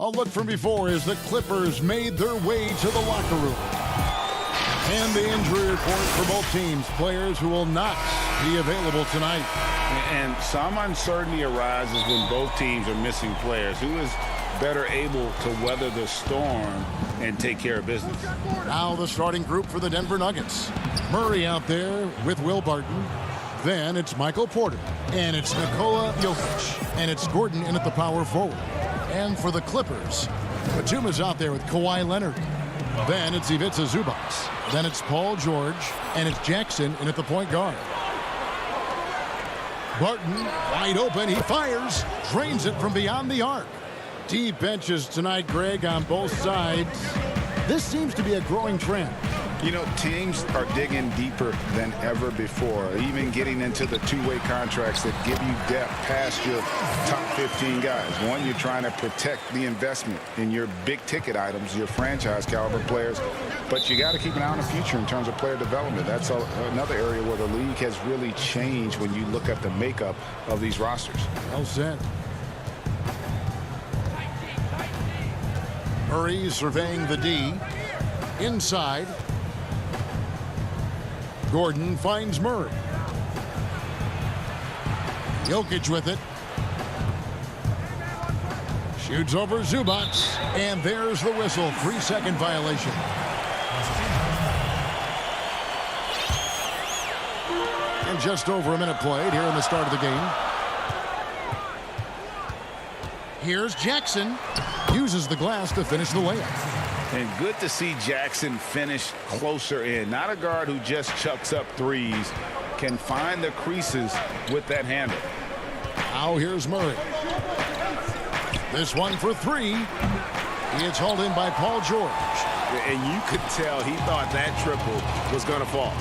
A look from before as the Clippers made their way to the locker room. And the injury report for both teams. Players who will not be available tonight. And some uncertainty arises when both teams are missing players. Who is better able to weather the storm and take care of business? Now the starting group for the Denver Nuggets. Murray out there with Will Barton. Then it's Michael Porter. And it's Nikola Jokic. And it's Gordon in at the power forward. And for the Clippers, Batum is out there with Kawhi Leonard. Then it's Ivica Zubac. Then it's Paul George. And it's Jackson in at the point guard. Barton, wide open, he fires, drains it from beyond the arc. Deep benches tonight, Greg, on both sides. This seems to be a growing trend. You know, teams are digging deeper than ever before, even getting into the two-way contracts that give you depth past your top 15 guys. One, you're trying to protect the investment in your big-ticket items, your franchise-caliber players, but you got to keep an eye on the future in terms of player development. That's another area where the league has really changed when you look at the makeup of these rosters. Well said. Murray surveying the D. Inside. Gordon finds Murray. Jokic with it. Shoots over Zubac. And there's the whistle. 3-second violation. And just over a minute played here in the start of the game. Here's Jackson. Uses the glass to finish the layup. And good to see Jackson finish closer in. Not a guard who just chucks up threes. Can find the creases with that handle. Now here's Murray. This one for three. It's hauled in by Paul George. And you could tell he thought that triple was going to fall.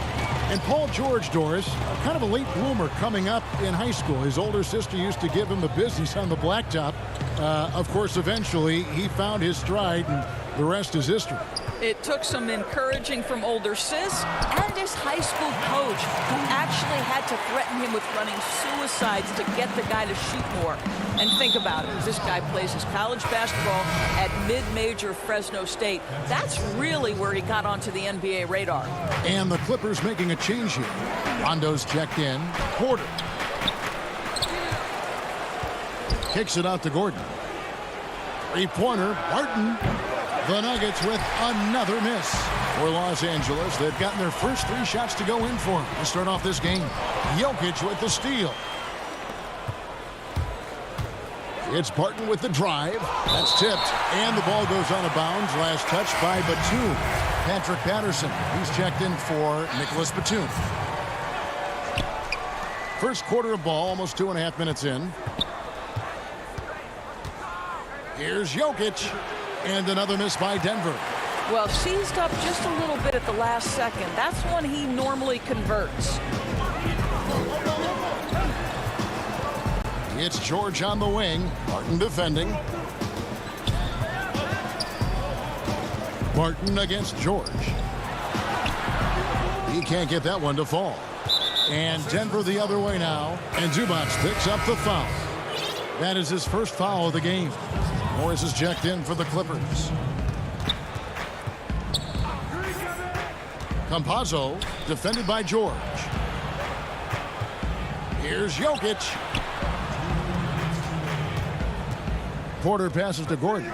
And Paul George, Doris, kind of a late bloomer coming up in high school. His older sister used to give him the business on the blacktop. Of course, eventually he found his stride, and the rest is history. It took some encouraging from older sis and his high school coach, who actually had to threaten him with running suicides to get the guy to shoot more. And think about it. This guy plays his college basketball at mid-major Fresno State. That's really where he got onto the NBA radar. And the Clippers making a change here. Rondo's checked in. Porter kicks it out to Gordon. Three-pointer. Barton. The Nuggets with another miss. For Los Angeles, they've gotten their first 3 shots to go in for them to start off this game. Jokic with the steal. It's Barton with the drive. That's tipped. And the ball goes out of bounds. Last touch by Batum. Patrick Patterson. He's checked in for Nicholas Batum. First quarter of ball, almost 2.5 minutes in. Here's Jokic. And another miss by Denver. Well, seized up just a little bit at the last second. That's when he normally converts. It's George on the wing. Barton defending. Barton against George. He can't get that one to fall. And Denver the other way now. And Zubac picks up the foul. That is his first foul of the game. Morris is checked in for the Clippers. Campazzo defended by George. Here's Jokic. Porter passes to Gordon.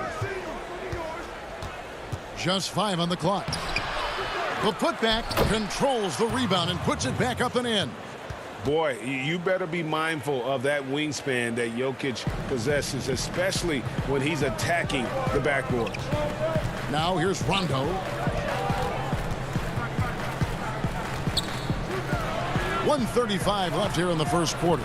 Just 5 on the clock. The putback controls the rebound and puts it back up and in. Boy, you better be mindful of that wingspan that Jokic possesses, especially when he's attacking the backboard. Now here's Rondo. .135 left here in the first quarter.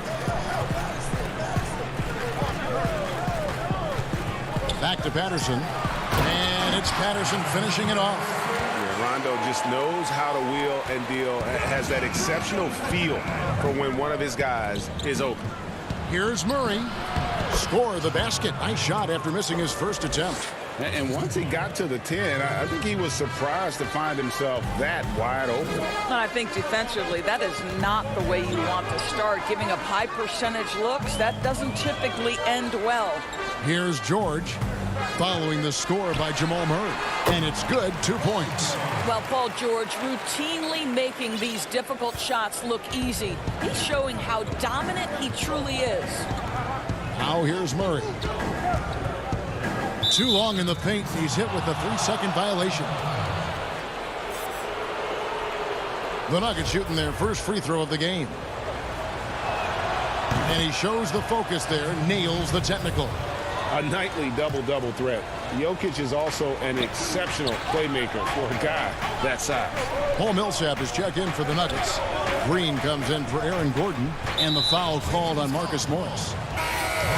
Back to Patterson. And it's Patterson finishing it off. Rondo just knows how to wheel and deal, has that exceptional feel for when one of his guys is open. Here's Murray. Score the basket. Nice shot after missing his first attempt. And once he got to the 10, I think he was surprised to find himself that wide open. I think defensively, that is not the way you want to start. Giving up high percentage looks, that doesn't typically end well. Here's George. following the score by Jamal Murray. And it's good, 2 points. Well, Paul George routinely making these difficult shots look easy. He's showing how dominant he truly is. Now here's Murray. Too long in the paint. He's hit with a 3-second violation. The Nuggets shooting their first free throw of the game. And he shows the focus there, nails the technical. A nightly double-double threat. Jokic is also an exceptional playmaker for a guy that size. Paul Millsap is checked in for the Nuggets. Green comes in for Aaron Gordon, and the foul called on Marcus Morris.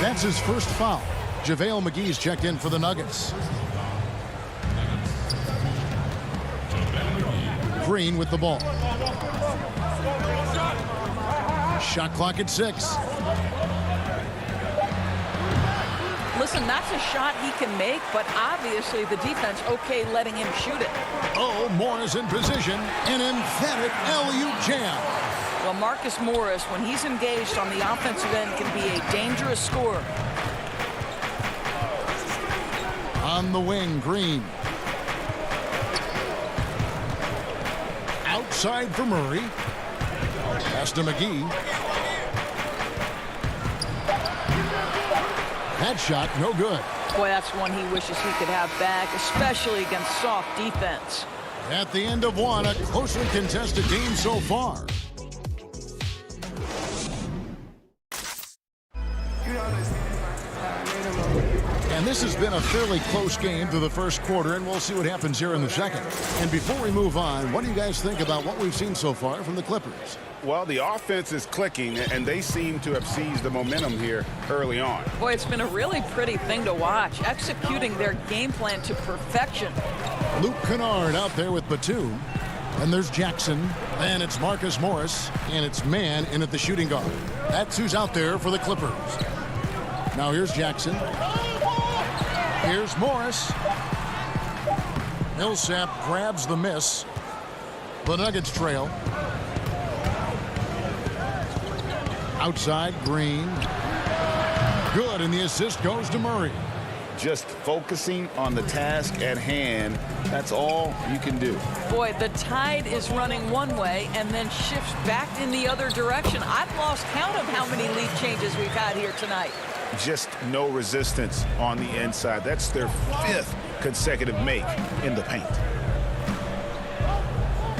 That's his first foul. JaVale McGee's checked in for the Nuggets. Green with the ball. Shot clock at 6. Listen, that's a shot he can make, but obviously the defense okay letting him shoot it. Oh, Morris in position. An emphatic alley-oop jam. Well, Marcus Morris, when he's engaged on the offensive end, can be a dangerous scorer. On the wing, Green. Outside for Murray. Pass to McGee. That shot, no good. Boy, that's one he wishes he could have back, especially against soft defense. At the end of one, a closely contested game so far. And this has been a fairly close game through the first quarter, and we'll see what happens here in the second. And before we move on, what do you guys think about what we've seen so far from the Clippers? Well, the offense is clicking, and they seem to have seized the momentum here early on. Boy, it's been a really pretty thing to watch, executing their game plan to perfection. Luke Kennard out there with Batum. And there's Jackson. And it's Marcus Morris. And it's Mann in at the shooting guard. That's who's out there for the Clippers. Now here's Jackson. Here's Morris. Millsap grabs the miss. The Nuggets trail. Outside, Green. Good, and the assist goes to Murray. Just focusing on the task at hand, that's all you can do. Boy, the tide is running one way and then shifts back in the other direction. I've lost count of how many lead changes we've had here tonight. Just no resistance on the inside. That's their 5th consecutive make in the paint.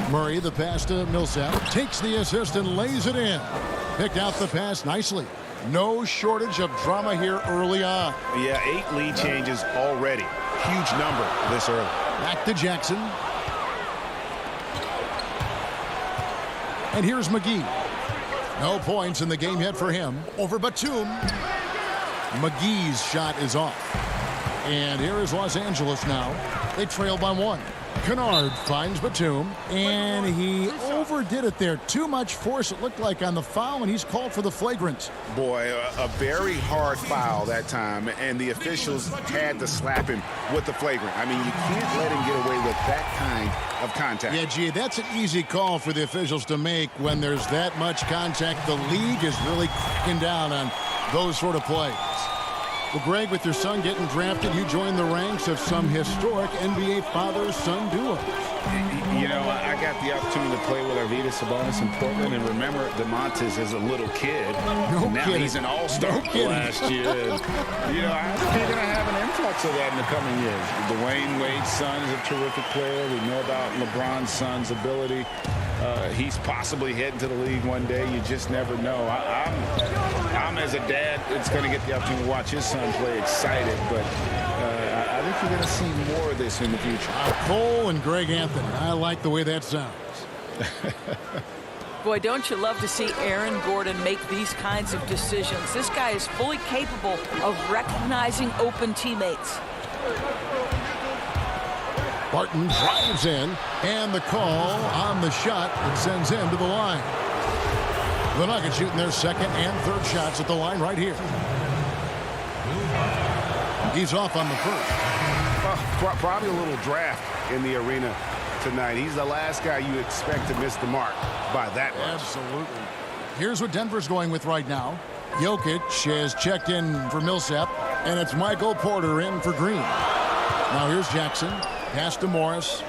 Murray, the pass to Millsap, takes the assist and lays it in. Picked out the pass nicely. No shortage of drama here early on. Yeah, 8 lead changes already. Huge number this early. Back to Jackson. And here's McGee. No points in the game yet for him. Over Batum. McGee's shot is off. And here is Los Angeles now. They trail by 1. Kennard finds Batum, and he overdid it there. Too much force, it looked like, on the foul, and he's called for the flagrant. Boy, a very hard foul that time, and the officials had to slap him with the flagrant. I mean, you can't let him get away with that kind of contact. Yeah, gee, that's an easy call for the officials to make when there's that much contact. The league is really cracking down on those sort of plays. Well, Greg, with your son getting drafted, you joined the ranks of some historic NBA father-son duos. You know, I got the opportunity to play with Arvydas Sabonis in Portland, and remember DeMontis as a little kid. No now kidding. He's an all-star last year. And, you know, I think you're going to have an influx of that in the coming years. Dwayne Wade's son is a terrific player. We know about LeBron's son's ability. He's possibly heading to the league one day. You just never know. I'm as a dad, it's going to get the opportunity to watch his son play excited, but I think you're going to see more of this in the future. Cole and Greg Anthony. I like the way that sounds. Boy, don't you love to see Aaron Gordon make these kinds of decisions. This guy is fully capable of recognizing open teammates. Barton drives in, and the call on the shot that sends him to the line. The Nuggets shooting their second and third shots at the line right here. He's off on the first. Probably a little draft in the arena tonight. He's the last guy you expect to miss the mark by that much. Absolutely. Here's what Denver's going with right now. Jokic has checked in for Millsap. And it's Michael Porter in for Green. Now here's Jackson. Pass to Morris.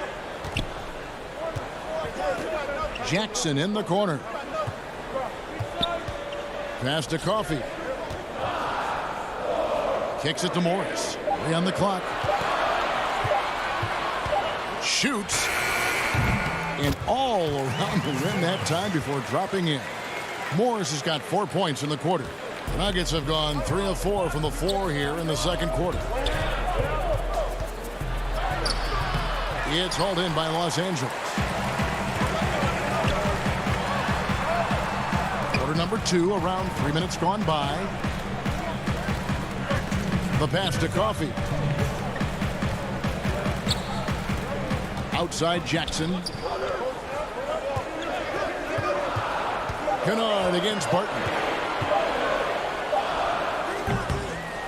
Jackson in the corner. Pass to Coffey. Kicks it to Morris. 3 on the clock. Shoots. And all around the rim that time before dropping in. Morris has got 4 points in the quarter. The Nuggets have gone 3 of 4 from the floor here in the second quarter. It's hauled in by Los Angeles. Quarter number 2, around 3 minutes gone by. The pass to Coffey. Outside Jackson. Kennard against Barton.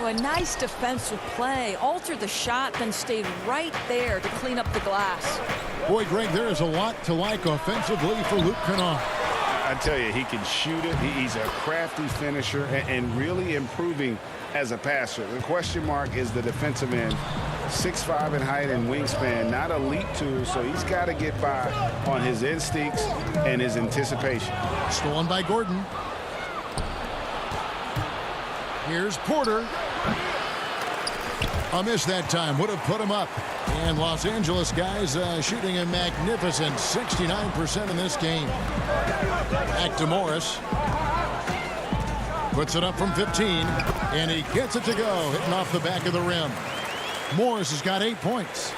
A nice defensive play. Altered the shot, then stayed right there to clean up the glass. Boy, Greg, there is a lot to like offensively for Luke Kennard. I tell you, he can shoot it. He's a crafty finisher and really improving as a passer. The question mark is the defensive end. 6'5" in height and wingspan. Not elite tool, so he's got to get by on his instincts and his anticipation. Stolen by Gordon. Here's Porter. A miss that time. Would have put him up. And Los Angeles guys shooting a magnificent 69% in this game. Back to Morris. Puts it up from 15. And he gets it to go. Hitting off the back of the rim. Morris has got 8 points.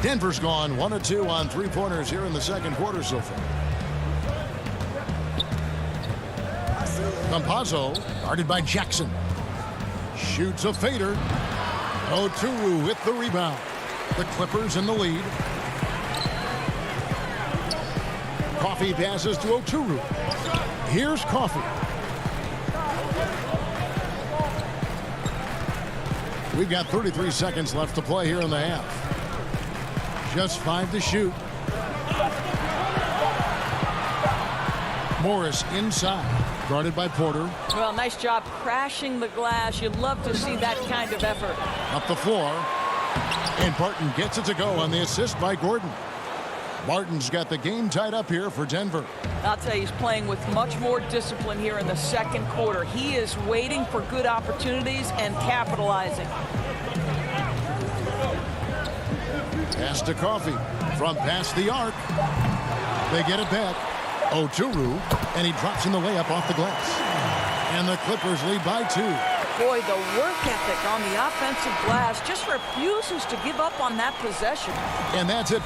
Denver's gone 1 of 2 on 3-pointers here in the second quarter so far. Campazzo, guarded by Jackson. Shoots a fader. Oturu with the rebound. The Clippers in the lead. Coffey passes to Oturu. Here's Coffey. We've got 33 seconds left to play here in the half. Just 5 to shoot. Morris inside. Guarded by Porter. Well, nice job crashing the glass. You'd love to see that kind of effort. Up the floor. And Barton gets it to go on the assist by Gordon. Barton's got the game tied up here for Denver. I'll tell you, he's playing with much more discipline here in the second quarter. He is waiting for good opportunities and capitalizing. Pass to Coffey from past the arc. They get it back. Oturu, and he drops in the layup off the glass. And the Clippers lead by 2. Boy, the work ethic on the offensive glass just refuses to give up on that possession. And that's it.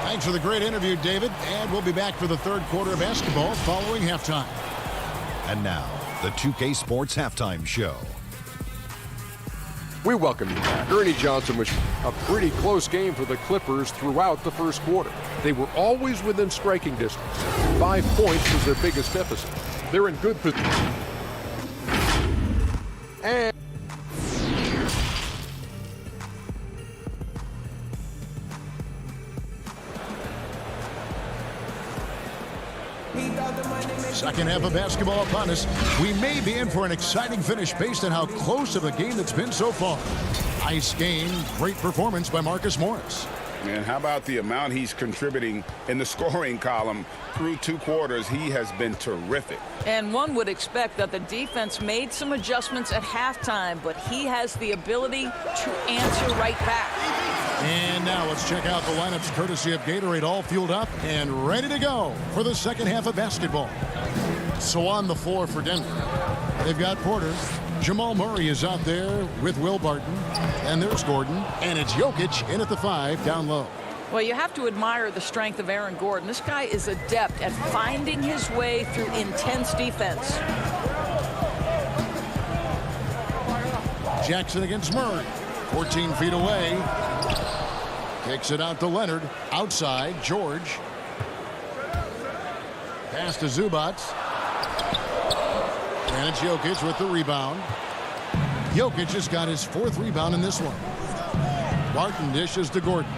Thanks for the great interview, David. And we'll be back for the third quarter of basketball following halftime. And now, the 2K Sports Halftime Show. We welcome you back. Ernie Johnson was a pretty close game for the Clippers throughout the first quarter. They were always within striking distance. 5 points was their biggest deficit. They're in good position. And second half of basketball upon us. We may be in for an exciting finish based on how close of a game it's been so far. Nice game, great performance by Marcus Morris. And how about the amount he's contributing in the scoring column through 2 quarters? He has been terrific. And one would expect that the defense made some adjustments at halftime, but he has the ability to answer right back. And now let's check out the lineups courtesy of Gatorade, all fueled up and ready to go for the second half of basketball. So on the floor for Denver, they've got Porter. Jamal Murray is out there with Will Barton. And there's Gordon. And it's Jokic in at the 5 down low. Well, you have to admire the strength of Aaron Gordon. This guy is adept at finding his way through intense defense. Jackson against Murray. 14 feet away. Kicks it out to Leonard. Outside, George. Pass to Zubac. And it's Jokic with the rebound. Jokic has got his 4th rebound in this one. Barton dishes to Gordon.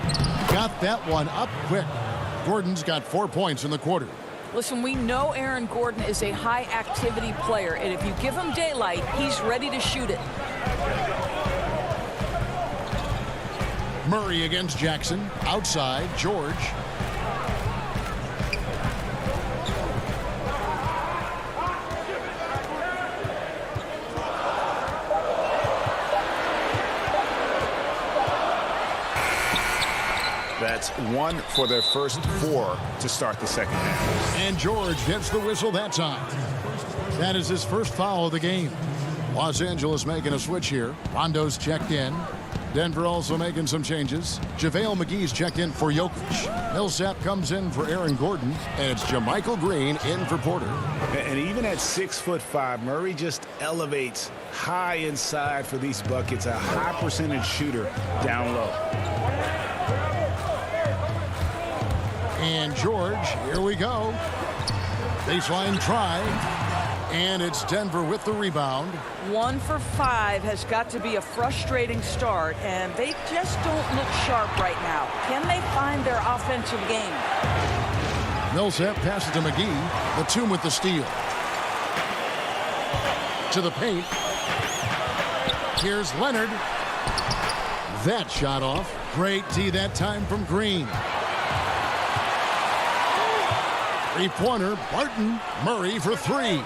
Got that one up quick. Gordon's got 4 points in the quarter. Listen, we know Aaron Gordon is a high-activity player, and if you give him daylight, he's ready to shoot it. Murray against Jackson. Outside, George. That's 1 for their first 4 to start the second half. And George gets the whistle that time. That is his first foul of the game. Los Angeles making a switch here. Rondo's checked in. Denver also making some changes. JaVale McGee's checked in for Jokic. Millsap comes in for Aaron Gordon. And it's JaMychal Green in for Porter. And even at 6'5", Murray just elevates high inside for these buckets. A high percentage shooter down low. And George, here we go. Baseline try. And it's Denver with the rebound. 1 for 5 has got to be a frustrating start, and they just don't look sharp right now. Can they find their offensive game? Millsap passes to McGee. Batum with the steal. To the paint. Here's Leonard. That shot off. Great D that time from Green. Three-pointer, Barton. Murray for 3.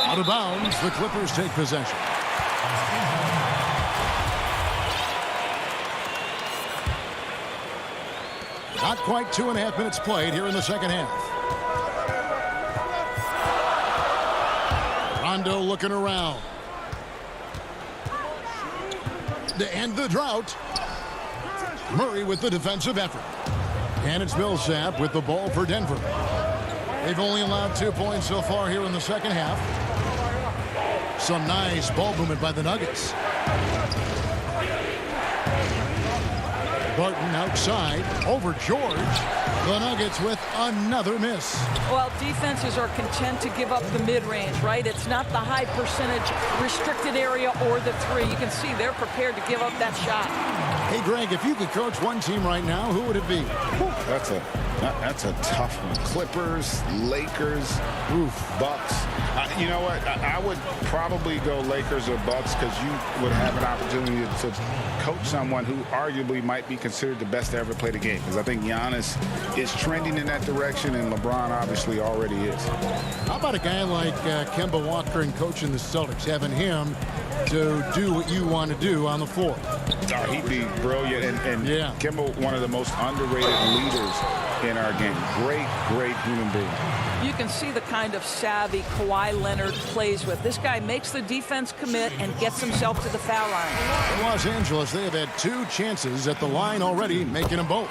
Out of bounds, the Clippers take possession. Not quite 2.5 minutes played here in the second half. Rondo looking around. To end the drought, Murray with the defensive effort. And it's Millsap with the ball for Denver. They've only allowed 2 points so far here in the second half. Some nice ball movement by the Nuggets. Barton outside over George. The Nuggets with another miss. Well, defenses are content to give up the mid-range, right? It's not the high percentage restricted area or the 3. You can see they're prepared to give up that shot. Hey, Greg, if you could coach one team right now, who would it be? That's a tough one. Clippers, Lakers, Bucks. You know what? I would probably go Lakers or Bucks because you would have an opportunity to coach someone who arguably might be considered the best to ever play the game. Because I think Giannis is trending in that direction, and LeBron obviously already is. How about a guy like Kemba Walker and coaching the Celtics, having him to do what you want to do on the floor? He'd be brilliant, and yeah. Kemba, one of the most underrated leaders in our game. Great human being. You can see the kind of savvy Kawhi Leonard plays with. This guy makes the defense commit and gets himself to the foul line. In Los Angeles, they have had 2 chances at the line already, making them both.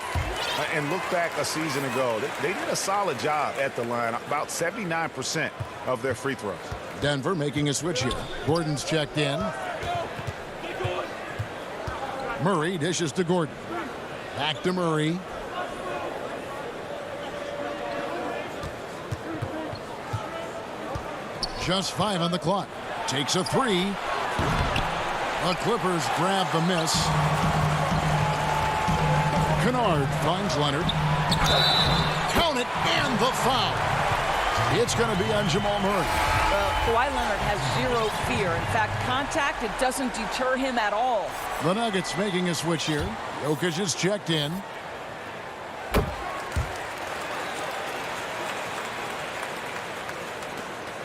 And look back a season ago. They did a solid job at the line, about 79% of their free throws. Denver making a switch here. Gordon's checked in. Murray dishes to Gordon. Back to Murray. Just 5 on the clock. Takes a 3. The Clippers grab the miss. Kennard finds Leonard. Count it, and the foul. It's going to be on Jamal Murray. Kawhi Leonard has 0 fear. In fact, contact, it doesn't deter him at all. The Nuggets making a switch here. Jokic is checked in.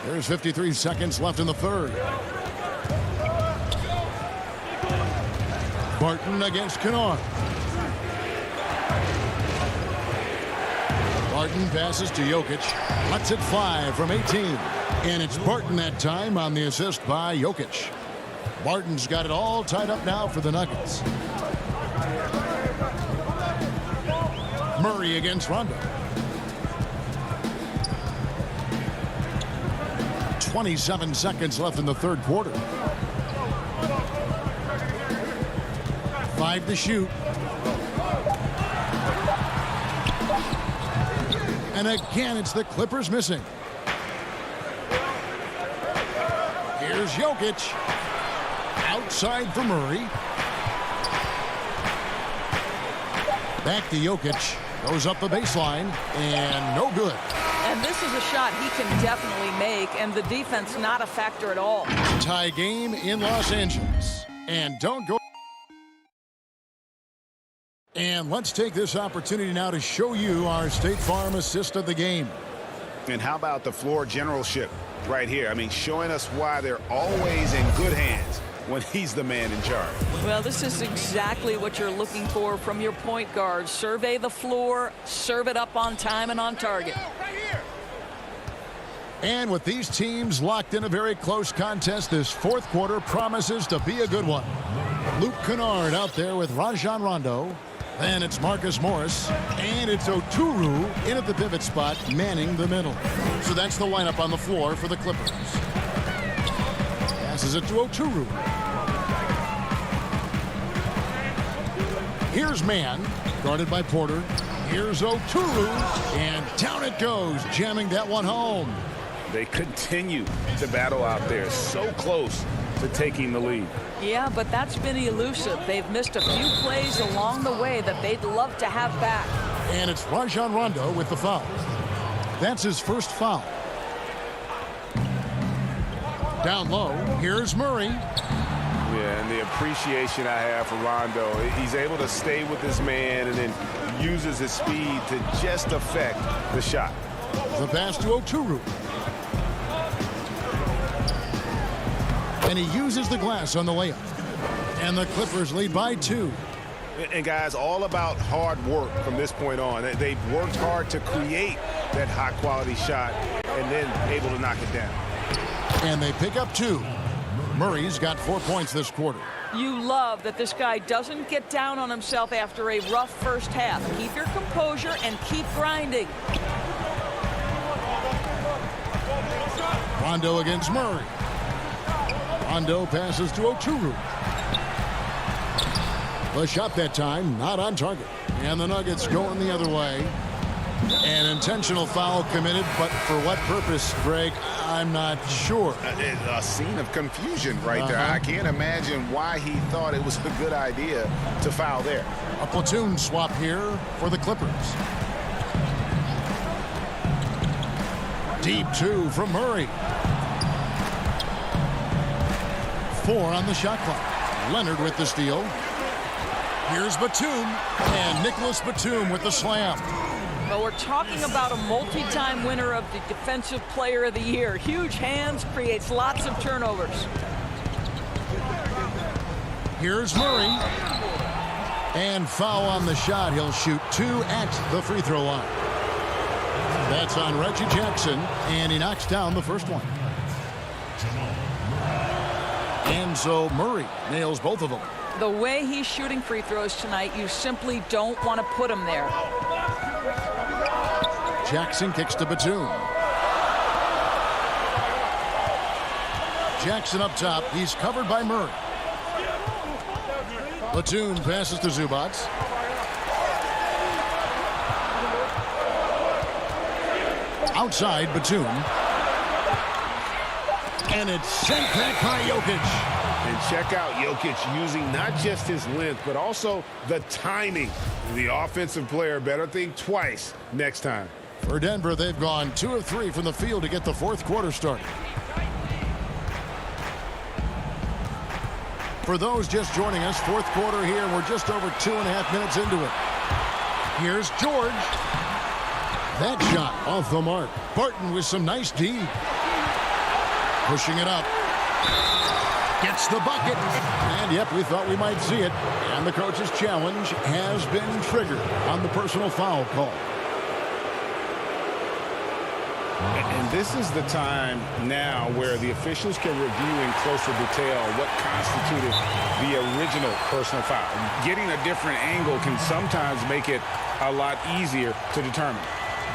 There's 53 seconds left in the third. Barton against Kennard. Barton passes to Jokic. Lets it fly from 18. And it's Barton that time on the assist by Jokic. Barton's got it all tied up now for the Nuggets. Murray against Rondo. 27 seconds left in the third quarter. 5 to shoot. And again, it's the Clippers missing. Here's Jokic. Outside for Murray. Back to Jokic. Goes up the baseline. And no good. And this is a shot he can definitely make, and the defense not a factor at all. Tie game in Los Angeles. And don't go. And let's take this opportunity now to show you our State Farm assist of the game. And how about the floor generalship right here? I mean, showing us why they're always in good hands when he's the man in charge. Well, this is exactly what you're looking for from your point guard. Survey the floor, serve it up on time and on target. And with these teams locked in a very close contest, this fourth quarter promises to be a good one. Luke Kennard out there with Rajon Rondo. Then it's Marcus Morris, and it's Oturu in at the pivot spot, manning the middle. So that's the lineup on the floor for the Clippers. Passes it to Oturu. Here's Mann, guarded by Porter. Here's Oturu, and down it goes, jamming that one home. They continue to battle out there, so close to taking the lead. Yeah, but that's been elusive. They've missed a few plays along the way that they'd love to have back. And it's Rajon Rondo with the foul. That's his first foul. Down low, here's Murray. Yeah, and the appreciation I have for Rondo, he's able to stay with his man and then uses his speed to just affect the shot. The pass to Oturu. And he uses the glass on the layup. And the Clippers lead by 2. And guys, all about hard work from this point on. They've worked hard to create that high quality shot and then able to knock it down. And they pick up 2. Murray's got 4 points this quarter. You love that this guy doesn't get down on himself after a rough first half. Keep your composure and keep grinding. Rondo against Murray. Rondo passes to Oturu. The shot that time, not on target. And the Nuggets going the other way. An intentional foul committed, but for what purpose, Greg, I'm not sure. A scene of confusion right there. I can't imagine why he thought it was a good idea to foul there. A platoon swap here for the Clippers. Deep 2 from Murray. 4 on the shot clock. Leonard with the steal. Here's Batum, and Nicholas Batum with the slam. Well, we're talking about a multi-time winner of the Defensive Player of the Year. Huge hands, creates lots of turnovers. Here's Murray. And foul on the shot. He'll shoot 2 at the free throw line. That's on Reggie Jackson, and he knocks down the first one. And so Murray nails both of them. The way he's shooting free throws tonight, you simply don't want to put him there. Jackson kicks to Batum. Jackson up top. He's covered by Murray. Batum passes to Zubac. Outside Batum. And it's sent back by Jokic. And check out Jokic using not just his length, but also the timing. The offensive player better think twice next time. For Denver, they've gone 2 of 3 from the field to get the fourth quarter started. For those just joining us, fourth quarter here. We're just over 2.5 minutes into it. Here's George. That shot off the mark. Barton with some nice D. Pushing it up. Gets the bucket. And yep, we thought we might see it. And the coach's challenge has been triggered on the personal foul call. And this is the time now where the officials can review in closer detail what constituted the original personal foul. Getting a different angle can sometimes make it a lot easier to determine.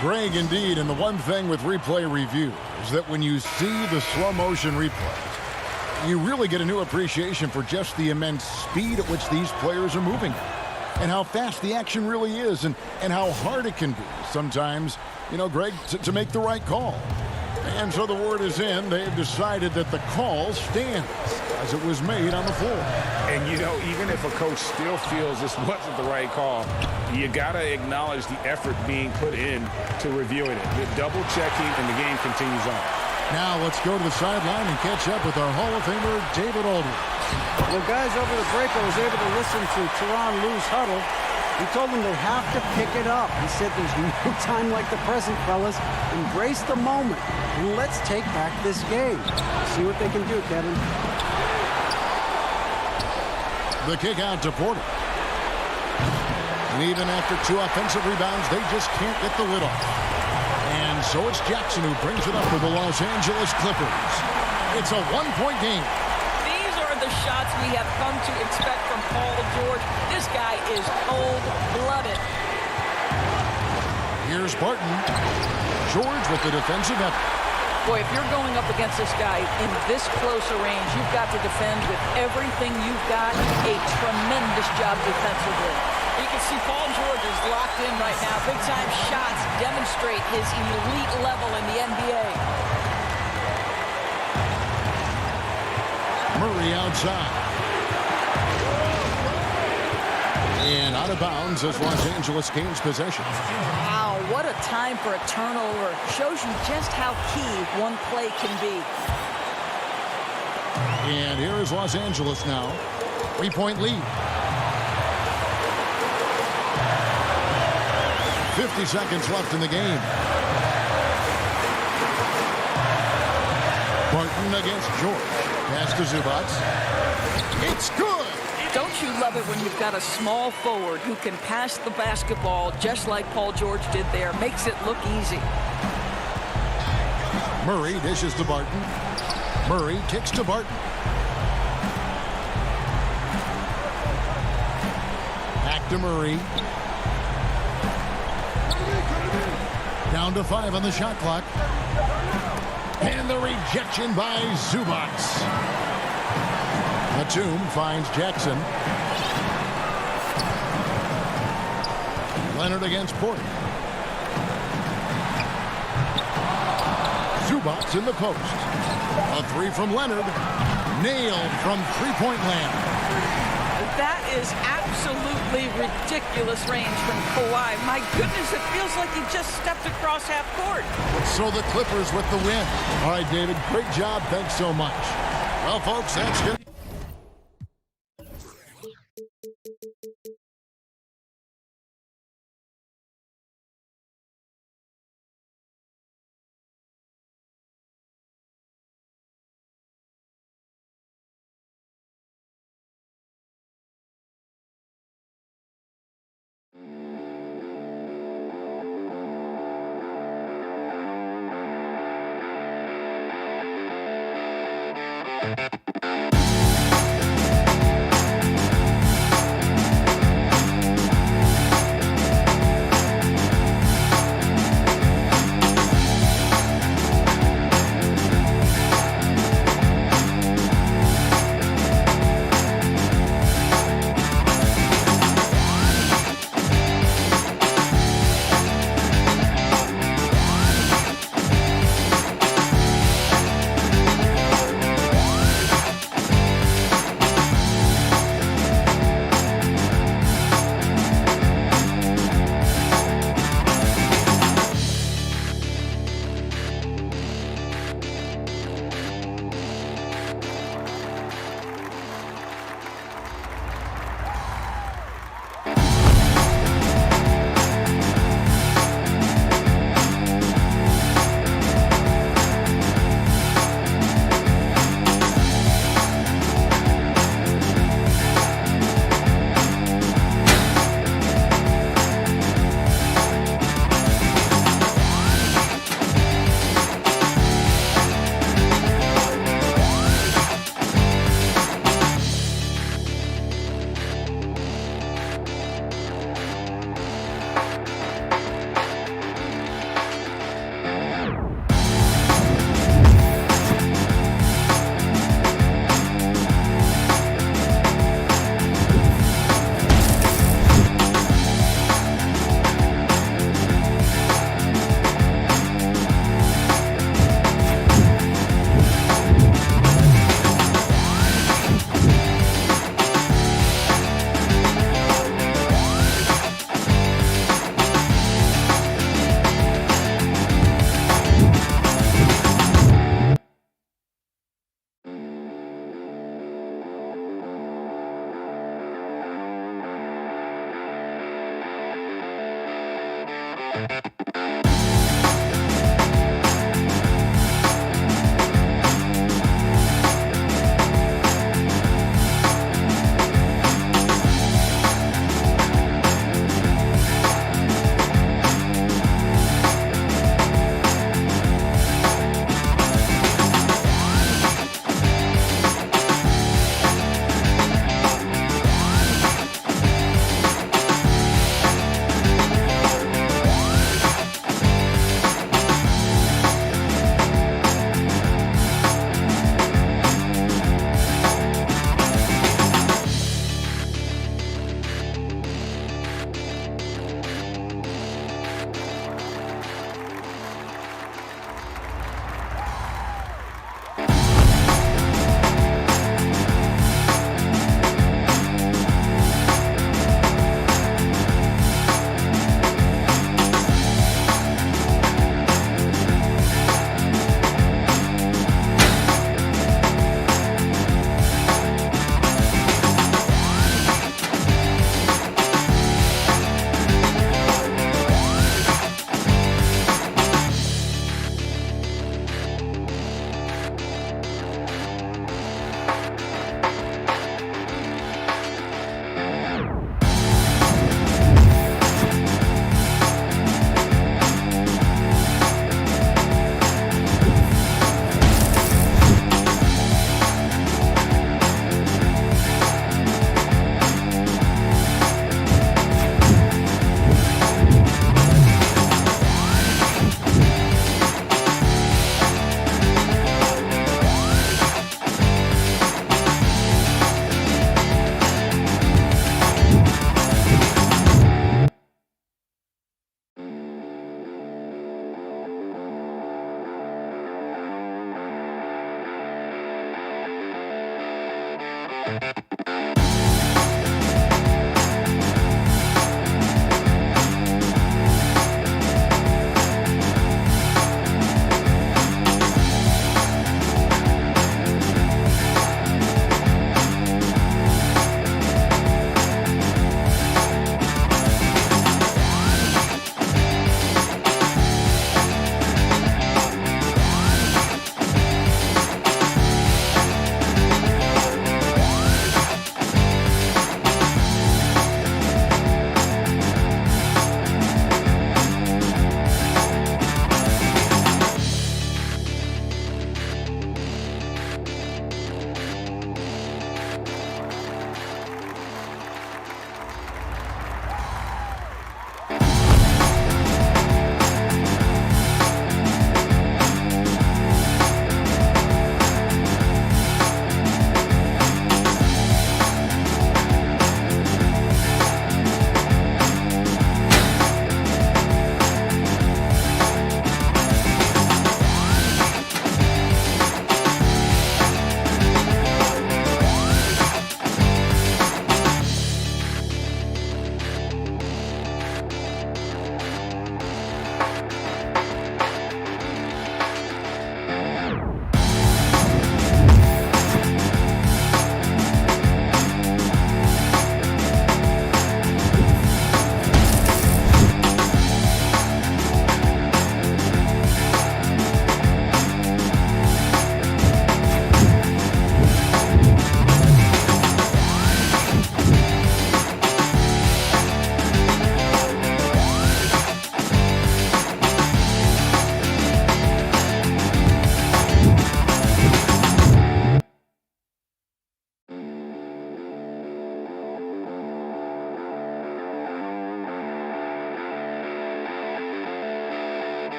Greg, indeed, and the one thing with replay review is that when you see the slow motion replay, you really get a new appreciation for just the immense speed at which these players are moving and how fast the action really is and how hard it can be sometimes, you know, Greg, to make the right call. And so the word is in. They've decided that the call stands. as it was made on the floor. And, you know, even if a coach still feels this wasn't the right call, you got to acknowledge the effort being put in to reviewing it. The double checking, and the game continues on. Now let's go to the sideline and catch up with our Hall of Famer, David Aldridge. Well, guys, over the break, I was able to listen to Teron Lue's huddle. He told them they have to pick it up. He said there's no time like the present, fellas. Embrace the moment, and let's take back this game. See what they can do, Kevin. The kick out to Porter. And even after 2 offensive rebounds, they just can't get the lid off. And so it's Jackson who brings it up for the Los Angeles Clippers. It's a 1-point game. These are the shots we have come to expect from Paul George. This guy is cold-blooded. Here's Barton. George with the defensive effort. Boy, if you're going up against this guy in this close a range, you've got to defend with everything you've got. A tremendous job defensively. You can see Paul George is locked in right now. Big-time shots demonstrate his elite level in the NBA. Murray outside. And out of bounds as Los Angeles gains possession. Wow, what a time for a turnover. Shows you just how key one play can be. And here is Los Angeles now. 3-point lead. 50 seconds left in the game. Barton against George. Pass to Zubac. It's good. Don't you love it when you've got a small forward who can pass the basketball just like Paul George did there? Makes it look easy. Murray dishes to Barton. Murray kicks to Barton. Back to Murray. Down to 5 on the shot clock. And the rejection by Zubac. Batum finds Jackson. Leonard against Porter. Zubac in the post. A 3 from Leonard. Nailed from three-point land. That is absolutely ridiculous range from Kawhi. My goodness, it feels like he just stepped across half court. So the Clippers with the win. All right, David, great job. Thanks so much. Well, folks, that's good.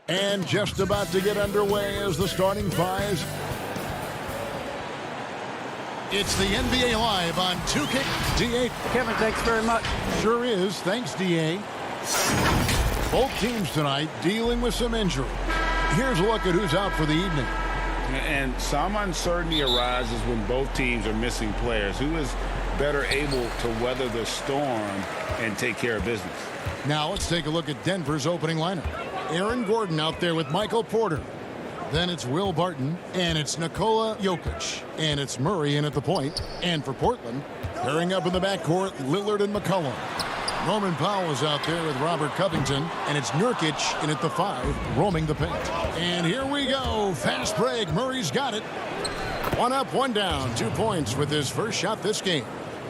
And just about to get underway as the starting fives. It's the NBA Live on 2K. D.A. Kevin, thanks very much. Sure is. Thanks, D.A. Both teams tonight dealing with some injury. Here's a look at who's out for the evening. And some uncertainty arises when both teams are missing players. Who is better able to weather the storm and take care of business? Now let's take a look at Denver's opening lineup. Aaron Gordon out there with Michael Porter. Then it's Will Barton, and it's Nikola Jokic, and it's Murray in at the point. And for Portland, pairing up in the backcourt, Lillard and McCollum. Norman Powell is out there with Robert Covington, and it's Nurkic in at the 5, roaming the paint. And here we go. Fast break. Murray's got it. 1 up, 1 down. 2 points with his first shot this game.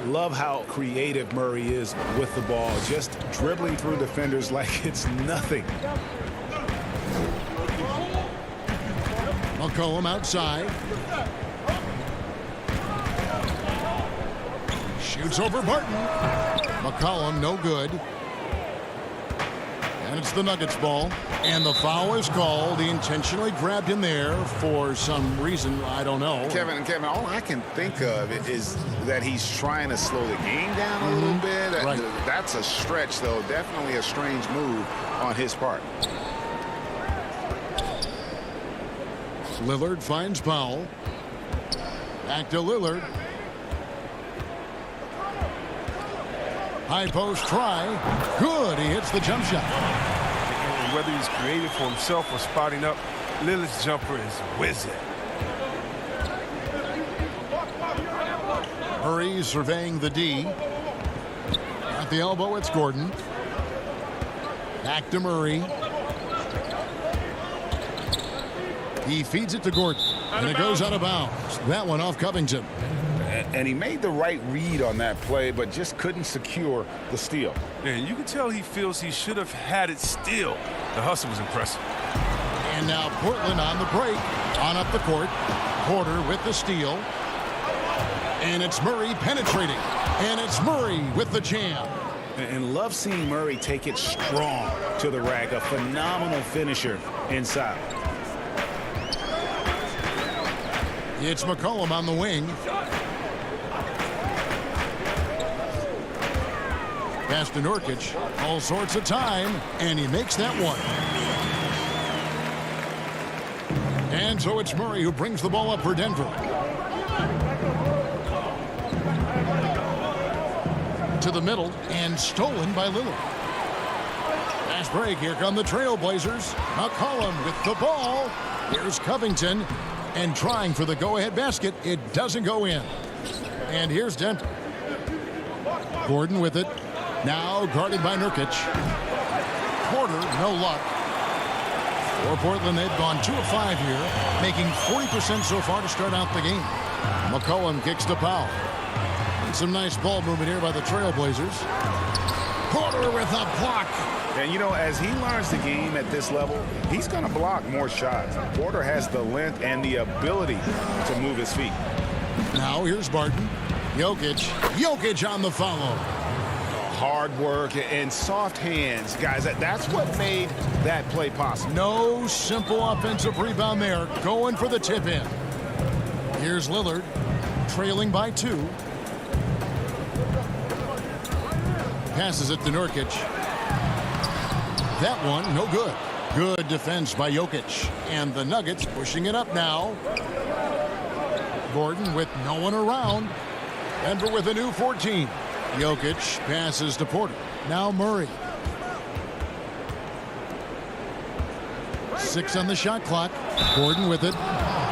Love how creative Murray is with the ball, just dribbling through defenders like it's nothing. McCollum outside. Shoots over Barton. McCollum no good. And it's the Nuggets ball. And the foul is called. He intentionally grabbed him there for some reason. I don't know. Kevin, all I can think of is that he's trying to slow the game down a little bit. Right. That's a stretch, though. Definitely a strange move on his part. Lillard finds Powell. Back to Lillard. High post try. Good. He hits the jump shot. And whether he's creative for himself or spotting up, Lillard's jumper is whizzing. Murray surveying the D. At the elbow, it's Gordon. Back to Murray. He feeds it to Gordon. And it goes out of bounds. That one off Covington. And he made the right read on that play, but just couldn't secure the steal. Man, you can tell he feels he should have had it still. The hustle was impressive. And now Portland on the break. On up the court. Porter with the steal. And it's Murray penetrating. And it's Murray with the jam. And love seeing Murray take it strong to the rack. A phenomenal finisher inside. It's McCollum on the wing. Pass to Nurkic. All sorts of time. And he makes that one. And so it's Murray who brings the ball up for Denver. To the middle and stolen by Lillard. Fast break. Here come the Trailblazers. McCollum with the ball. Here's Covington. And trying for the go-ahead basket. It doesn't go in. And here's Denver. Gordon with it. Now guarded by Nurkic. Porter, no luck. For Portland, they've gone 2 of 5 here, making 40% so far to start out the game. McCollum kicks to Powell. And some nice ball movement here by the Trailblazers. Porter with a block. And, you know, as he learns the game at this level, he's going to block more shots. Porter has the length and the ability to move his feet. Now here's Barton. Jokic on the follow. Hard work and soft hands, guys. That's what made that play possible. No simple offensive rebound there. Going for the tip in. Here's Lillard, trailing by 2. Passes it to Nurkic. That one, no good. Good defense by Jokic. And the Nuggets pushing it up now. Gordon with no one around. Denver with a new 14. Jokic passes to Porter. Now Murray. 6 on the shot clock. Gordon with it.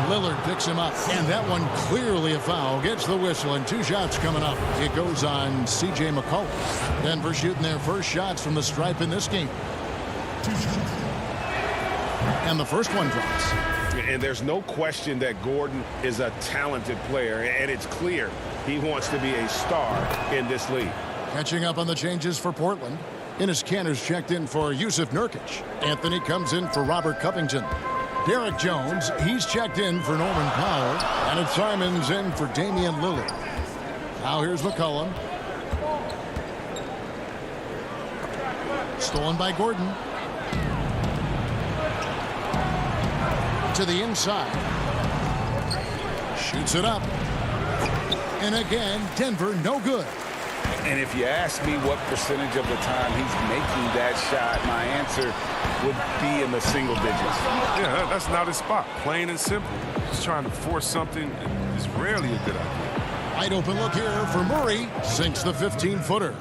Lillard picks him up. And that one clearly a foul. Gets the whistle and 2 shots coming up. It goes on C.J. McCollum. Denver shooting their first shots from the stripe in this game. And the first one drops. And there's no question that Gordon is a talented player. And it's clear he wants to be a star in this league. Catching up on the changes for Portland. Enes Kanter's checked in for Yusuf Nurkic. Anthony comes in for Robert Covington. Derek Jones, he's checked in for Norman Powell. And it's Simons in for Damian Lillard. Now here's McCollum. Stolen by Gordon. To the inside. Shoots it up. And again, Denver no good. And if you ask me what percentage of the time he's making that shot, my answer would be in the single digits. Yeah, that's not his spot. Plain and simple. Just trying to force something is rarely a good idea. Wide open look here for Murray. Sinks the 15-footer.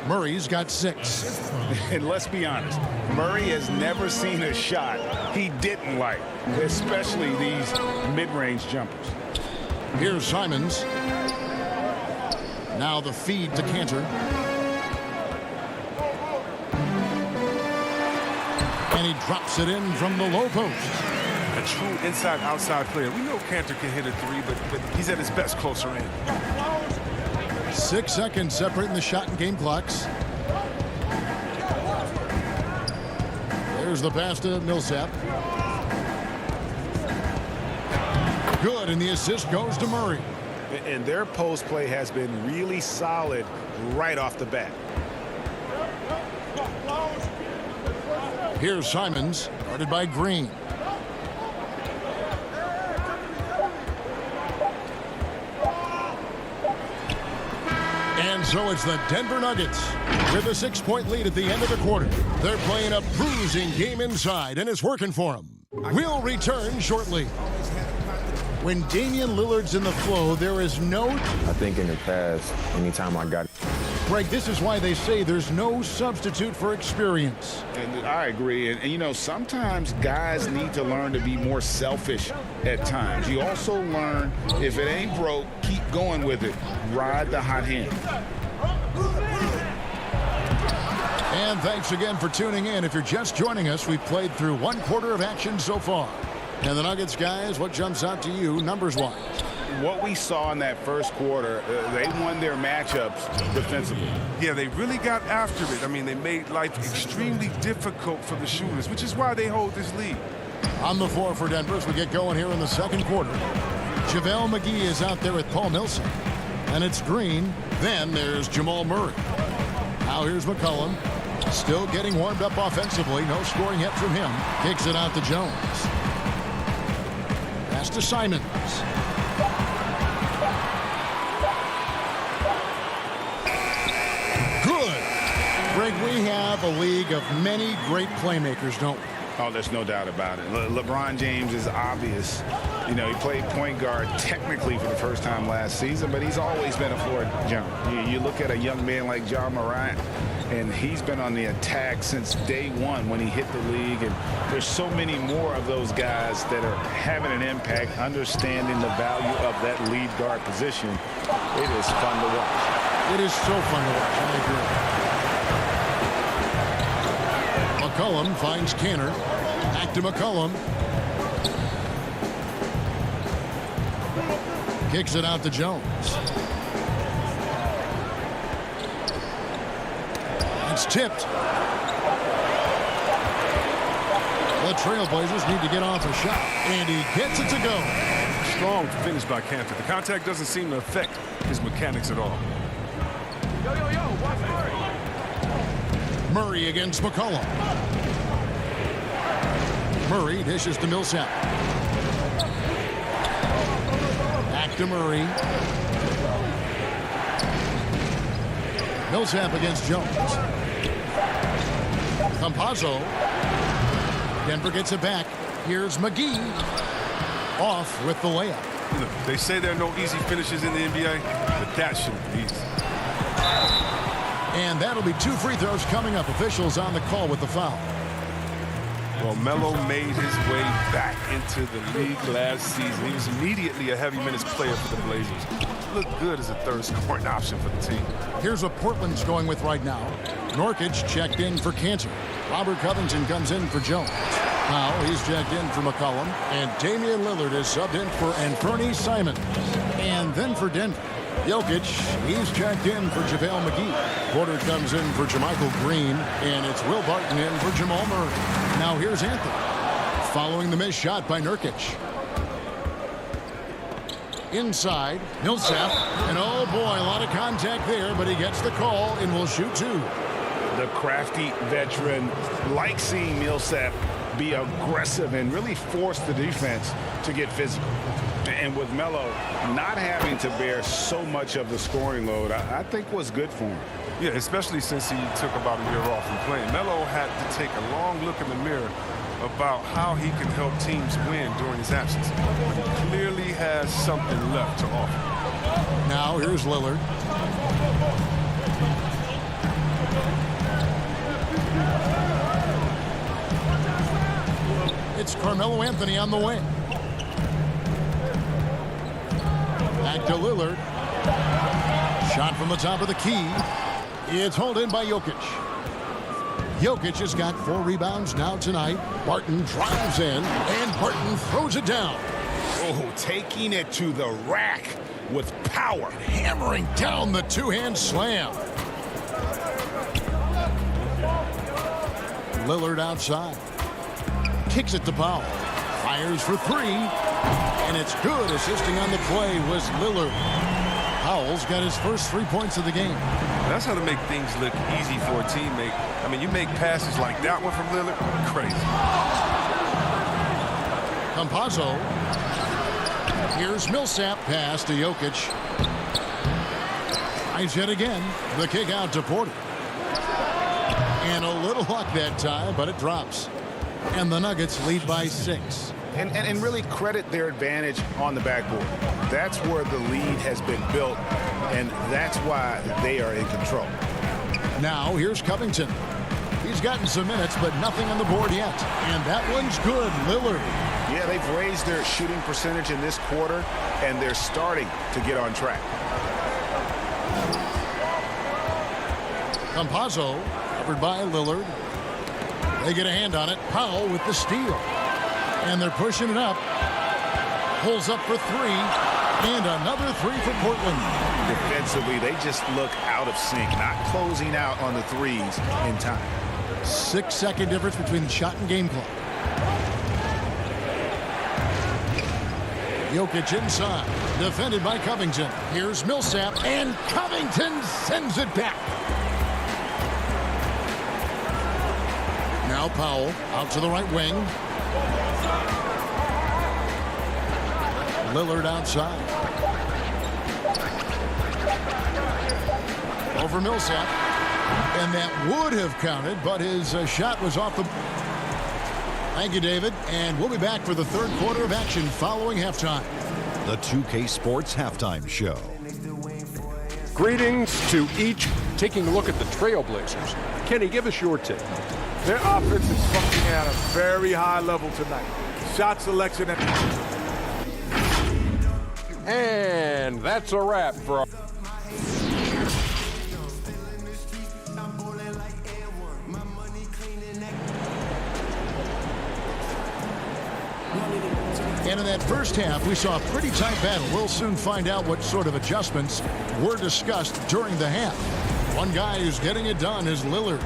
Murray's got 6. And let's be honest, Murray has never seen a shot he didn't like, especially these mid-range jumpers. Here's Simons. Now the feed to Kanter. And he drops it in from the low post. A true inside-outside player. We know Kanter can hit a 3, but he's at his best closer in. 6 seconds separating the shot and game clocks. There's the pass to Millsap. Good, and the assist goes to Murray. And their post play has been really solid right off the bat. Here's Simons, guarded by Green. And so it's the Denver Nuggets with a 6-point lead at the end of the quarter. They're playing a bruising game inside, and it's working for them. We'll return shortly. When Damian Lillard's in the flow, there is no... I think in the past, anytime I got... Greg, this is why they say there's no substitute for experience. And I agree. And, you know, sometimes guys need to learn to be more selfish at times. You also learn, if it ain't broke, keep going with it. Ride the hot hand. And thanks again for tuning in. If you're just joining us, we've played through 1 quarter of action so far. And the Nuggets, guys, what jumps out to you numbers-wise? What we saw in that first quarter, they won their matchups defensively. Yeah, they really got after it. I mean, they made life extremely difficult for the shooters, which is why they hold this lead. On the floor for Denver as we get going here in the second quarter. JaVale McGee is out there with Paul Millsap. And it's Green. Then there's Jamal Murray. Now here's McCollum. Still getting warmed up offensively. No scoring yet from him. Kicks it out to Jones. Pass to Simons. Good. Greg, we have a league of many great playmakers, don't we? Oh, there's no doubt about it. LeBron James is obvious. You know, he played point guard technically for the first time last season, but he's always been a floor general. You look at a young man like Ja Morant, and he's been on the attack since day one when he hit the league. And there's so many more of those guys that are having an impact, understanding the value of that lead guard position. It is fun to watch. It is so fun to watch. I agree. McCollum finds Kanter. Back to McCollum. Kicks it out to Jones. It's tipped. The Trailblazers need to get off a shot, and he gets it to go. Strong finish by Cantor. The contact doesn't seem to affect his mechanics at all. Watch Murray against McCollum. Murray dishes to Millsap. Back to Murray. Millsap against Jones. Campazzo. Denver gets it back. Here's McGee. Off with the layup. Look, they say there are no easy finishes in the NBA, but that shouldn't be easy. And that'll be 2 free throws coming up. Officials on the call with the foul. Well, Melo made his way back into the league last season. He was immediately a heavy minutes player for the Blazers. Looked good as a third scoring option for the team. Here's what Portland's going with right now. Jokic checked in for Cantor. Robert Covington comes in for Jones. Now he's checked in for McCollum. And Damian Lillard is subbed in for Anthony Simons. And then for Denver, Jokic, he's checked in for JaVale McGee. Porter comes in for JaMychal Green. And it's Will Barton in for Jamal Murray. Now here's Anthony. Following the missed shot by Jokic. Inside, Millsap. And oh boy, a lot of contact there, but he gets the call and will shoot 2. The crafty veteran likes seeing Millsap be aggressive and really force the defense to get physical. And with Melo not having to bear so much of the scoring load, I think was good for him. Yeah, especially since he took about a year off from playing. Melo had to take a long look in the mirror about how he can help teams win during his absence. But he clearly has something left to offer. Now here's Lillard. It's Carmelo Anthony on the wing. Back to Lillard. Shot from the top of the key. It's hauled in by Jokic. Jokic has got 4 rebounds now tonight. Barton drives in, and Barton throws it down. Oh, taking it to the rack with power. Hammering down the 2-hand slam. Lillard outside. Kicks it to Powell. Fires for 3. And it's good. Assisting on the play was Lillard. Powell's got his first 3 points of the game. That's how to make things look easy for a teammate. I mean, you make passes like that one from Lillard, crazy. Campazzo. Here's Millsap. Pass to Jokic. Tries yet again. The kick out to Porter. And a little luck that time, but it drops. And the Nuggets lead by 6. And really credit their advantage on the backboard. That's where the lead has been built, and that's why they are in control. Now here's Covington. He's gotten some minutes, but nothing on the board yet. And that one's good. Lillard. Yeah, they've raised their shooting percentage in this quarter, and they're starting to get on track. Campazzo, covered by Lillard. They get a hand on it. Powell with the steal. And they're pushing it up. Pulls up for 3. And another 3 for Portland. Defensively, they just look out of sync, not closing out on the threes in time. 6-second difference between the shot and game clock. Jokic inside. Defended by Covington. Here's Millsap. And Covington sends it back. Now Powell out to the right wing. Lillard outside. Over Millsap. And that would have counted, but his shot was off the... Thank you, David. And we'll be back for the third quarter of action following halftime. The 2K Sports Halftime Show. Greetings to each. Taking a look at the Trailblazers. Kenny, give us your take. Their offense is functioning at a very high level tonight. Shot selection and that's a wrap for our... And in that first half, we saw a pretty tight battle. We'll soon find out what sort of adjustments were discussed during the half. One guy who's getting it done is Lillard.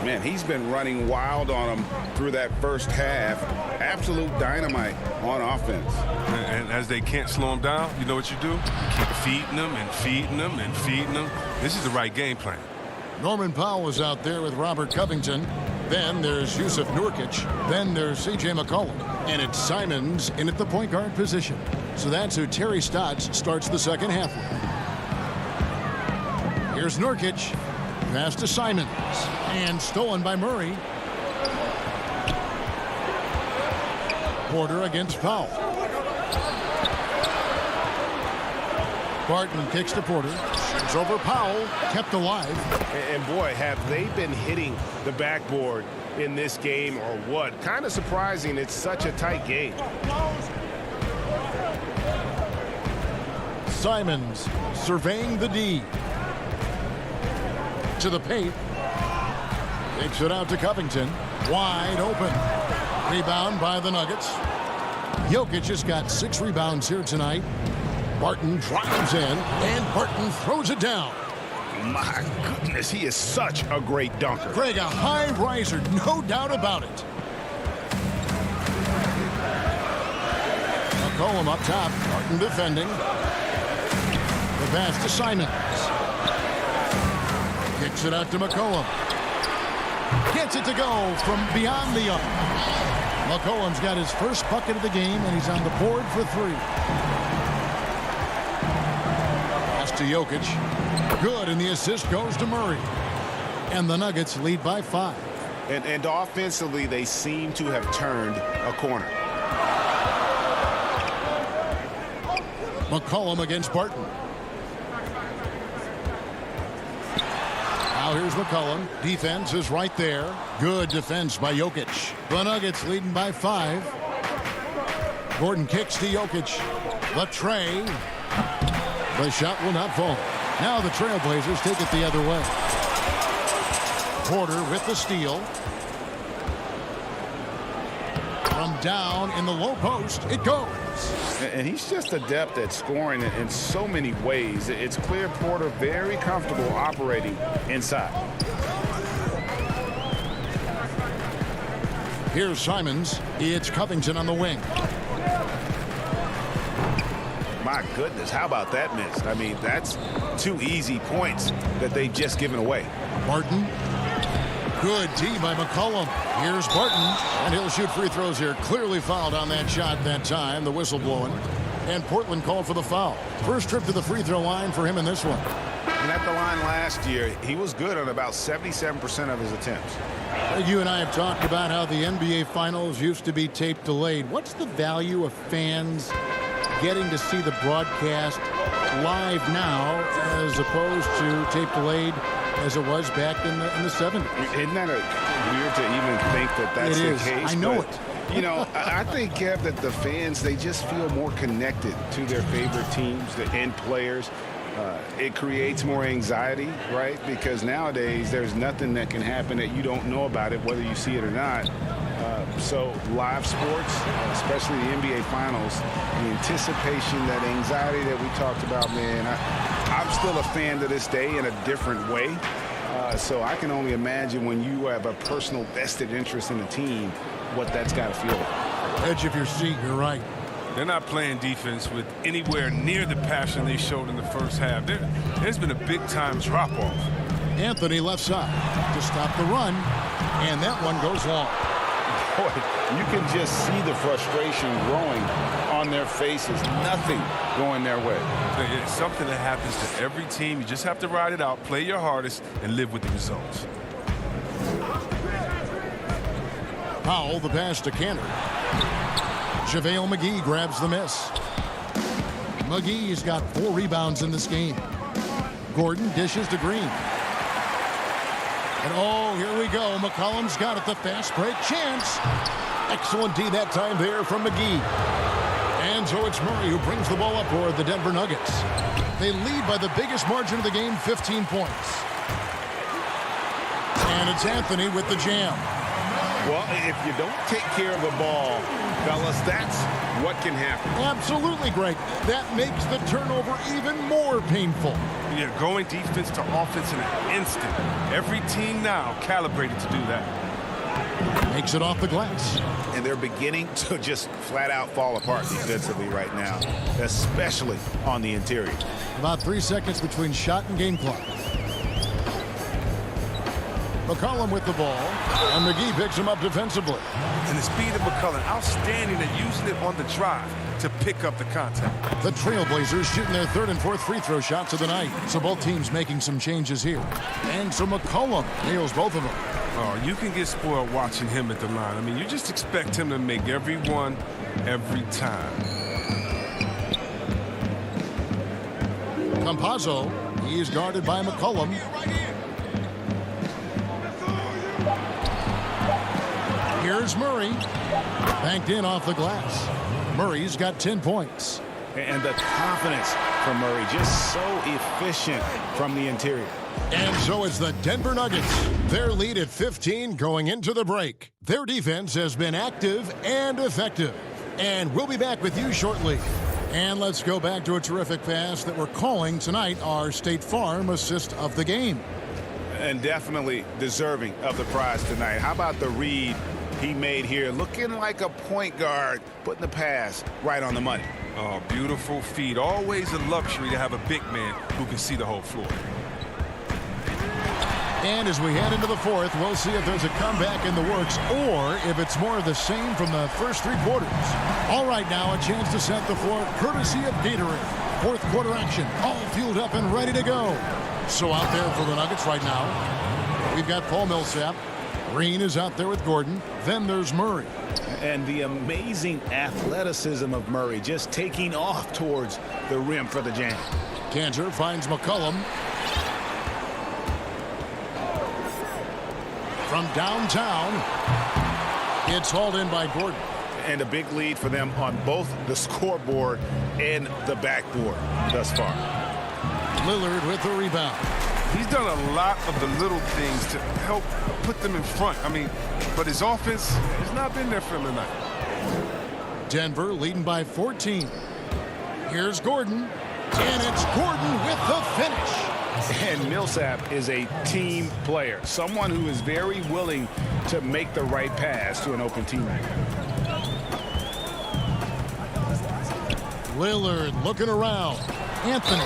Man, he's been running wild on him through that first half. Absolute dynamite on offense. And as they can't slow him down, you know what you do? You keep feeding them and feeding them and feeding them. This is the right game plan. Norman Powell was out there with Robert Covington. Then there's Yusuf Nurkic. Then there's C.J. McCollum. And it's Simons in at the point guard position. So that's who Terry Stotts starts the second half with. Here's Nurkic. Pass to Simons. And stolen by Murray. Porter against Powell. Barton kicks to Porter. Shoots over Powell. Kept alive. And boy, have they been hitting the backboard in this game or what? Kind of surprising it's such a tight game. Simons surveying the D. To the paint. Takes it out to Covington. Wide open. Rebound by the Nuggets. Jokic has got 6 rebounds here tonight. Barton drives in, and Barton throws it down. My goodness, he is such a great dunker. Greg, a high riser, no doubt about it. McCollum up top. Barton defending. The pass to Simons. Kicks it out to McCollum. Gets it to go from beyond the arc. McCollum's got his first bucket of the game, and he's on the board for 3. Pass to Jokic. Good, and the assist goes to Murray. And the Nuggets lead by 5. And offensively, they seem to have turned a corner. McCollum against Barton. Now here's McCollum. Defense is right there. Good defense by Jokic. The Nuggets leading by 5. Gordon kicks to Jokic. The tray. The shot will not fall. Now the Trailblazers take it the other way. Porter with the steal. From down in the low post, it goes. And he's just adept at scoring in so many ways. It's clear Porter very comfortable operating inside. Here's Simons. It's Covington on the wing. My goodness, how about that miss? I mean, that's 2 easy points that they've just given away. Barton. Good D by McCollum. Here's Barton, and he'll shoot free throws here. Clearly fouled on that shot that time. The whistle blowing. And Portland called for the foul. First trip to the free throw line for him in this one. And at the line last year, he was good on about 77% of his attempts. You and I have talked about how the NBA Finals used to be tape delayed. What's the value of fans getting to see the broadcast live now as opposed to tape delayed as it was back in the 70s? Isn't that weird to even think that that's the case? I know it. You know, I think, Kev, that the fans, they just feel more connected to their favorite teams and players. It creates more anxiety, right? Because nowadays there's nothing that can happen that you don't know about it, whether you see it or not. So live sports, especially the NBA Finals, the anticipation, that anxiety that we talked about, man, I'm still a fan to this day in a different way. So I can only imagine when you have a personal vested interest in a team, what that's got to feel like. Edge of your seat, you're right. They're not playing defense with anywhere near the passion they showed in the first half. There's been a big-time drop-off. Anthony left side to stop the run, and that one goes long. Boy, you can just see the frustration growing on their faces. Nothing going their way. It's something that happens to every team. You just have to ride it out, play your hardest, and live with the results. Powell, the pass to Cantor. JaVale McGee grabs the miss. McGee's got 4 rebounds in this game. Gordon dishes to Green. And oh, here we go. McCollum's got it. The fast break chance. Excellent D that time there from McGee. And so it's Murray who brings the ball up for the Denver Nuggets. They lead by the biggest margin of the game, 15 points. And it's Anthony with the jam. Well, if you don't take care of the ball, fellas, that's what can happen. Absolutely, Greg. That makes the turnover even more painful. Yeah, going defense to offense in an instant. Every team now calibrated to do that. Makes it off the glass. And they're beginning to just flat out fall apart defensively right now, especially on the interior. About 3 seconds between shot and game clock. McCollum with the ball, and McGee picks him up defensively. And the speed of McCollum, outstanding at using it on the drive to pick up the contact. The Trailblazers shooting their third and fourth free throw shots of the night. So both teams making some changes here. And so McCollum nails both of them. Oh, you can get spoiled watching him at the line. I mean, you just expect him to make every one, every time. Campazzo, he's guarded by McCollum. Here's Murray. Banked in off the glass. Murray's got 10 points. And the confidence from Murray, just so efficient from the interior. And so it's the Denver Nuggets. Their lead at 15 going into the break. Their defense has been active and effective. And we'll be back with you shortly. And let's go back to a terrific pass that we're calling tonight our State Farm assist of the game. And definitely deserving of the prize tonight. How about the read he made here? Looking like a point guard, putting the pass right on the money. Oh, beautiful feed. Always a luxury to have a big man who can see the whole floor. And as we head into the fourth, we'll see if there's a comeback in the works or if it's more of the same from the first 3 quarters. All right, now a chance to set the floor courtesy of Gatorade. Fourth quarter action, all fueled up and ready to go. So out there for the Nuggets right now, we've got Paul Millsap. Green is out there with Gordon. Then there's Murray. And the amazing athleticism of Murray just taking off towards the rim for the jam. Cantor finds McCollum. From downtown, it's hauled in by Gordon. And a big lead for them on both the scoreboard and the backboard thus far. Lillard with the rebound. He's done a lot of the little things to help put them in front. I mean, but his offense has not been there for him tonight. Denver leading by 14. Here's Gordon. And it's Gordon with the finish. And Millsap is a team player, someone who is very willing to make the right pass to an open teammate. Lillard looking around. Anthony.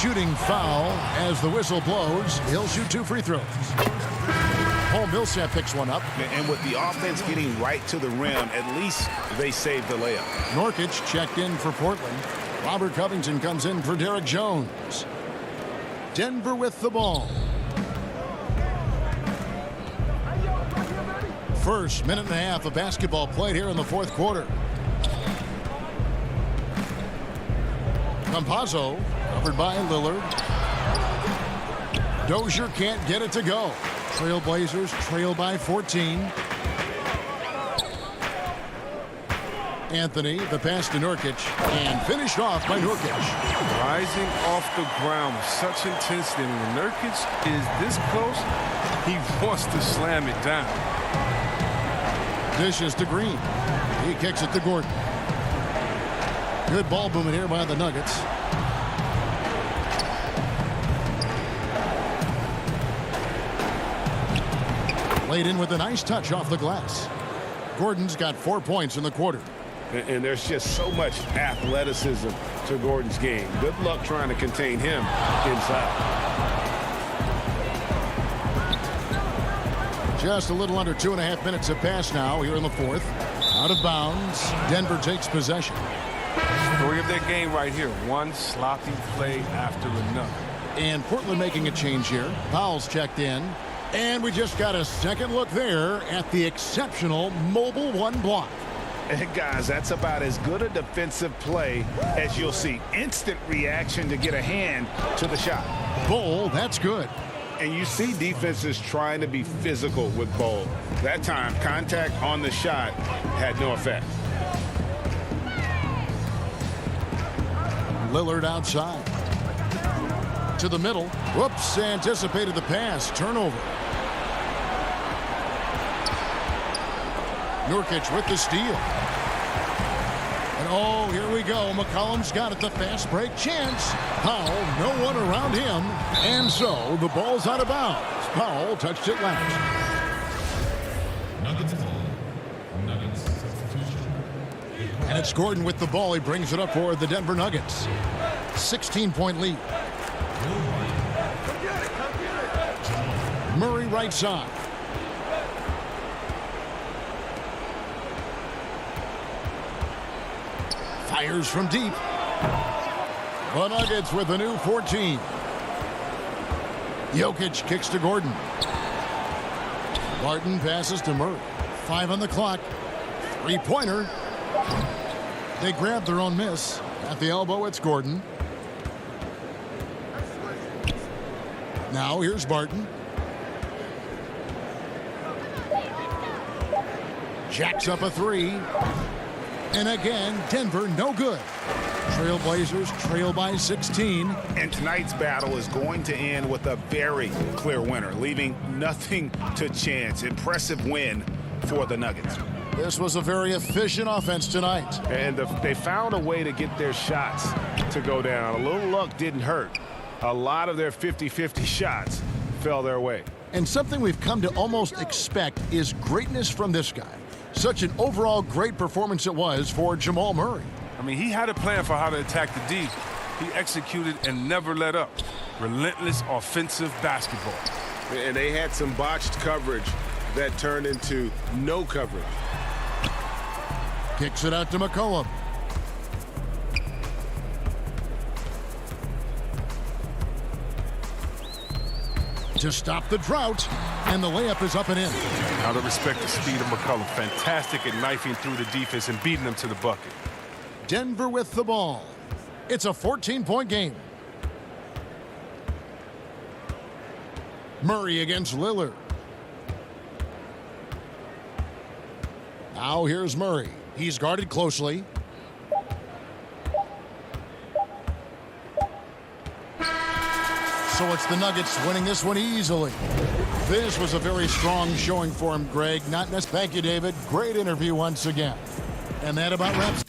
Shooting foul as the whistle blows. He'll shoot 2 free throws. Paul Millsap picks one up. And with the offense getting right to the rim, at least they saved the layup. Jokic checked in for Portland. Robert Covington comes in for Derek Jones. Denver with the ball. First minute and a half of basketball played here in the fourth quarter. Campazzo covered by Lillard. Dozier can't get it to go. Trailblazers trail by 14. Anthony, the pass to Jokic, and finished off by Jokic. Rising off the ground with such intensity. And when Jokic is this close, he wants to slam it down. Dishes to Green. He kicks it to Gordon. Good ball movement here by the Nuggets. Laid in with a nice touch off the glass. Gordon's got 4 points in the quarter. And there's just so much athleticism to Gordon's game. Good luck trying to contain him inside. Just a little under 2.5 minutes have passed now here in the fourth. Out of bounds. Denver takes possession. Story of their game right here. One sloppy play after another. And Portland making a change here. Powell's checked in. And we just got a second look there at the exceptional mobile 1 block. And guys, that's about as good a defensive play as you'll see. Instant reaction to get a hand to the shot. Bull, that's good. And you see defenses trying to be physical with Bull. That time, contact on the shot had no effect. Lillard outside. To the middle. Whoops, anticipated the pass. Turnover. Jokic with the steal. Oh, here we go. McCollum's got it. The fast break chance. Powell, no one around him. And so the ball's out of bounds. Powell touched it last. And it's Gordon with the ball. He brings it up for the Denver Nuggets. 16-point lead. Murray right side. Fires from deep. The Nuggets with a new 14. Jokic kicks to Gordon. Barton passes to Murray. 5 on the clock. Three-pointer. They grab their own miss. At the elbow, it's Gordon. Now here's Barton. Jacks up a 3. And again, Denver no good. Trailblazers trail by 16. And tonight's battle is going to end with a very clear winner, leaving nothing to chance. Impressive win for the Nuggets. This was a very efficient offense tonight. And they found a way to get their shots to go down. A little luck didn't hurt. A lot of their 50-50 shots fell their way. And something we've come to almost expect is greatness from this guy. Such an overall great performance it was for Jamal Murray. I mean, he had a plan for how to attack the D. He executed and never let up. Relentless offensive basketball. And they had some botched coverage that turned into no coverage. Kicks it out to McCollum. To stop the drought, and the layup is up and in. Now to respect the speed of McCollum. Fantastic at knifing through the defense and beating them to the bucket. Denver with the ball. It's a 14-point game. Murray against Lillard. Now here's Murray. He's guarded closely. So it's the Nuggets winning this one easily. This was a very strong showing for him, Greg. Thank you, David. Great interview once again. And that about wraps